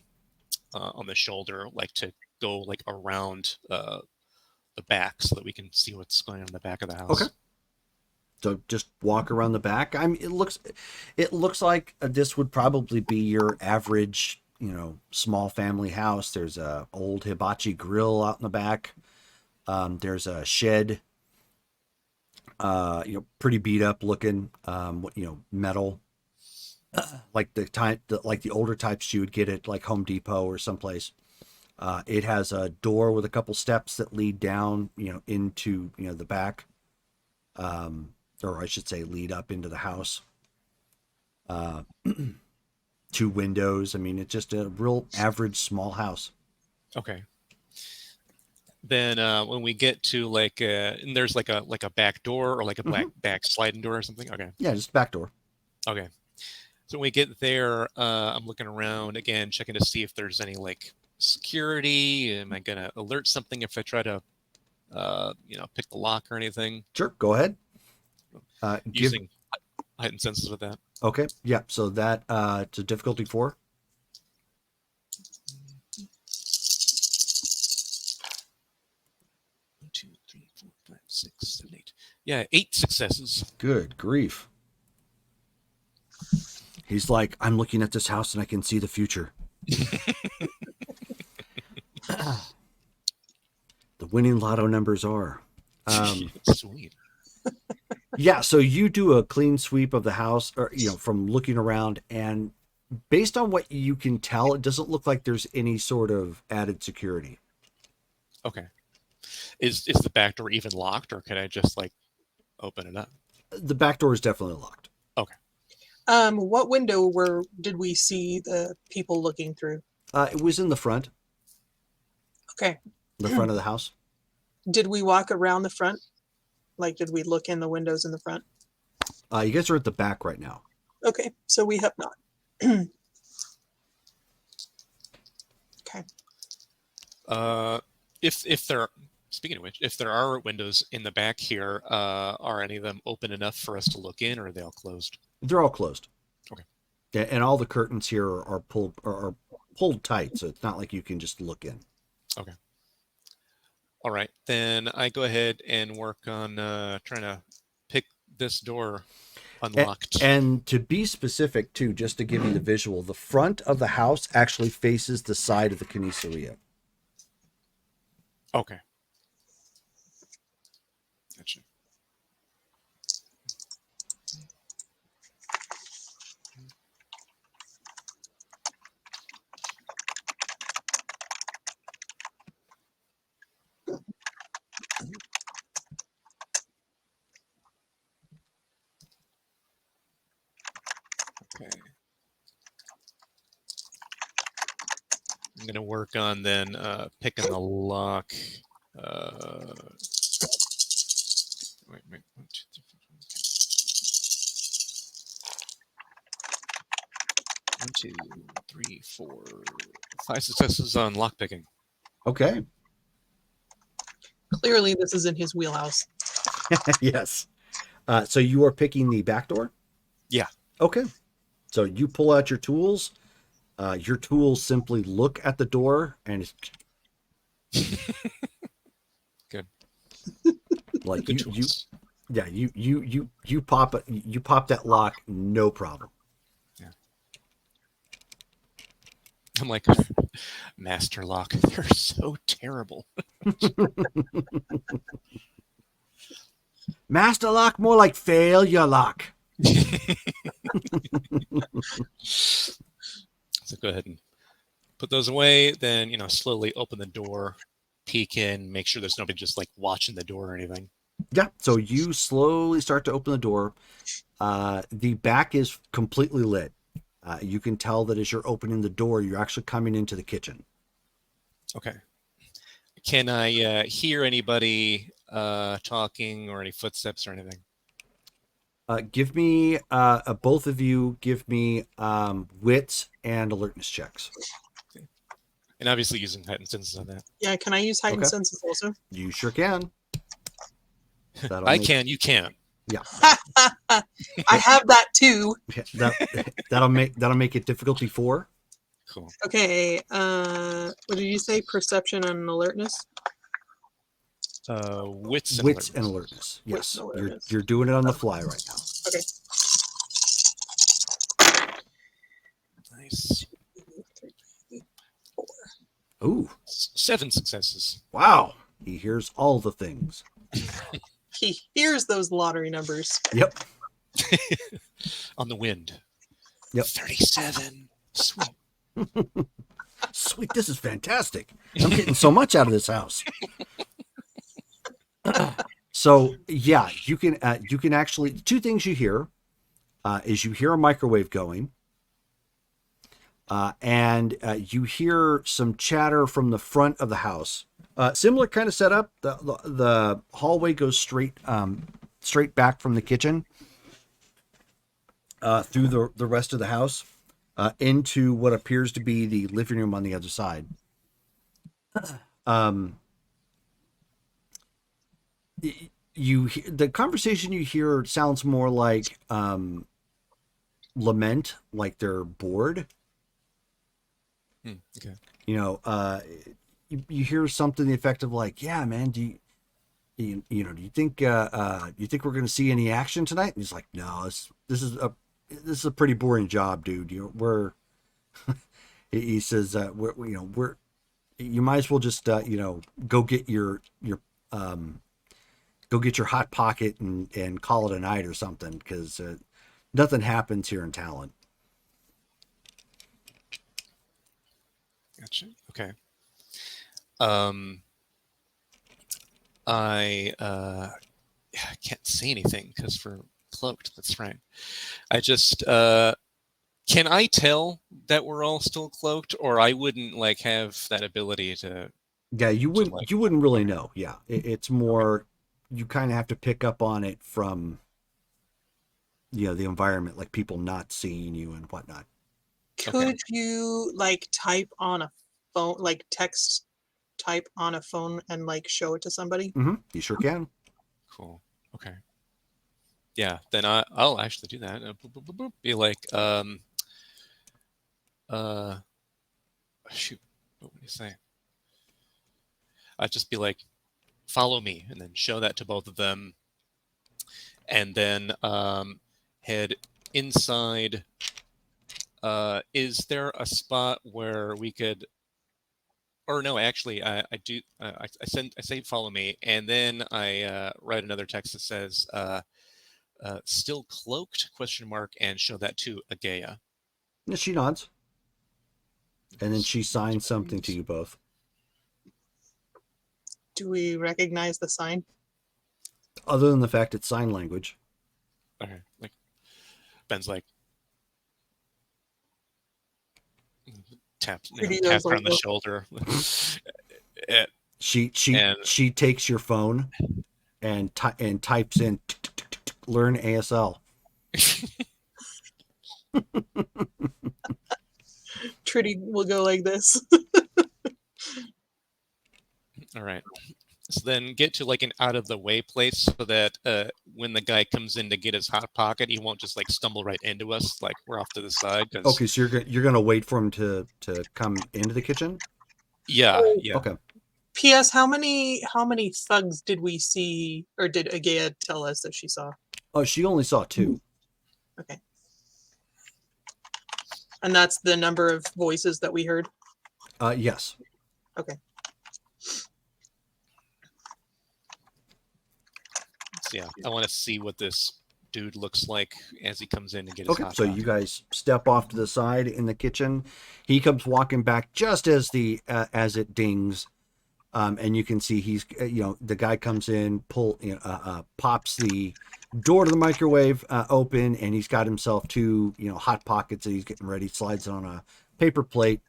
shoulder, like to go like around the back so that we can see what's going on in the back of the house. Okay. So just walk around the back. I mean, it looks like this would probably be your average, small family house. There's a old hibachi grill out in the back. There's a shed. Pretty beat up looking. Metal. Like the older types you would get at like Home Depot or someplace. It has a door with a couple steps that lead down, into, the back. Or I should say lead up into the house. 2 windows. I mean, it's just a real average small house. Okay. Then when we get to like, and there's like a back door or like a back sliding door or something. Okay. Yeah, just back door. Okay. So when we get there, I'm looking around again, checking to see if there's any like security. Am I gonna alert something if I try to, pick the lock or anything? Sure, go ahead. Using heightened senses with that. Okay, yeah. So that it's a difficulty 4. 1, 2, 3, 4, 5, 6, 7, 8. Yeah, 8 successes. Good grief. He's like, I'm looking at this house and I can see the future. The winning lotto numbers are. Sweet. Yeah, so you do a clean sweep of the house, or from looking around, and based on what you can tell, it doesn't look like there's any sort of added security. Okay. Is the back door even locked, or can I just like open it up? The back door is definitely locked. Okay. What window did we see the people looking through? It was in the front Okay. of the house. Did we walk around the front? Like, did we look in the windows in the front? You guys are at the back right now. Okay, so we have not. Okay. If there, speaking of which, if there are windows in the back here, are any of them open enough for us to look in, or are they all closed? They're all closed. Okay. Yeah, and all the curtains here are pulled tight, so it's not like you can just look in. Okay. All right, then I go ahead and work on trying to pick this door unlocked. And to be specific, too, just to give you the visual, the front of the house actually faces the side of the Kinesaria. Okay. Gotcha. Okay. I'm going to work on then picking the lock. Wait. 1, 2, 3, 4. 1, 2, 3, 4, 5 successes on lock picking. Okay. Clearly, this is in his wheelhouse. Yes. So you are picking the back door? Yeah. Okay. So you pull out your tools. Your tools simply look at the door, and it's Good. like Good you tools. yeah, you pop it, you pop that lock, no problem. Yeah. I'm like, master lock. They're so terrible. Master lock, more like failure lock. So go ahead and put those away. Then, slowly open the door, peek in, make sure there's nobody just like watching the door or anything. Yeah. So you slowly start to open the door. The back is completely lit. You can tell that as you're opening the door, you're actually coming into the kitchen. Okay. Can I hear anybody talking or any footsteps or anything? Give me, both of you, give me wits and alertness checks. Okay. And obviously using heightened senses on that. Yeah, can I use heightened Okay. senses also? You sure can. Can, you can't. Yeah. I have that too. That'll make it difficulty 4. Cool. Okay, what did you say? Perception and alertness? Wits and Wits alertness. and alertness. Yes. Wits and alertness. You're doing it on the fly right now. Okay. Nice. 3, 4. Ooh. 7 successes. Wow. He hears all the things. He hears those lottery numbers. Yep. On the wind. Yep. 37. Sweet. Sweet. This is fantastic. I'm getting so much out of this house. So yeah, you can actually, 2 things you hear is you hear a microwave going, and you hear some chatter from the front of the house. Similar kind of setup. The hallway goes straight back from the kitchen through the rest of the house into what appears to be the living room on the other side. The conversation you hear sounds more like lament, like they're bored. Okay. You hear something to the effect of like, "Yeah, man, do you think we're going to see any action tonight?" And he's like, "No, this is a pretty boring job, dude. We're," he says, You might as well just go get your go get your hot pocket and call it a night or something, because nothing happens here in Talon. Gotcha. Okay. I can't see anything because we're cloaked. That's right. I just can I tell that we're all still cloaked, or I wouldn't like have that ability to. Yeah, you To wouldn't like. you wouldn't really Okay. know. Yeah, it's more you kind of have to pick up on it from the environment, like people not seeing you and whatnot. Okay. Could you like type on a phone, like text type on a phone and like show it to somebody? You sure can. Cool. Okay. Yeah. Then I'll actually do that. Boop, boop, boop, boop. Be like uh shoot. What would you say? I'd just be like, follow me, and then show that to both of them, and then head inside. Is there a spot where we could, or no, actually, I do. I say follow me, and then I write another text that says still cloaked question mark, and show that to Agaya. Yeah, she nods, and then she signs something to you both. Do we recognize the sign? Other than the fact it's sign language. Okay, like Ben's like taps, Pretty taps does her like on the shoulder. Eh, She she and she takes your phone and types in learn ASL. Trudy will go like this. all right. So then get to like an out of the way place so that when the guy comes in to get his hot pocket, he won't just like stumble right into us. Like we're off to the side. Okay, so you're gonna wait for him to come into the kitchen. Yeah, Oh, yeah. Okay. P.S. How many thugs did we see, or did Agaya tell us that she saw? Oh, she only saw 2. Okay. And that's the number of voices that we heard? Yes. Okay. So yeah, I want to see what this dude looks like as he comes in and get his Okay, hot so pocket. you guys step off to the side in the kitchen. He comes walking back just as as it dings, and you can see he's the guy comes in, pops the door to the microwave open, and he's got himself 2 hot pockets that he's getting ready. Slides it on a paper plate.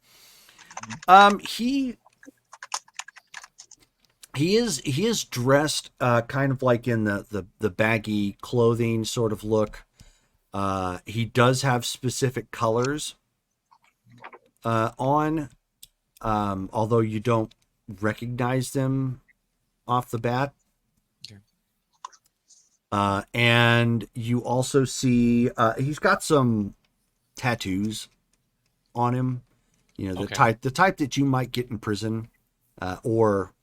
He is dressed kind of like in the baggy clothing sort of look. He does have specific colors on, although you don't recognize them off the bat. Okay. And you also see he's got some tattoos on him. The Okay. type that you might get in prison, or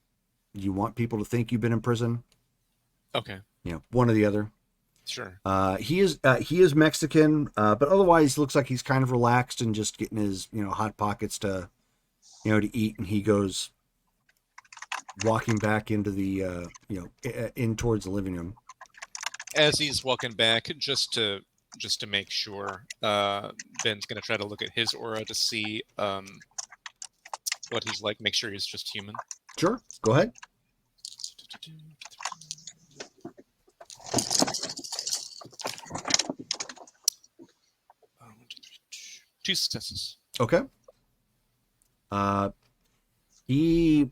you want people to think you've been in prison. Okay. One or the other. Sure. He is Mexican, but otherwise looks like he's kind of relaxed and just getting his hot pockets to to eat, and he goes walking back into the in towards the living room. As he's walking back, just to make sure, Ben's gonna try to look at his aura to see what he's like. Make sure he's just human. Sure, go ahead. Two successes. Okay. He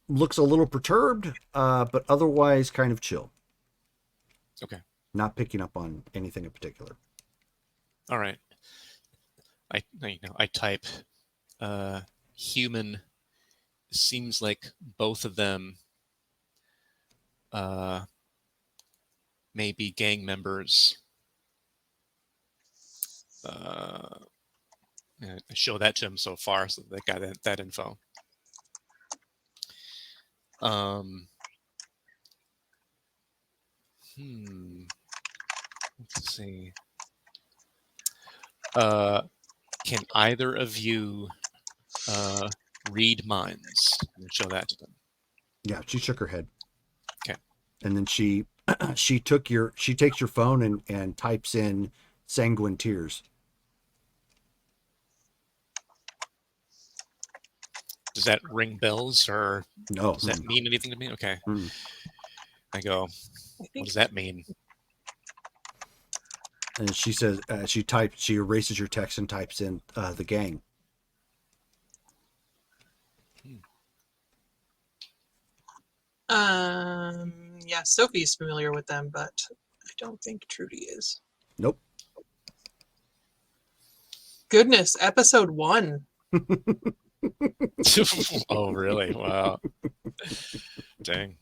looks a little perturbed, but otherwise kind of chill. Okay. Not picking up on anything in particular. All right. I type human. Seems like both of them may be gang members. I show that to him so far, so they got that info. Let's see. Can either of you read minds. And show that to them. Yeah, she shook her head. Okay. And then she takes your phone and types in sanguine tears. Does that ring bells, or No. does that mean anything to me? Okay. Mm. I go, what does that mean? And she says, she erases your text and types in the gang. Yeah, Sophie's familiar with them, but I don't think Trudy is. Nope. Goodness, episode 1. Oh, really? Wow. Dang.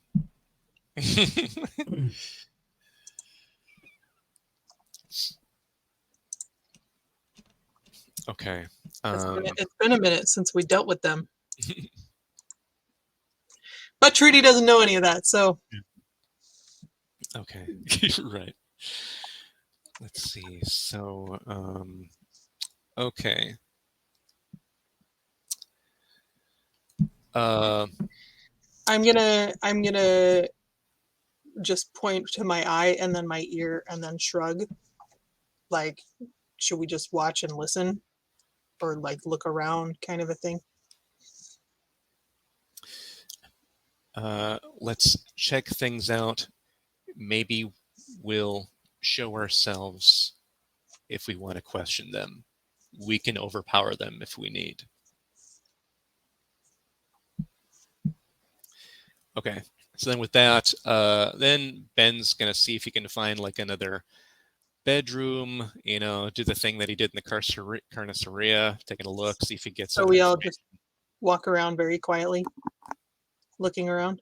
Okay. It's been a minute since we dealt with them. But Trudy doesn't know any of that, so. Okay. Right. Let's see. So, okay. I'm gonna just point to my eye and then my ear and then shrug. Like, should we just watch and listen? Or like look around kind of a thing? Let's check things out. Maybe we'll show ourselves if we want to question them. We can overpower them if we need. Okay. So then with that, then Ben's going to see if he can find like another bedroom, do the thing that he did in the carniceria, taking a look, see if he gets. So we all just walk around very quietly, looking around?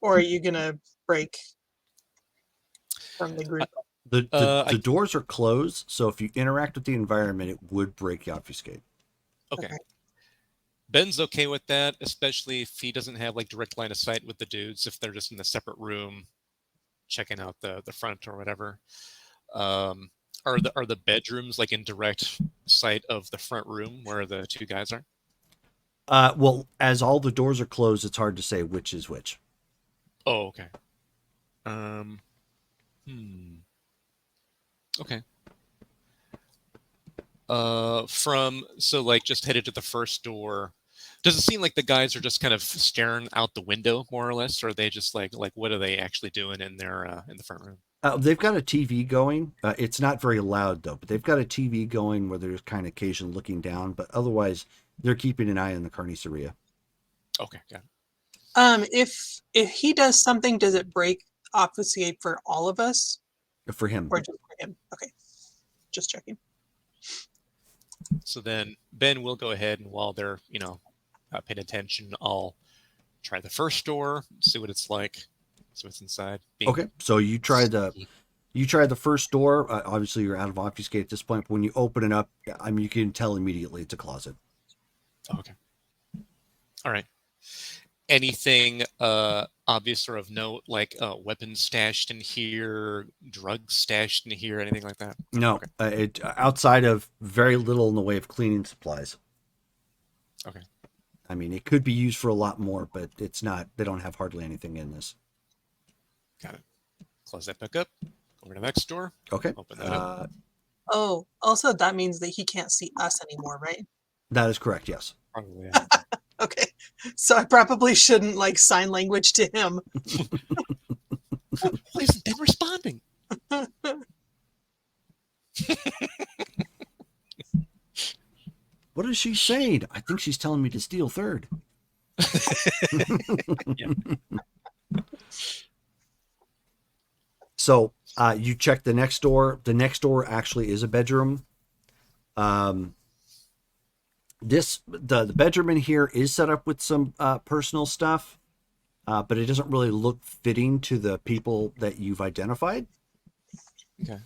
Or are you going to break from the group? The doors are closed, so if you interact with the environment, it would break the obfuscate. Okay. Ben's okay with that, especially if he doesn't have like direct line of sight with the dudes, if they're just in a separate room checking out the front or whatever. Are the bedrooms like in direct sight of the front room where the two guys are? Well, as all the doors are closed, it's hard to say which is which. Oh, okay. Okay. Just headed to the first door. Does it seem like the guys are just kind of staring out the window, more or less, or are they just like what are they actually doing in their in the front room? They've got a TV going. It's not very loud though, but they've got a TV going where there's kind of occasion looking down. But otherwise, they're keeping an eye on the carniceria. Okay, got it. If he does something, does it break obfuscate for all of us? For him. Or just for him? Okay, just checking. So then Ben will go ahead, and while they're paying attention, I'll try the first door, see what it's like, see what's inside. Okay, so you try the first door. Obviously, you're out of obfuscate at this point. But when you open it up, I mean, you can tell immediately it's a closet. Okay. All right. Anything obvious or of note, like weapons stashed in here, drugs stashed in here, anything like that? No, okay. It outside of very little in the way of cleaning supplies. Okay. I mean, it could be used for a lot more, but it's not. They don't have hardly anything in this. Got it. Close that back up. Over to the next door. Okay. Open that up. Oh, also that means that he can't see us anymore, right? That is correct. Yes. Probably. Yeah. Okay. So I probably shouldn't like sign language to him. Well, isn't Ben responding? What is she saying? I think she's telling me to steal third. So you check the next door. The next door actually is a bedroom. The bedroom in here is set up with some personal stuff, but it doesn't really look fitting to the people that you've identified. Okay.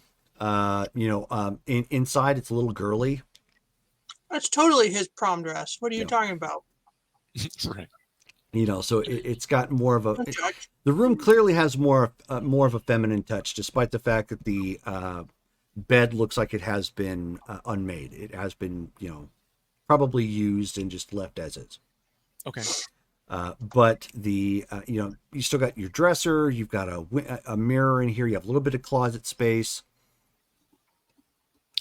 Inside it's a little girly. That's totally his prom dress. What are you talking about? Right. So it's got more of a. The room clearly has more of a feminine touch, despite the fact that the bed looks like it has been unmade. It has been, probably used and just left as is. Okay. But the you still got your dresser, you've got a mirror in here, you have a little bit of closet space.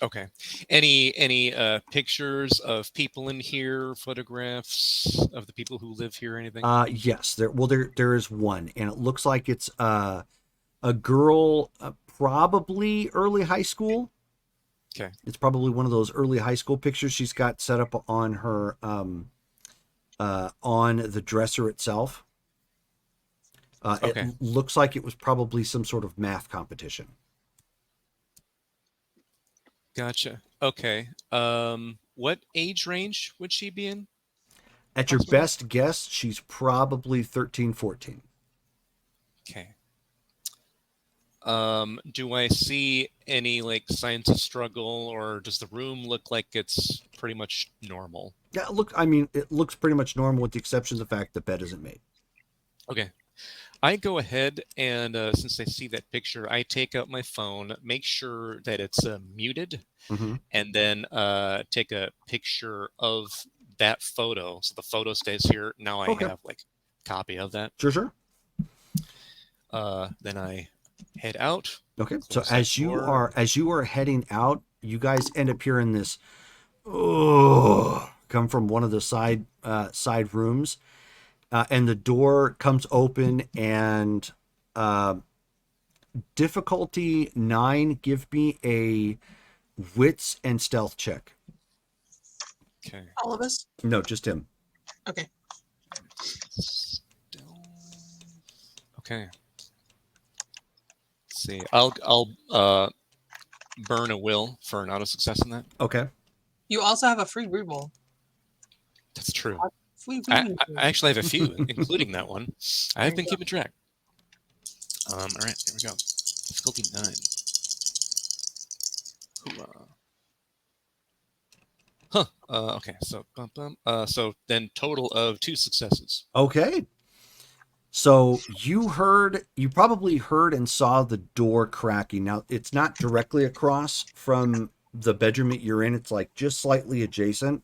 Okay. Any pictures of people in here, photographs of the people who live here, anything? Yes, there is one, and it looks like it's a girl, probably early high school. Okay. It's probably one of those early high school pictures she's got set up on her on the dresser itself. Okay. It looks like it was probably some sort of math competition. Gotcha. Okay. What age range would she be in? At your Approximately? best guess, she's probably 13, 14. Okay. Do I see any like signs of struggle, or does the room look like it's pretty much normal? Yeah, look, I mean, it looks pretty much normal with the exception of the fact the bed isn't made. Okay. I go ahead and since I see that picture, I take out my phone, make sure that it's muted, Mm-hmm. and then take a picture of that photo. So the photo stays here. Now I Okay. have like a copy of that. Sure. Then I head out. Okay. So Close that door. as you are heading out, you guys end up hearing this come from one of the side rooms, and the door comes open, and difficulty 9. Give me a wits and stealth check. Okay. All of us? No, just him. Okay. Okay. Let's see. I'll burn a will for an auto success in that. Okay. You also have a free reroll. That's true. I I actually have a few, including that one. I've been keeping track. All right, here we go. Difficulty 9. Hoorah. Huh. Okay. So, so then total of 2 successes. Okay. So you probably heard and saw the door cracking. Now it's not directly across from the bedroom that you're in. It's like just slightly adjacent.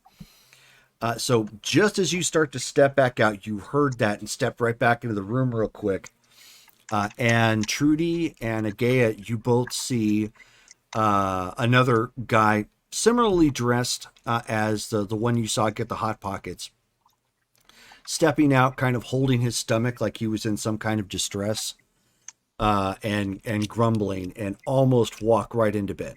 So just as you start to step back out, you heard that and stepped right back into the room real quick. And Trudy and Agaya, you both see another guy similarly dressed as the one you saw get the Hot Pockets, stepping out, kind of holding his stomach like he was in some kind of distress, and grumbling, and almost walk right into bed.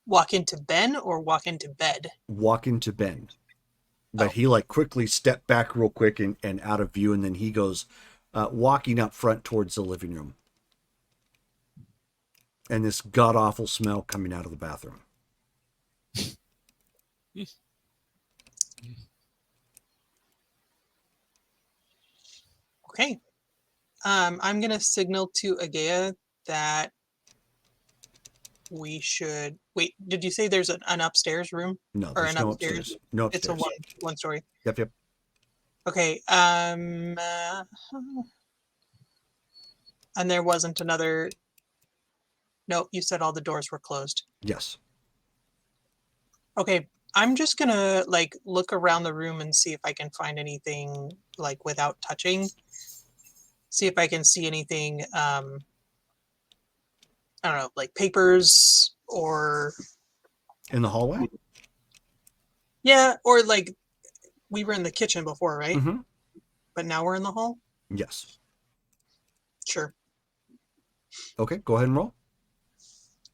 walk into Ben or walk into bed? Walk into Ben. But Oh. he like quickly stepped back real quick and out of view, and then he goes walking up front towards the living room. And this god-awful smell coming out of the bathroom. Okay. I'm going to signal to Agaya that we should wait. Did you say there's an upstairs room? No, Or there's an no upstairs? upstairs. No upstairs. It's a one story. Yep. Okay. And there wasn't another. No, you said all the doors were closed. Yes. Okay. I'm just gonna like look around the room and see if I can find anything like without touching. See if I can see anything. I don't know, like papers or In the hallway? yeah, or like we were in the kitchen before, right? Mm-hmm. But now we're in the hall. Yes. Sure. Okay, go ahead and roll.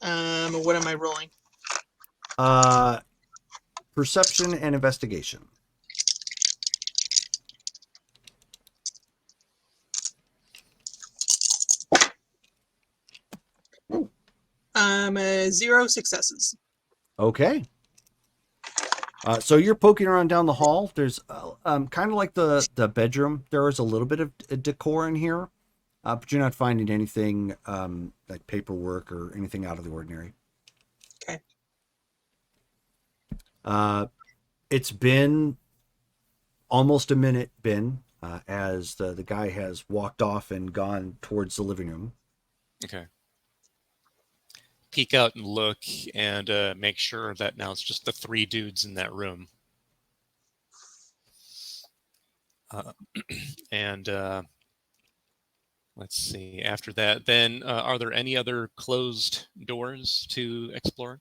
What am I rolling? Perception and investigation. 0 successes. Okay. So you're poking around down the hall. There's kind of like the bedroom. There is a little bit of decor in here, but you're not finding anything like paperwork or anything out of the ordinary. Okay. It's been almost a minute, as the guy has walked off and gone towards the living room. Okay. peek out and look and make sure that now it's just the 3 dudes in that room. And let's see. After that, then are there any other closed doors to explore?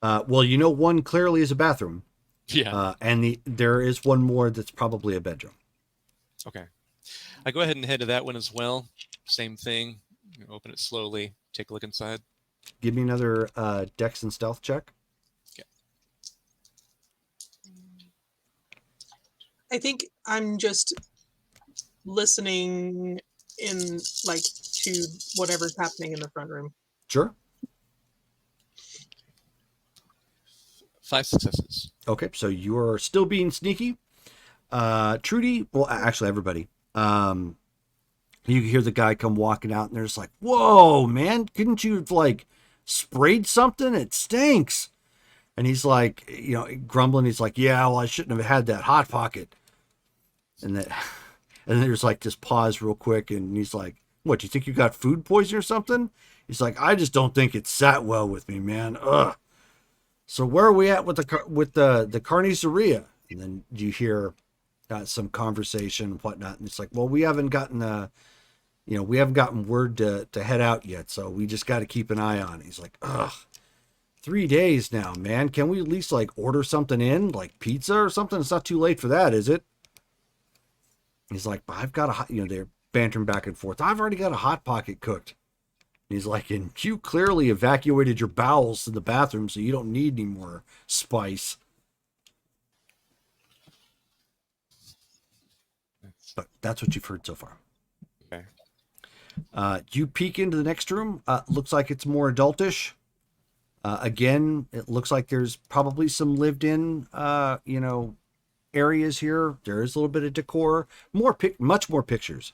Well, you know, one clearly is a bathroom. Yeah. And there is one more that's probably a bedroom. Okay. I go ahead and head to that one as well. Same thing. Open it slowly. Take a look inside. Give me another Dex and Stealth check. Okay. I think I'm just listening in, like, to whatever's happening in the front room. Sure. 5 successes. Okay, so you are still being sneaky. Trudy, well, actually, everybody. You hear the guy come walking out, and there's like, "Whoa, man! Couldn't you have, like, sprayed something? It stinks." And he's like, you know, grumbling. He's like, "Yeah, well, I shouldn't have had that hot pocket." And then there's like this pause real quick, and he's like, "What? Do you think you got food poisoning or something?" He's like, "I just don't think it sat well with me, man. Ugh." So where are we at with the carniceria? And then you hear some conversation and whatnot, and it's like, well, we haven't gotten word to head out yet, so we just got to keep an eye on it. He's like, ugh, 3 days now, man. Can we at least like order something in, like pizza or something? It's not too late for that, is it? He's like, I've got they're bantering back and forth. I've already got a hot pocket cooked. He's like, and you clearly evacuated your bowels to the bathroom, so you don't need any more spice. But that's what you've heard so far. Okay. You peek into the next room. Looks like it's more adultish. Again, it looks like there's probably some lived-in, areas here. There is a little bit of decor. Much more pictures.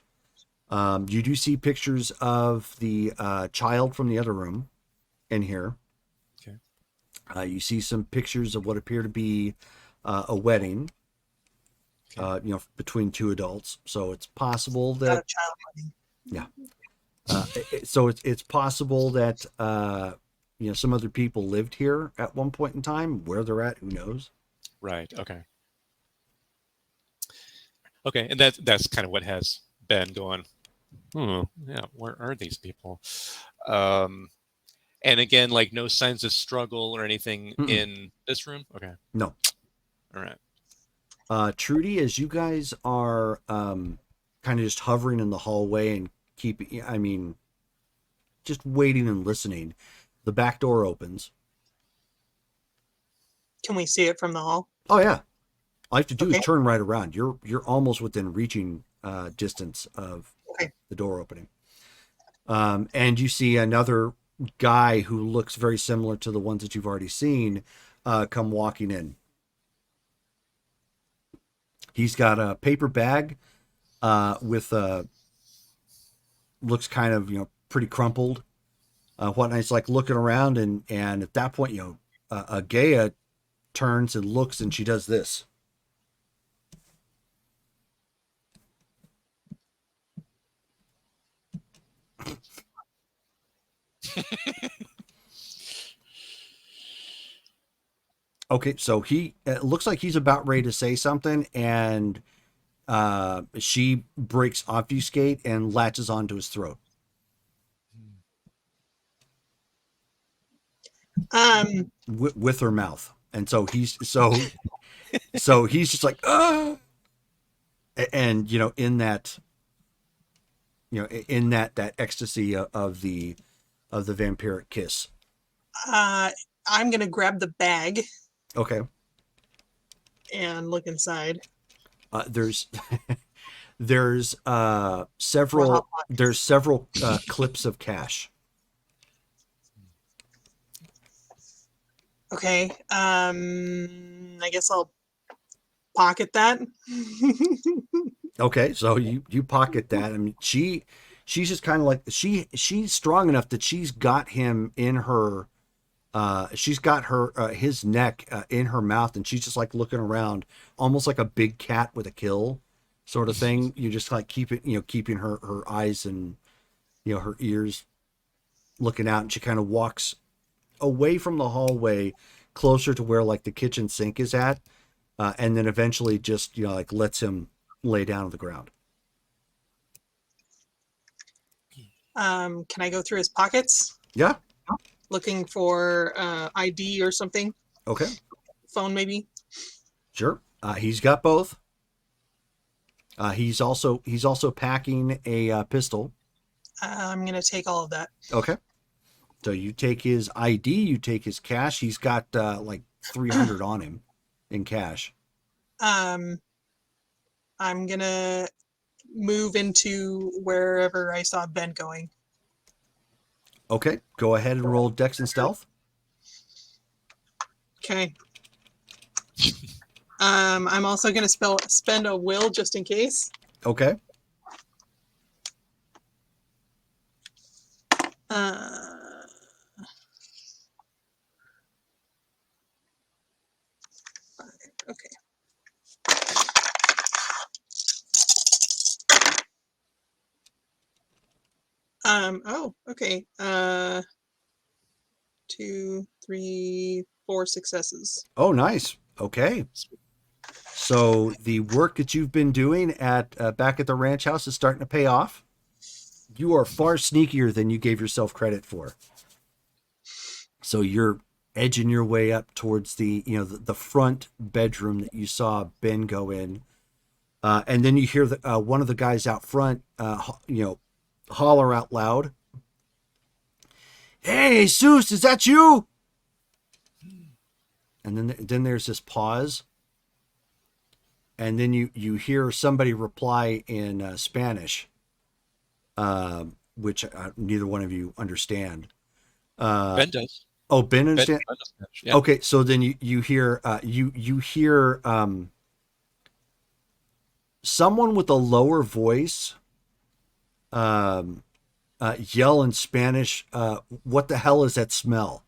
You do see pictures of the child from the other room in here. Okay. You see some pictures of what appear to be a wedding. Okay. Between 2 adults. So it's possible Not that a child wedding. yeah. So it's possible that some other people lived here at one point in time. Where they're at, who knows? Right. Okay. Okay, and that's kind of what has been going. Yeah, where are these people? And again, like no signs of struggle or anything in this room. Okay. No. All right. Trudy, as you guys are kind of just hovering in the hallway and just waiting and listening, the back door opens. Can we see it from the hall? Oh yeah. All you have to do Okay. is turn right around. You're almost within reaching distance of the door opening. And you see another guy who looks very similar to the ones that you've already seen come walking in. He's got a paper bag with looks kind of pretty crumpled. Whatnot. He's like looking around, and at that point, Gaia turns and looks, and she does this. Okay, so it looks like he's about ready to say something, and she breaks obfuscate and latches onto his throat. With her mouth, and so he's just like, and in that ecstasy of the vampiric kiss. I'm gonna grab the bag Okay. and look inside. There's several clips of cash. Okay. I guess I'll pocket that. Okay, so you pocket that. I mean, she's just kind of like she's strong enough that she's got him in her. She's got his neck in her mouth, and she's just like looking around, almost like a big cat with a kill, sort of thing. You just like keeping her eyes and her ears looking out, and she kind of walks away from the hallway closer to where like the kitchen sink is at, and then eventually just like lets him lay down on the ground. Can I go through his pockets Yeah. looking for ID or something? Okay. Phone maybe? Sure. He's got both. He's also packing a pistol. I'm gonna take all of that. Okay. So you take his ID, you take his cash. He's got like 300 on him in cash. I'm gonna move into wherever I saw Ben going. Okay. Go ahead and roll Dex and Stealth. Okay. I'm also gonna spend a will just in case. Okay. Okay. Oh, okay. 2, 3, 4 successes. Oh, nice. Okay. So the work that you've been doing at back at the ranch house is starting to pay off. You are far sneakier than you gave yourself credit for. So you're edging your way up towards the the front bedroom that you saw Ben go in, and then you hear one of the guys out front, holler out loud, "Hey, Jesus, is that you?" And then there's this pause, and then you hear somebody reply in Spanish, which neither one of you understand. Ben does. Oh, Ben understand. Ben does. Yeah. Okay, so then you hear you hear someone with a lower voice yell in Spanish, "What the hell is that smell?"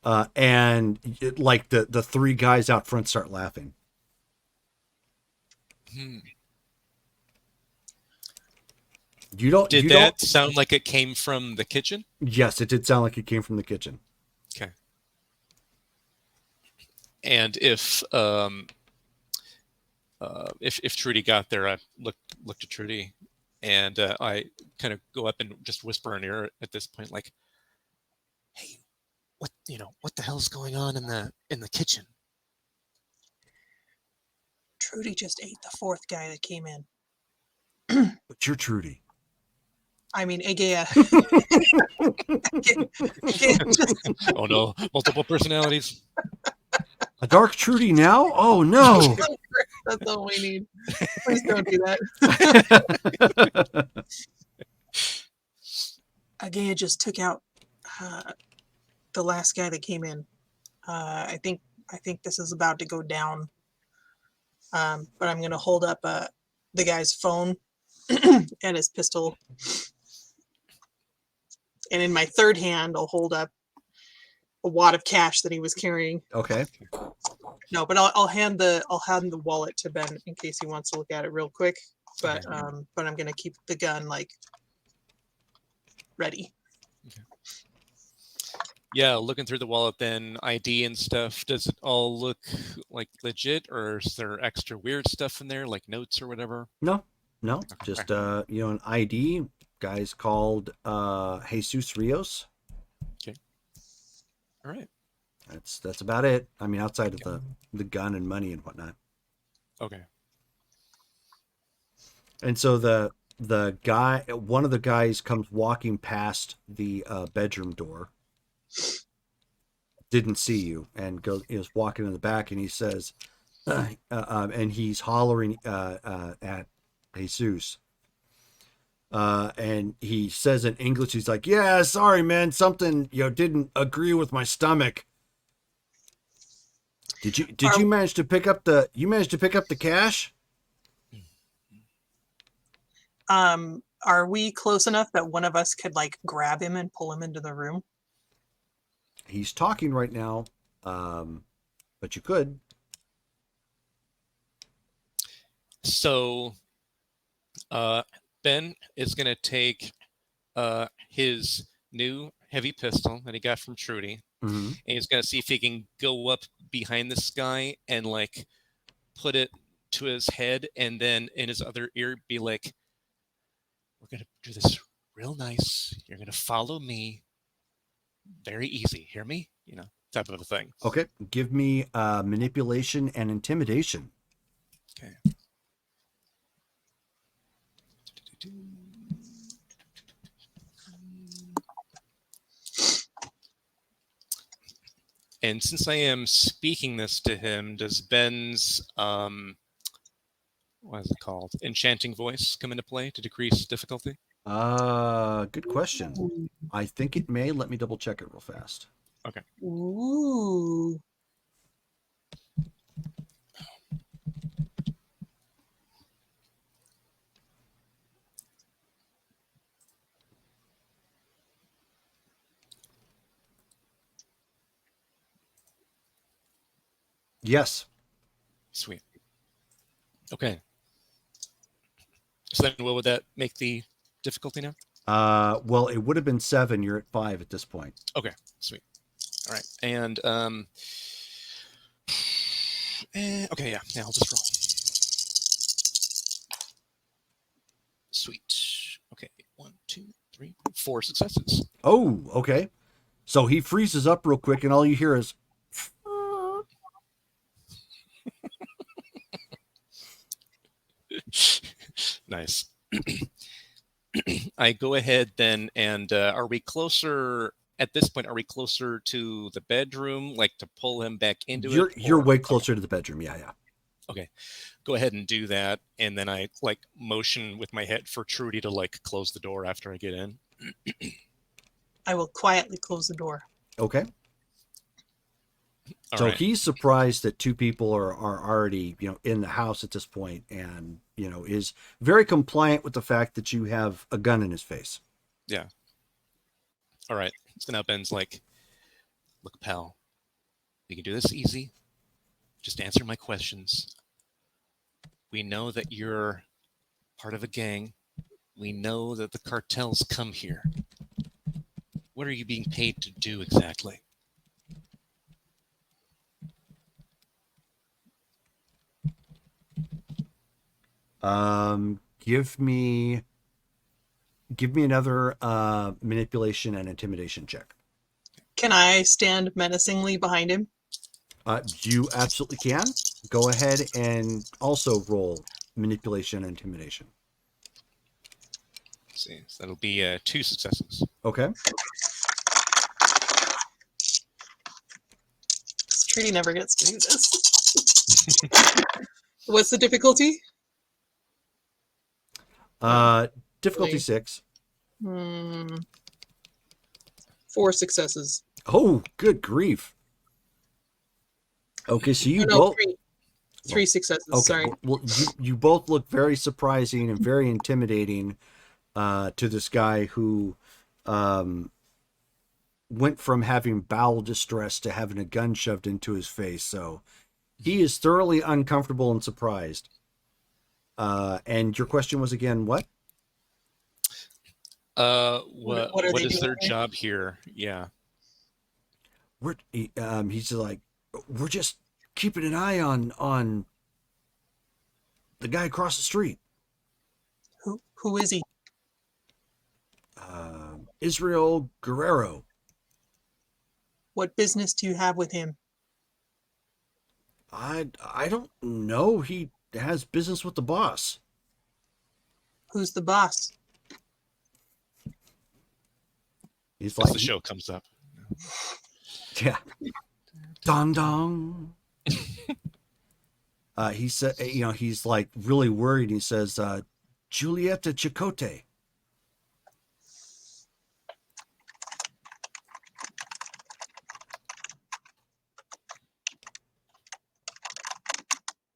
And like the three guys out front start laughing. Did that sound like it came from the kitchen? Yes, it did sound like it came from the kitchen. Okay. And if Trudy got there, I looked at Trudy, and I kind of go up and just whisper in her ear at this point, like, "Hey, what the hell's going on in the kitchen?" Trudy just ate the fourth guy that came in. But you're Trudy. I mean, Agaya. Oh no, multiple personalities. A dark Trudy now? Oh no. That's all we need. Please don't do that. Agaya just took out the last guy that came in. I think this is about to go down. But I'm gonna hold up the guy's phone and his pistol. And in my third hand, I'll hold up a wad of cash that he was carrying. Okay. No, but I'll hand the wallet to Ben in case he wants to look at it real quick. But I'm gonna keep the gun like ready. Okay. Yeah, looking through the wallet, then ID and stuff. Does it all look like legit, or is there extra weird stuff in there, like notes or whatever? No, just an ID. Guy's called Jesus Rios. Okay. All right. That's about it. I mean, outside of the gun and money and whatnot. Okay. And so the guy, one of the guys, comes walking past the bedroom door. Didn't see you and is walking in the back, and he says, and he's hollering at Jesus. And he says in English, he's like, "Yeah, sorry, man, something didn't agree with my stomach." Did you manage to pick up the cash? Are we close enough that one of us could like grab him and pull him into the room? He's talking right now, but you could. So, Ben is going to take his new heavy pistol that he got from Trudy, Mm-hmm. and he's gonna see if he can go up behind this guy and like put it to his head, and then in his other ear be like, "We're gonna do this real nice. You're gonna follow me. Very easy. Hear me? You know, type of a thing." Okay. Give me manipulation and intimidation. Okay. And since I am speaking this to him, does Ben's what is it called? Enchanting voice come into play to decrease difficulty? Good question. I think it may. Let me double check it real fast. Okay. Ooh. Yes. Sweet. Okay. So then what would that make the difficulty now? Well, it would have been 7. You're at 5 at this point. Okay, sweet. All right. And okay, yeah, I'll just roll. Sweet. Okay, 1, 2, 3, 4 successes. Oh, okay. So he freezes up real quick, and all you hear is. Nice. I go ahead then, and are we closer at this point? Are we closer to the bedroom, like to pull him back into it? You're or- way closer to the bedroom. Yeah, yeah. Okay, go ahead and do that, and then I like motion with my head for Trudy to like close the door after I get in. I will quietly close the door. Okay. All So right. he's surprised that 2 people are already, in the house at this point, and is very compliant with the fact that you have a gun in his face. Yeah. All right. So now Ben's like, "Look, pal, we can do this easy. Just answer my questions. We know that you're part of a gang. We know that the cartels come here. What are you being paid to do exactly?" Give me another manipulation and intimidation check. Can I stand menacingly behind him? You absolutely can. Go ahead and also roll manipulation and intimidation. Let's see. So that'll be 2 successes. Okay. This treaty never gets to do this. What's the difficulty? Difficulty Really? 6. 4 successes. Oh, good grief. Okay, so you Oh, no, both. 3. 3 successes. Okay, Sorry. well, you both look very surprising and very intimidating to this guy who went from having bowel distress to having a gun shoved into his face. So he is thoroughly uncomfortable and surprised. And your question was again what? What they is doing their here? job here? Yeah. He's like, we're just keeping an eye on the guy across the street. Who is he? Israel Guerrero. What business do you have with him? I don't know. He has business with the boss. Who's the boss? He's As like, the show comes up. yeah, dong dong. He said, he's like really worried. He says, Julieta Chicote.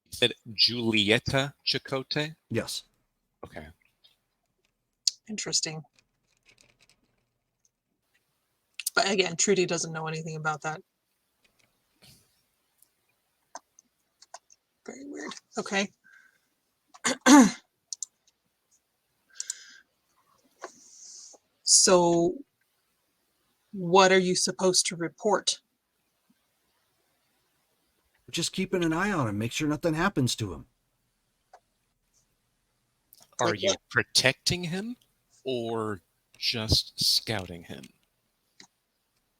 You said Julieta Chicote? Yes. Okay. Interesting. But again, Trudy doesn't know anything about that. Very weird. Okay. So what are you supposed to report? Just keeping an eye on him, make sure nothing happens to him. Are Like you what? protecting him or just scouting him?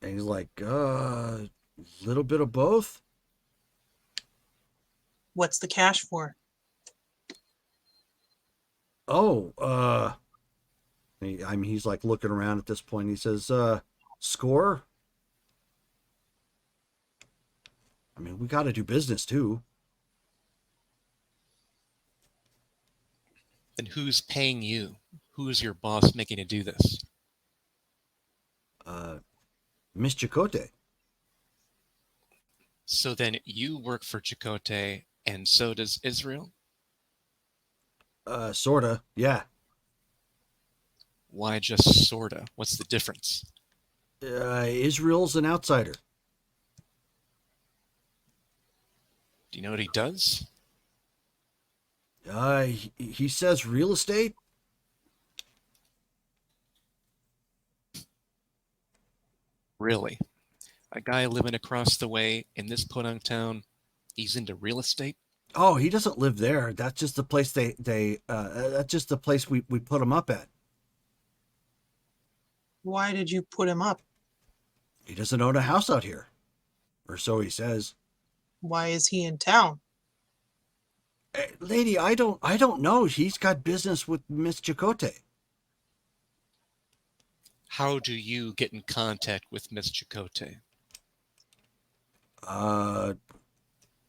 And he's like, little bit of both. What's the cash for? Oh, he's like looking around at this point. He says, score. I mean, we got to do business too. Then who's paying you? Who is your boss making to do this? Miss Chakotay. So then you work for Chakotay, and so does Israel? Sorta, yeah. Why just sorta? What's the difference? Israel's an outsider. Do you know what he does? He says real estate. Really? A guy living across the way in this podunk town, he's into real estate? Oh, he doesn't live there. That's just the place that's just the place we put him up at. Why did you put him up? He doesn't own a house out here, or so he says. Why is he in town? Lady, I don't know. He's got business with Miss Chakotay. How do you get in contact with Miss Chakotay?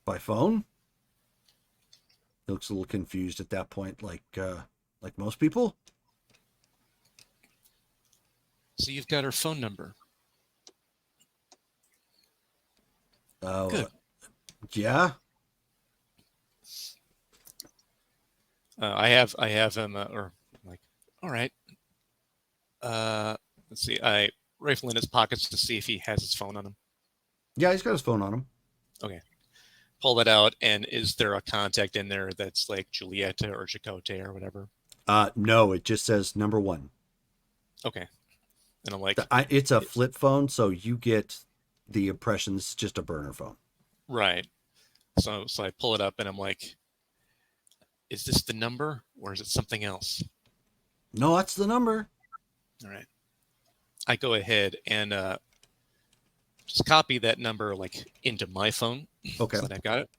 By phone. He looks a little confused at that point, like most people. So you've got her phone number. Good. Yeah. I have him, or like, all right. Let's see. I rifle in his pockets to see if he has his phone on him. Yeah, he's got his phone on him. Okay. Pull it out, and is there a contact in there that's like Julieta or Chakotay or whatever? No, it just says number 1. Okay. And I'm like, it's a flip phone, so you get the impression it's just a burner phone. right. So I pull it up, and I'm like, is this the number, or is it something else? No, that's the number. All right. I go ahead and just copy that number like into my phone. Okay. So that I've got it.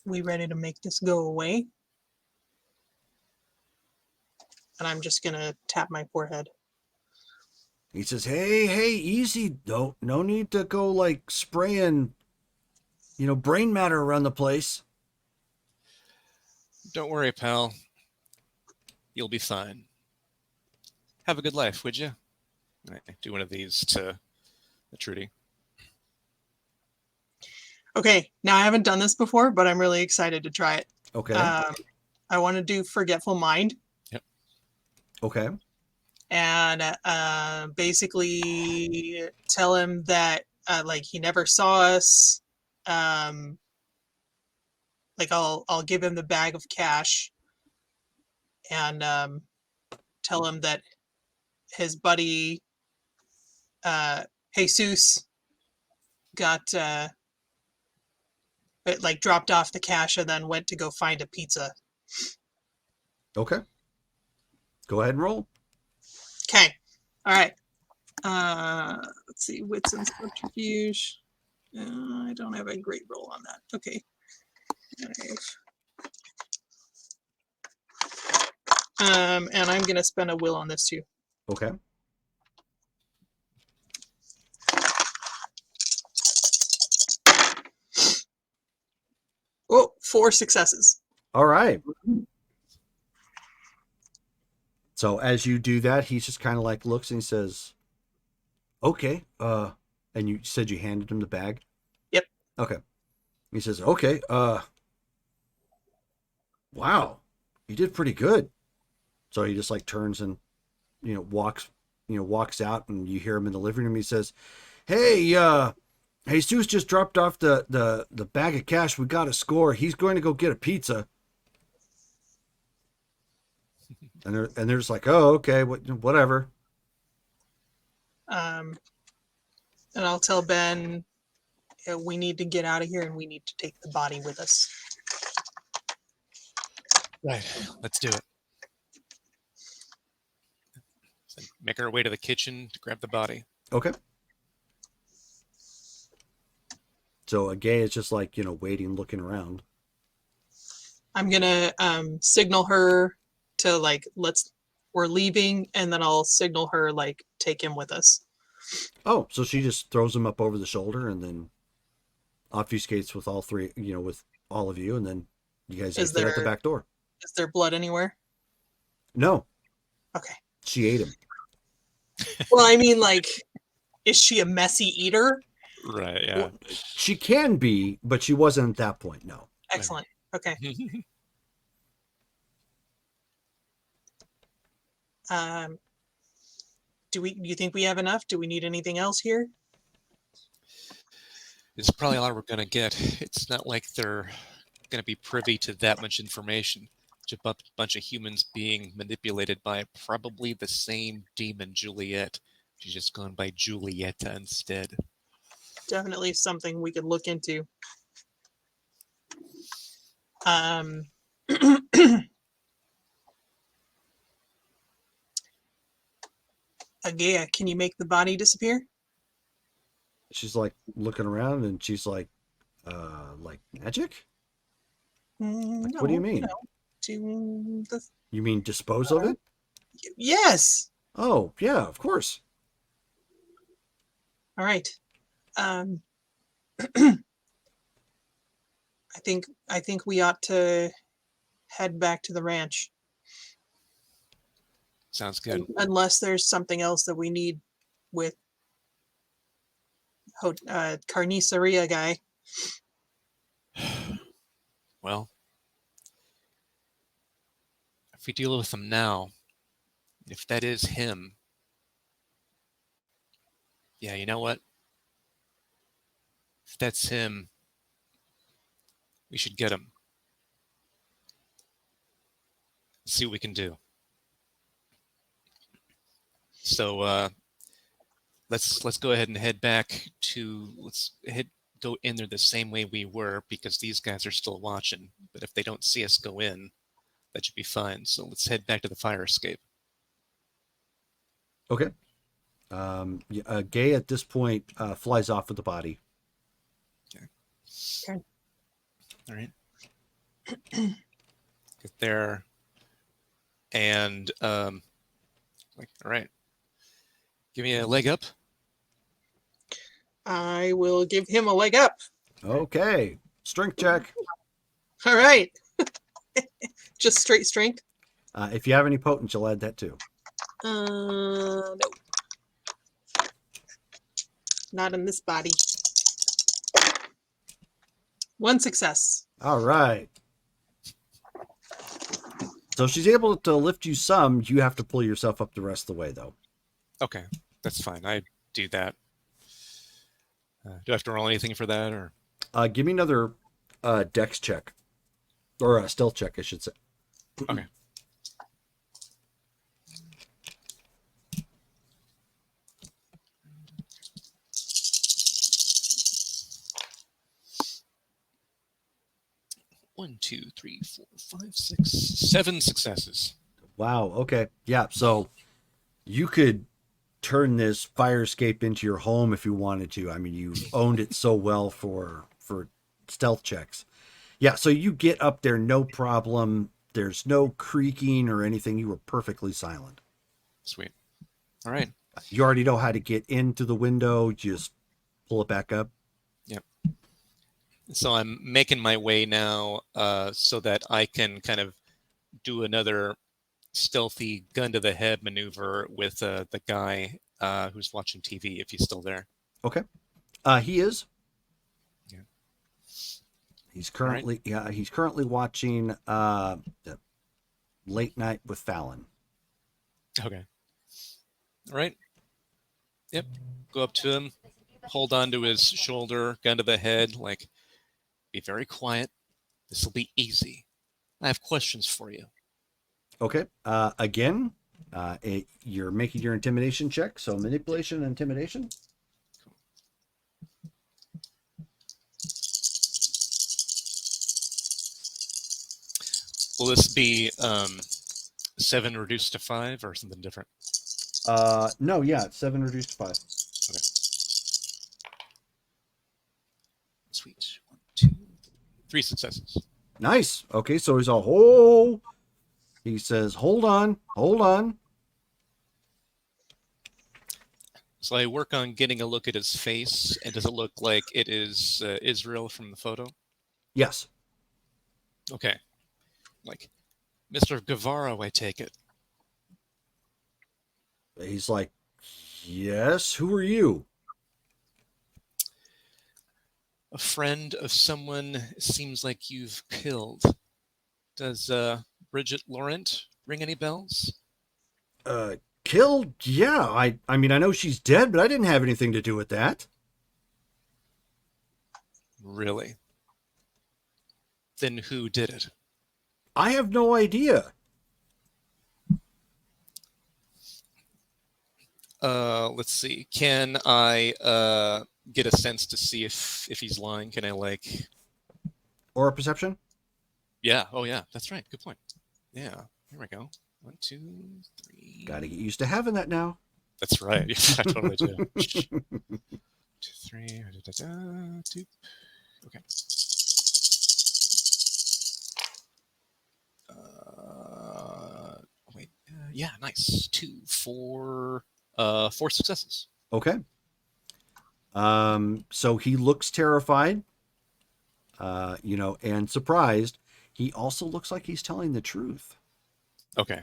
We ready to make this go away? And I'm just gonna tap my forehead. He says, hey, easy. No need to go like spraying, brain matter around the place. Don't worry, pal. You'll be fine. Have a good life, would you? I do one of these to Trudy. Okay, now I haven't done this before, but I'm really excited to try it. Okay. I want to do Forgetful Mind. Yep. Okay. And basically tell him that like he never saw us. Like I'll give him the bag of cash and tell him that his buddy Jesus got like dropped off the cash and then went to go find a pizza. Okay. Go ahead and roll. Okay. All right. Let's see. Wits and subterfuge. I don't have a great roll on that. Okay. And I'm gonna spend a will on this too. Okay. Oh, 4 successes. All right. So as you do that, he's just kind of like looks and he says, okay. And you said you handed him the bag? Yep. Okay. He says, okay. Wow, you did pretty good. So he just like turns and, walks out, and you hear him in the living room. He says, hey, Jesus just dropped off the bag of cash. We got a score. He's going to go get a pizza. And they're just like, oh, okay, whatever. And I'll tell Ben we need to get out of here and we need to take the body with us. Right. Let's do it. So make our way to the kitchen to grab the body. Okay. So Gay is just like, waiting, looking around. I'm gonna signal her to like we're leaving, and then I'll signal her like take him with us. Oh, so she just throws him up over the shoulder and then obfuscates with all three, with all of you, and then you guys exit out the back door. Is there blood anywhere? No. Okay. She ate him. Well, I mean, like, is she a messy eater? Right, yeah. Well, she can be, but she wasn't at that point, no. Excellent. Okay. Do you think we have enough? Do we need anything else here? It's probably all we're going to get. It's not like they're going to be privy to that much information. Just a bunch of humans being manipulated by probably the same demon, Juliet. She's just gone by Julieta instead. Definitely something we could look into. Agea, can you make the body disappear? She's like looking around and she's like magic? No, what do you mean? You mean dispose of it? Yes. Oh, yeah, of course. All right. I think we ought to head back to the ranch. Sounds good. Unless there's something else that we need with Carniceria guy. Well, if we deal with him now, if that is him, yeah, you know what? If that's him, we should get him. Let's see what we can do. So let's go ahead and head back to go in there the same way we were, because these guys are still watching. But if they don't see us go in, that should be fine. So let's head back to the fire escape. Okay. Gay at this point flies off with the body. Okay. All right. Get there, and all right. Give me a leg up. I will give him a leg up. Okay. Strength check. All right. Just straight strength. If you have any potent, you'll add that too. No. Not in this body. 1 success. All right. So she's able to lift you some. You have to pull yourself up the rest of the way, though. Okay, that's fine. I do that. Do I have to roll anything for that, or? Give me another dex check. Or a stealth check, I should say. Okay. One, 2, 3, 4, 5, 6, 7 successes. Wow. Okay. Yeah. So you could turn this fire escape into your home if you wanted to. I mean, you owned it so well for stealth checks. Yeah. So you get up there, no problem. There's no creaking or anything. You were perfectly silent. Sweet. All right. You already know how to get into the window. Just pull it back up. Yep. So I'm making my way now so that I can kind of do another stealthy gun to the head maneuver with the guy who's watching TV, if he's still there. Okay. He is. Yeah. He's currently he's currently watching Late Night with Fallon. Okay. All right. Yep. Go up to him, hold on to his shoulder, gun to the head, like, be very quiet. This will be easy. I have questions for you. Okay. Again, you're making your intimidation check. So manipulation and intimidation. Will this be 7 reduced to 5 or something different? No, yeah, it's 7 reduced to 5. Okay. Sweet. 1, 2, 3 successes. Nice. Okay, so he's all, oh, he says, hold on, hold on. So I work on getting a look at his face, and does it look like it is Israel from the photo? Yes. Okay. Like, Mr. Guevara, I take it. He's like, yes, who are you? A friend of someone it seems like you've killed. Does Bridget Laurent ring any bells? Killed? Yeah, I mean, I know she's dead, but I didn't have anything to do with that. Really? Then who did it? I have no idea. Let's see. Can I get a sense to see if he's lying? Can I like? Or a perception? Yeah. Oh yeah. That's right. Good point. Yeah. Here we go. 1, 2, 3. Got to get used to having that now. That's right. Yeah, I totally do. 2, 3. Doop. Okay. Wait. Yeah. Nice. 2, 4. 4 successes. Okay. So he looks terrified, and surprised. He also looks like he's telling the truth. Okay.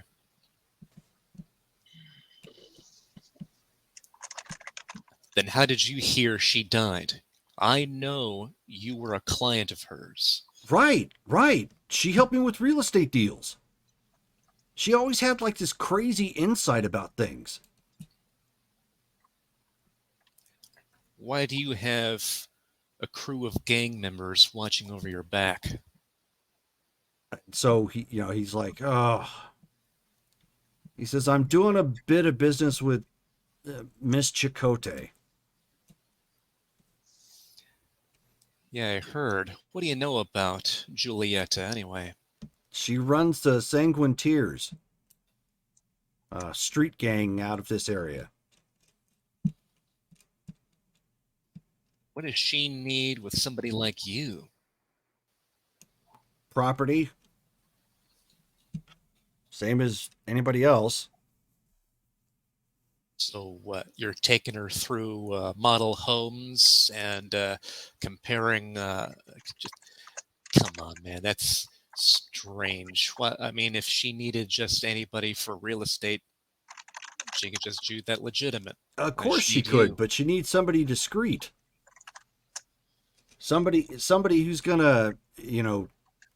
Then how did you hear she died? I know you were a client of hers. Right. She helped me with real estate deals. She always had like this crazy insight about things. Why do you have a crew of gang members watching over your back? So he's like, oh. He says, I'm doing a bit of business with Miss Chicote. Yeah, I heard. What do you know about Julieta, anyway? She runs the Sanguine Tears, street gang out of this area. What does she need with somebody like you? Property. Same as anybody else. So what? You're taking her through model homes and comparing. Just, come on, man. That's strange. What? I mean, if she needed just anybody for real estate, she could just do that legitimate. Of Why course she she need could, you? but she needs somebody discreet. Somebody who's gonna,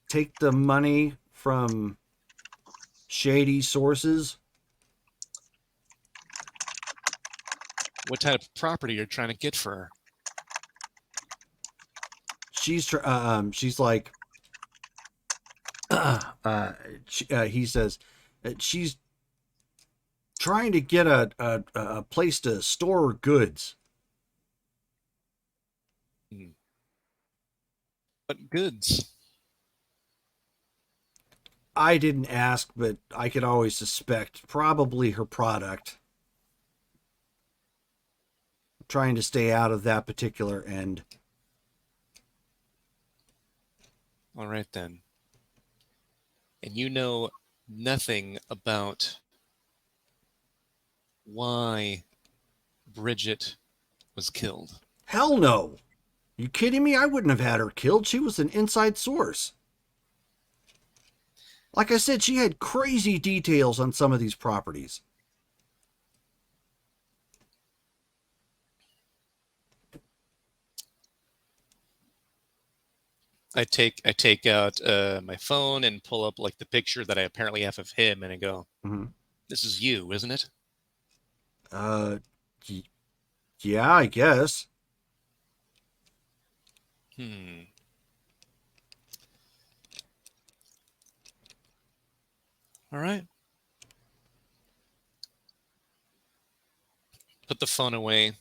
take the money from shady sources. What type of property you're trying to get for her? She's like, he says, she's trying to get a place to store goods. What goods? I didn't ask, but I could always suspect. Probably her product. Trying to stay out of that particular end. All right, then. And you know nothing about why Bridget was killed. Hell no. You kidding me? I wouldn't have had her killed. She was an inside source. Like I said, she had crazy details on some of these properties. I take out my phone and pull up like the picture that I apparently have of him, and I go, Mm-hmm. "This is you, isn't it?" Yeah, I guess. All right. put the phone away.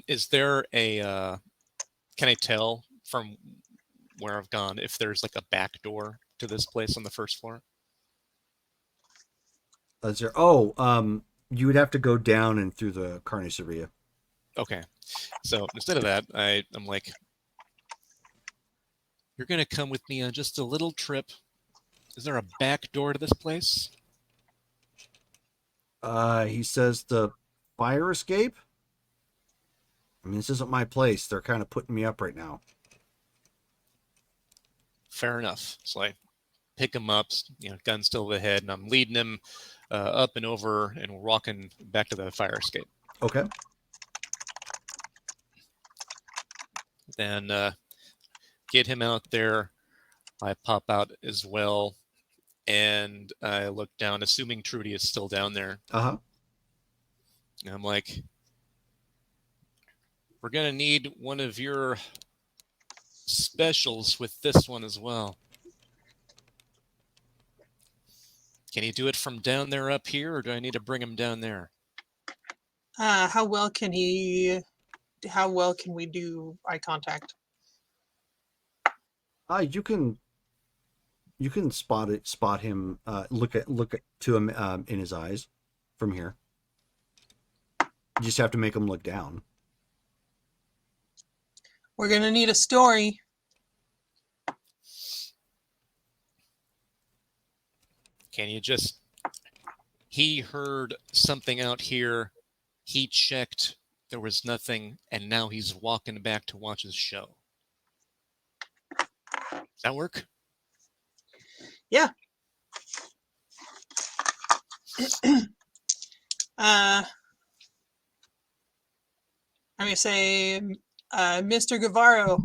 Is there a? Can I tell from where I've gone if there's like a back door to this place on the first floor? Is there? Oh, you would have to go down and through the carniceria. Okay, so instead of that, I'm like, you're gonna come with me on just a little trip. Is there a back door to this place? He says the fire escape. I mean, this isn't my place. They're kind of putting me up right now. Fair enough. So I pick him up, gun still to the head, and I'm leading him up and over, and we're walking back to the fire escape. Okay. Then get him out there. I pop out as well, and I look down, assuming Trudy is still down there. Uh-huh. And I'm like, we're going to need one of your specials with this one as well. Can you do it from down there up here, or do I need to bring him down there? How well can we do eye contact? You can spot him, look to him in his eyes from here. You just have to make him look down. We're gonna need a story. Can you just... He heard something out here. He checked. There was nothing. And now he's walking back to watch his show. Does that work? Yeah. I'm gonna say, Mr. Guevara,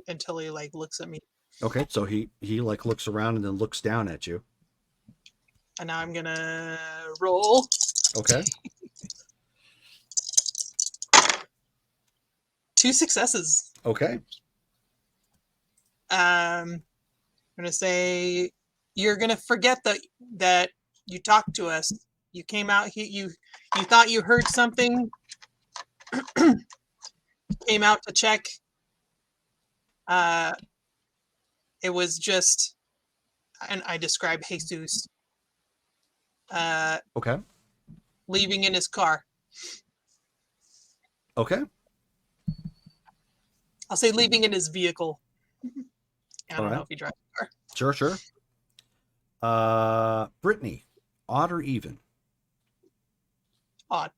until he like looks at me. Okay, so he like looks around and then looks down at you. And now I'm gonna roll. Okay. 2 successes. Okay. I'm gonna say you're gonna forget that you talked to us. You came out here. You thought you heard something. Came out to check. It was just, and I describe Jesus Okay. leaving in his car. Okay. I'll say leaving in his vehicle. I don't All know right. if he drives a car. Sure. Brittany, odd or even? Odd.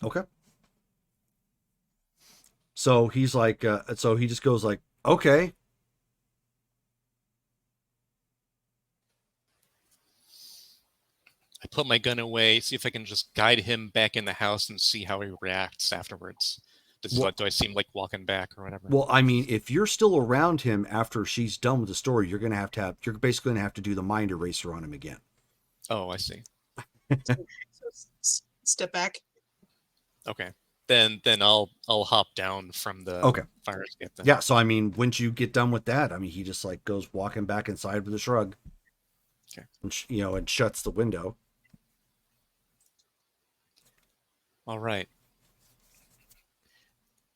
Okay. So he's like, so he just goes like, okay. I put my gun away, see if I can just guide him back in the house and see how he reacts afterwards. Do I seem like walking back or whatever? Well, I mean, if you're still around him after she's done with the story, you're basically gonna have to do the mind eraser on him again. Oh, I see. So step back. Okay. Then I'll hop down from the fire escape then. Yeah, so I mean, once you get done with that, I mean, he just like goes walking back inside with a shrug. Okay. And and shuts the window. All right.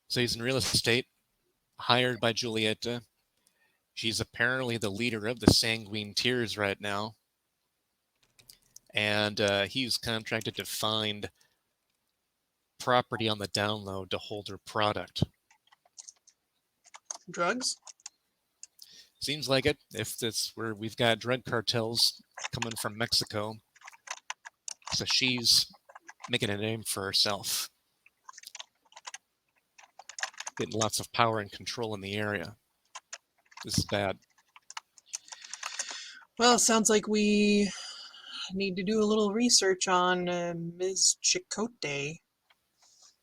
So he's in real estate, hired by Julieta. She's apparently the leader of the Sanguine Tears right now. And he's contracted to find property on the download to hold her product. Drugs? Seems like it. If that's where we've got drug cartels coming from Mexico. So she's making a name for herself. Getting lots of power and control in the area. This is bad. Well, it sounds like we need to do a little research on Ms. Chicote.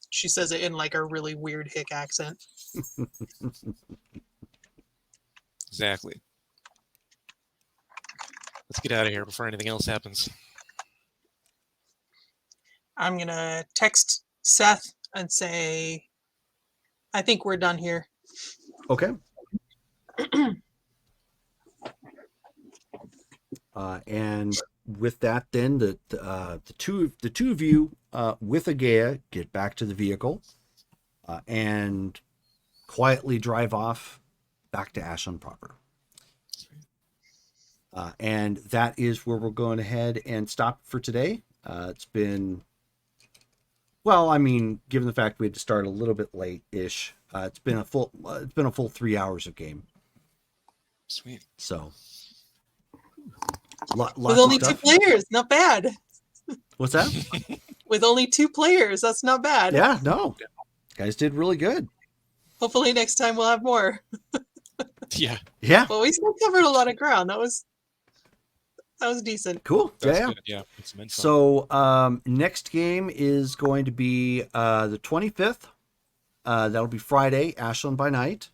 She says it in like a really weird hick accent. Exactly. Let's get out of here before anything else happens. I'm gonna text Seth and say, I think we're done here. Okay. And with that, then the two of you with Agea, get back to the vehicle, and quietly drive off back to Ashland proper. And that is where we're going ahead and stop for today. It's been, well, I mean, given the fact we had to start a little bit late-ish, it's been a full 3 hours of game. Sweet. So, with only 2 players, not bad. What's that? With only 2 players, that's not bad. Yeah, no, guys did really good. Hopefully next time we'll have more. Yeah. Yeah. But we still covered a lot of ground. That was decent. Cool. That's Yeah. good. Yeah. It's immense fun. So next game is going to be the 25th. That'll be Friday, Ashland by night.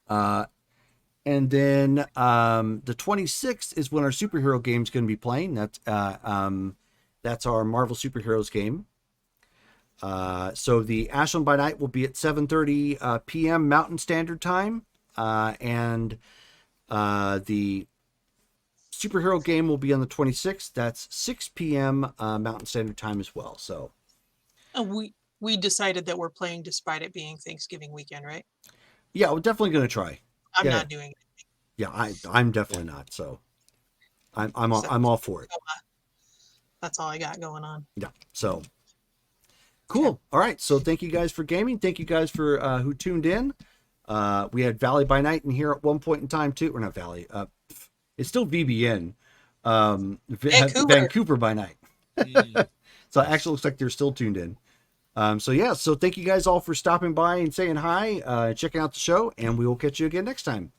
And then the 26th is when our superhero game is going to be playing. That's our Marvel Superheroes game. So the Ashland by night will be at 7:30 p.m. Mountain Standard Time, and the superhero game will be on the 26th. That's 6 p.m. Mountain Standard Time as well. So, And we decided that we're playing despite it being Thanksgiving weekend, right? yeah, we're definitely going to try. I'm Yeah. not doing it. Yeah, I'm definitely not. So, I'm all for it. That's all I got going on. Yeah. So, cool. All right. So thank you guys for gaming. Thank you guys for who tuned in. We had Valley by Night in here at one point in time too. Or not Valley. It's still VBN. Vancouver by Night. So it actually looks like they're still tuned in. So yeah. So thank you guys all for stopping by and saying hi, checking out the show, and we will catch you again next time.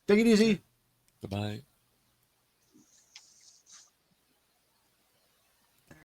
Take it easy. Goodbye.